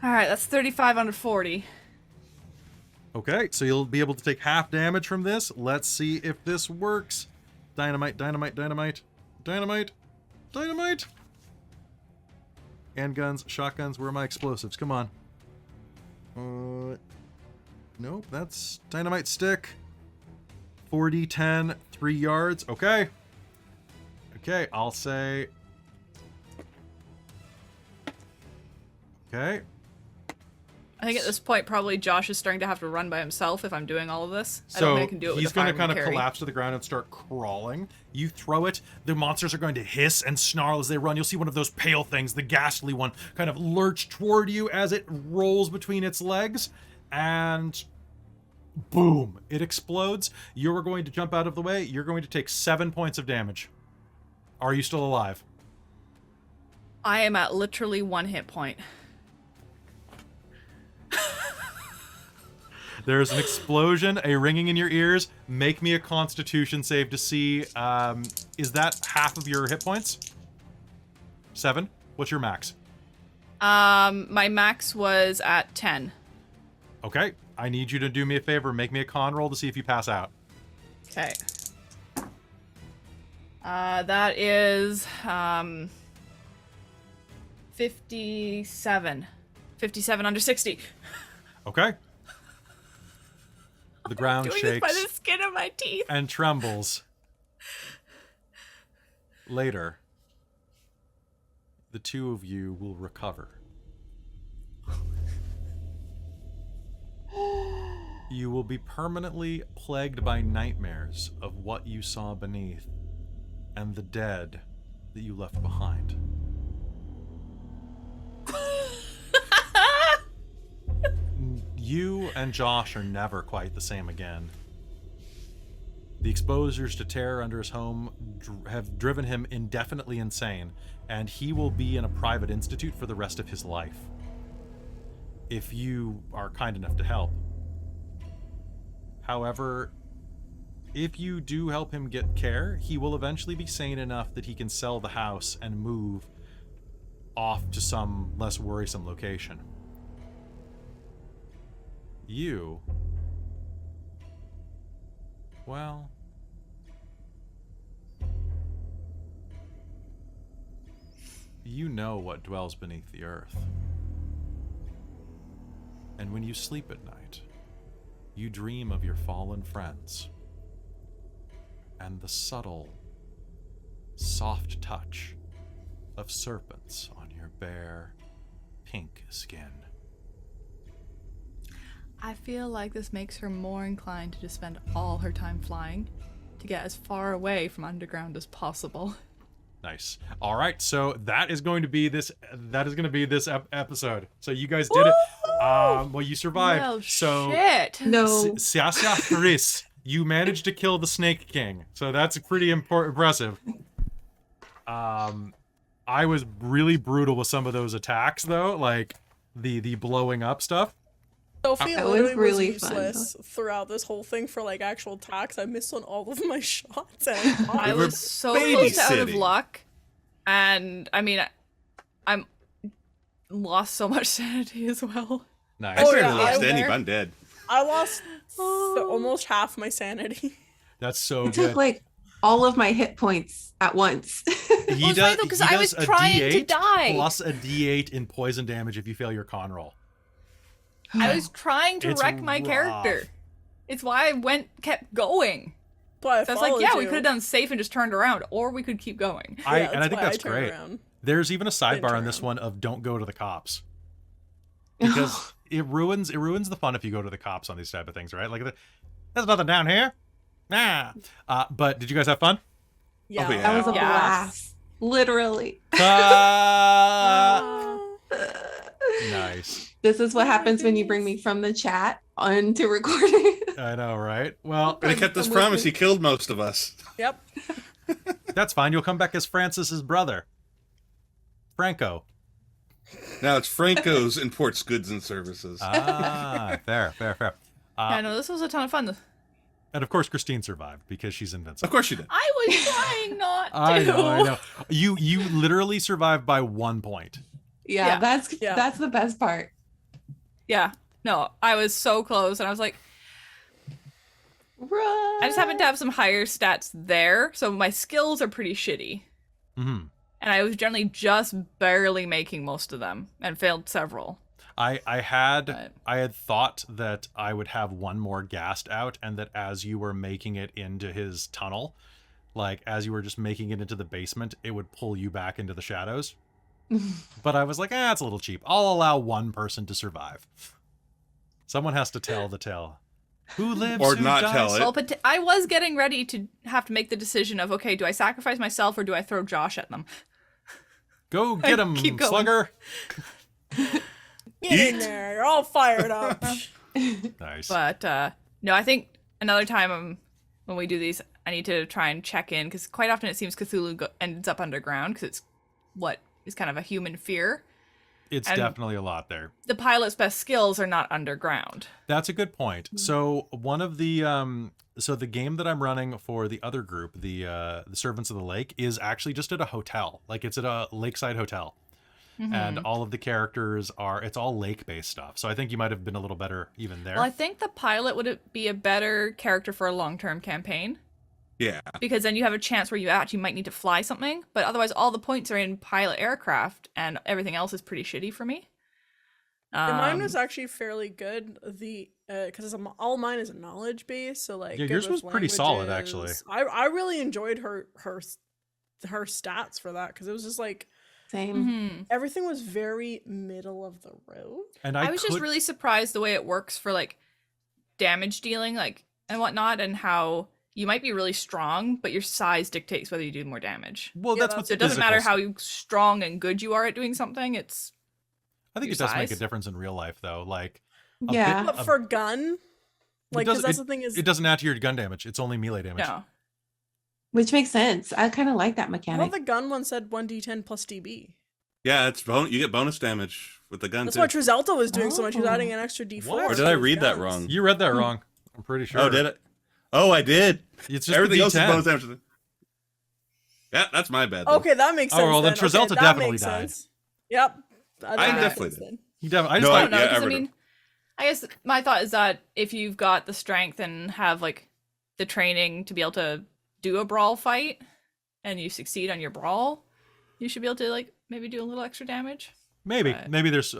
Alright, that's 35 under 40. Okay, so you'll be able to take half damage from this. Let's see if this works. Dynamite, dynamite, dynamite, dynamite, dynamite. Handguns, shotguns, where are my explosives? Come on. Nope, that's dynamite stick. 40-10, 3 yards. Okay. Okay, I'll say... Okay. I think at this point, probably Josh is starting to have to run by himself if I'm doing all of this. I So don't think I can do it with he's a going to fireman kind of carry. collapse to the ground and start crawling. You throw it. The monsters are going to hiss and snarl as they run. You'll see one of those pale things, the ghastly one, kind of lurch toward you as it rolls between its legs. And boom, it explodes. You're going to jump out of the way. You're going to take 7 points of damage. Are you still alive? I am at literally 1 hit point. There's an explosion, a ringing in your ears. Make me a constitution save to see, is that half of your hit points? 7? What's your max? My max was at 10. Okay, I need you to do me a favor. Make me a con roll to see if you pass out. Okay. That is, 57. 57 under 60. Okay. The ground Doing this by the shakes skin of my teeth. and trembles. Later, the two of you will recover. You will be permanently plagued by nightmares of what you saw beneath and the dead that you left behind. You and Josh are never quite the same again. The exposures to terror under his home have driven him indefinitely insane, and he will be in a private institute for the rest of his life. If you are kind enough to help. However, if you do help him get care, he will eventually be sane enough that he can sell the house and move off to some less worrisome location. You... well... you know what dwells beneath the earth. And when you sleep at night, you dream of your fallen friends and the subtle, soft touch of serpents on your bare, pink skin. I feel like this makes her more inclined to just spend all her time flying to get as far away from underground as possible. Nice. All right, so that is going to be this. That is going to be this episode. So you guys did it. Well, you survived. Well, so shit. No. Siasya Chris, you managed to kill the Snake King. So that's pretty impressive. I was really brutal with some of those attacks, though, like the blowing up stuff. Sophie That was literally was really fun. useless throughout this whole thing for like actual attacks. I missed on all of my shots. And I were was so close to out of babysitting. luck, and I mean, I'm lost so much sanity as well. Nice. I Oh, barely yeah, lost I- any, there. but I'm dead. I lost almost half my sanity. That's so It took good. like all of my hit points at once. He Well, it's funny though, 'cause he I does was a trying to D8 die. plus a D8 in poison damage if you fail your con roll. I was trying to It's wreck my rough. character. It's why I kept going. But So I was like, yeah, we could have done safe and just turned around, or we could keep going. I think that's turned great. around. There's even a sidebar turn on this around. one of don't go to the cops. Because it ruins the fun if you go to the cops on these type of things, right? Like there's nothing down here. Nah. But did you guys have fun? Yeah. Oh, yeah. That was a Yes. blast. Literally. Nice. This is what happens when you bring me from the chat onto recording. I know, right? Well, But he kept his promise. He killed most of us. Yep. that's fine. You'll come back as Francis's brother, Franco. Now it's Franco's imports goods and services. Fair. Yeah, no, this was a ton of fun. And of course, Christine survived because she's Of invincible. course you did. I was trying not to. I know. You literally survived by 1 point. Yeah, Yeah. that's the best part. Yeah, no, I was so close, and I was like, Run. I just happened to have some higher stats there, so my skills are pretty shitty. Mm-hmm. And I was generally just barely making most of them, and failed several. I had But- thought that I would have one more gassed out, and that as you were making it into his tunnel, like as you were just making it into the basement, it would pull you back into the shadows. But I was like, it's a little cheap. I'll allow one person to survive. Someone has to tell the tale. Who lives Or who not dies? tell it. Well, but I was getting ready to have to make the decision of, okay, do I sacrifice myself or do I throw Josh at them? Go get him, Keep going. slugger. Get in there. You're all fired up. Nice. But no, I think another time when we do these, I need to try and check in, because quite often it seems Cthulhu ends up underground, because it's what is kind of a human fear. It's and- definitely a lot there. The pilot's best skills are not underground. That's a good point. So one of the so the game that I'm running for the other group, the Servants of the Lake, is actually just at a hotel. Like it's at a lakeside hotel. And all of the characters it's all lake-based stuff. So I think you might have been a little better even there. Well, I think the pilot would be a better character for a long-term campaign, Yeah. because then you have a chance where you actually might need to fly something, but otherwise all the points are in pilot aircraft, and everything else is pretty shitty for me. And mine was actually fairly good. Because all mine is a knowledge base, so like Yeah, good yours with was pretty solid, actually. languages. I really enjoyed her stats for that, because it was just like Same. Mhm. everything was very middle of the road. and I was just really surprised the way it works for like damage dealing, like and whatnot, and how you might be really strong, but your size dictates whether you do more damage. Well, Yeah, that's what So it doesn't matter how strong and good you are at doing something. It's I think your it does make a size. difference in real life, though. Like, Yeah. But for gun, like, because that's the thing is, it doesn't add to your gun damage. It's only melee damage. no. Which makes sense. I kind of like that I thought mechanic. the gun one said 1d10 plus DB. Yeah, you get bonus damage with the gun That's too. what Trazelta was doing so much. He was Oh. adding an extra D4. What? Or to did I his read that guns. wrong? You read that wrong. I'm pretty sure. Oh, did it? Oh, I did. It's just Everything the else is D10. bonus damage. Yeah, that's my bad. Though. Okay, that makes sense. Oh, well, then Okay, Trazelta that definitely makes died. sense. Yep. I That makes definitely sense did. then. I just No, I thought don't know, yeah, I because I read it. mean, I guess my thought is that if you've got the strength and have like the training to be able to do a brawl fight, and you succeed on your brawl, you should be able to like maybe do a little extra damage. maybe But-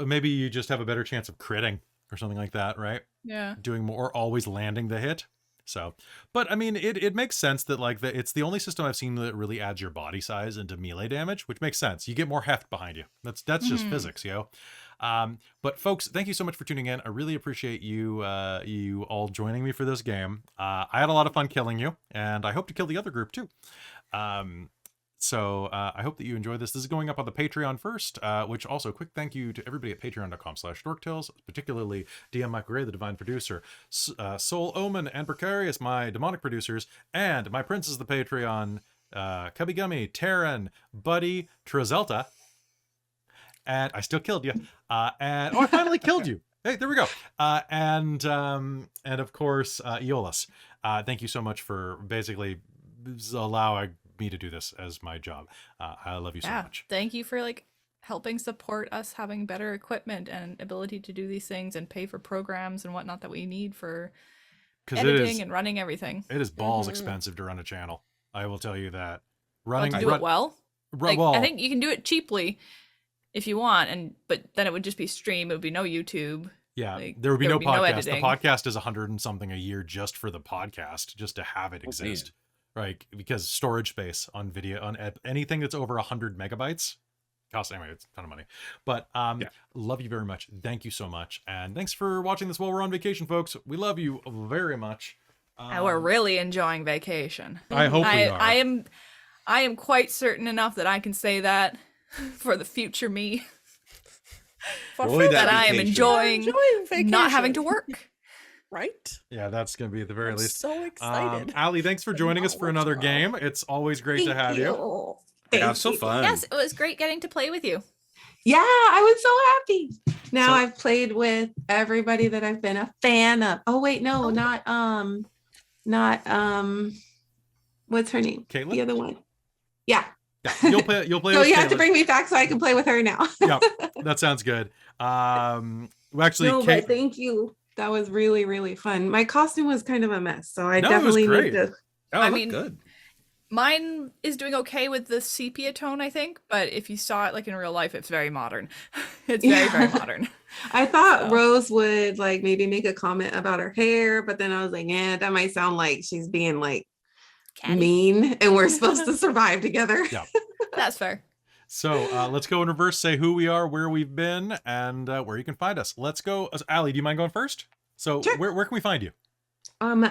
maybe you just have a better chance of critting or something like that, right? Yeah. Doing more, always landing the hit. So, but I mean, it makes sense that like it's the only system I've seen that really adds your body size into melee damage, which makes sense. You get more heft behind you. That's just physics, yo. But folks, thank you so much for tuning in. I really appreciate you you all joining me for this game. I had a lot of fun killing you, and I hope to kill the other group too. So I hope that you enjoy this. This is going up on the Patreon first, which also quick thank you to everybody at patreon.com/dorktales, particularly DM Margaret, the divine producer, Soul Omen and Precarious, my demonic producers, and my princes, the Patreon, Cubby Gummy, Terran, Buddy, Trazelta, and I still killed you. And I finally killed you. Hey, there we go. And of course, Eolus. Thank you so much for basically allowing me to do this as my job. I love you so much. Thank you for like helping support us having better equipment and ability to do these things and pay for programs and whatnot that we need for editing and running everything. It is balls expensive to run a channel. I will tell you that. Running to do it well. Like, well, I think you can do it cheaply if you want, but then it would just be stream. It would be no YouTube. Yeah, like, there would be no podcast. The editing. podcast is 100 and something a year just for the podcast, just to have it exist. Right, because storage space on video on anything that's over 100 megabytes costs anyway. It's a ton of money. But love you very much. Thank you so much, and thanks for watching this while we're on vacation, folks. We love you very much. And we're really enjoying vacation. I hope we are. I am quite certain enough that I can say that for the future me. That I am enjoying not having to work. Right? Yeah, that's going to be at the very least. So excited. Allie, thanks for joining us for another game. It's always great to have you. Yeah, so fun. Yes, it was great getting to play with you. Yeah, I was so happy. Now I've played with everybody that I've been a fan of. Oh wait, no, not what's her name? Caitlin? The other one. Yeah. Yeah, you'll play So with you have to Caitlin. bring me back so I can play with her now. Yeah, that sounds good. Actually, No, but thank you. That was really, really fun. My costume was kind of a mess, so I definitely need to. Oh, I look mean, good. Mine is doing okay with the sepia tone, I think, but if you saw it like in real life, it's very modern. It's very, very modern. I thought Rose would like maybe make a comment about her hair, but then I was like, yeah, that might sound like she's being like mean, and we're supposed to survive together. Yeah, that's fair. So let's go in reverse, say who we are, where we've been, and where you can find us. Let's go. Allie, do you mind going first? So Sure. where can we find you?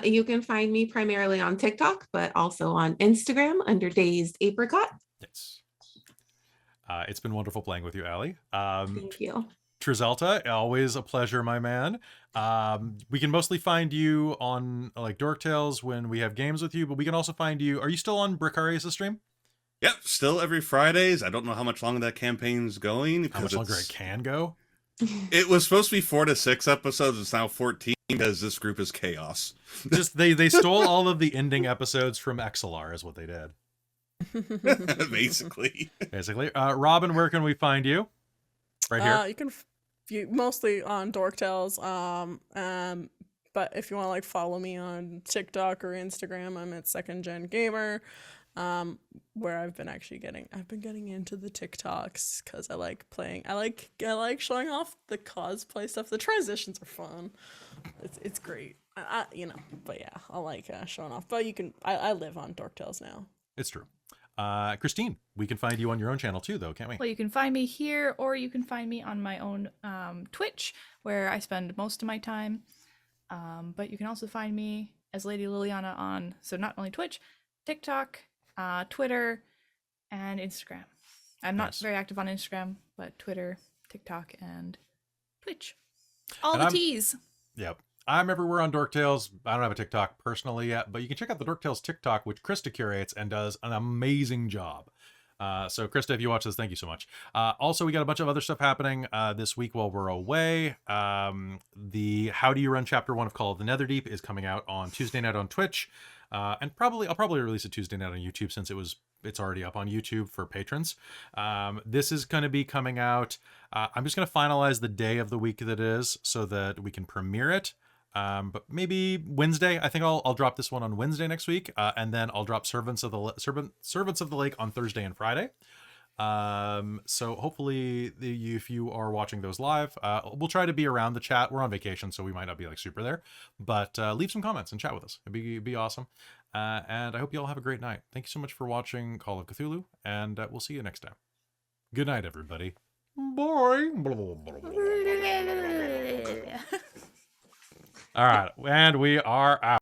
You can find me primarily on TikTok, but also on Instagram under Dazed Apricot. Yes. It's been wonderful playing with you, Allie. Thank you. Trazelta, always a pleasure, my man. We can mostly find you on like Dork Tales when we have games with you, but we can also find you. Are you still on Precarious' stream? Yep, still every Fridays. I don't know how much longer that campaign's going. How much longer it can go? It was supposed to be 4 to 6 episodes. It's now 14 because this group is chaos. Just they stole all of the ending episodes from XLR is what they did. Basically. Robin, where can we find you? Right here. You can view mostly on Dork Tales. But if you want to like follow me on TikTok or Instagram, I'm at Second Gen Gamer. Where I've been getting into the TikToks because I like playing. I like showing off the cosplay stuff. The transitions are fun. It's great. But yeah, I like showing off. But I live on Dork Tales now. It's true. Christine, we can find you on your own channel too, though, can't we? Well, you can find me here, or you can find me on my own Twitch, where I spend most of my time. But you can also find me as Lady Liliana on, so not only Twitch, TikTok, Twitter, and Instagram. I'm not very active on Instagram, but Twitter, TikTok, and Twitch. All the T's. Yep. I'm everywhere on Dork Tales. I don't have a TikTok personally yet, but you can check out the Dork Tales TikTok, which Krista curates and does an amazing job. So Krista, if you watch this, thank you so much. Also, we got a bunch of other stuff happening this week while we're away. The How Do You Run Chapter 1 of Call of the Netherdeep is coming out on Tuesday night on Twitch. And I'll probably release it Tuesday night on YouTube since it's already up on YouTube for patrons. This is going to be coming out. I'm just going to finalize the day of the week that it is so that we can premiere it. But maybe Wednesday. I think I'll drop this one on Wednesday next week, and then I'll drop Servants of the Lake on Thursday and Friday. So hopefully if you are watching those live, we'll try to be around the chat. We're on vacation, so we might not be like super there, but leave some comments and chat with us. It'd be awesome. And I hope you all have a great night. Thank you so much for watching Call of Cthulhu, and we'll see you next time. Good night, everybody. Bye. All right, and we are out.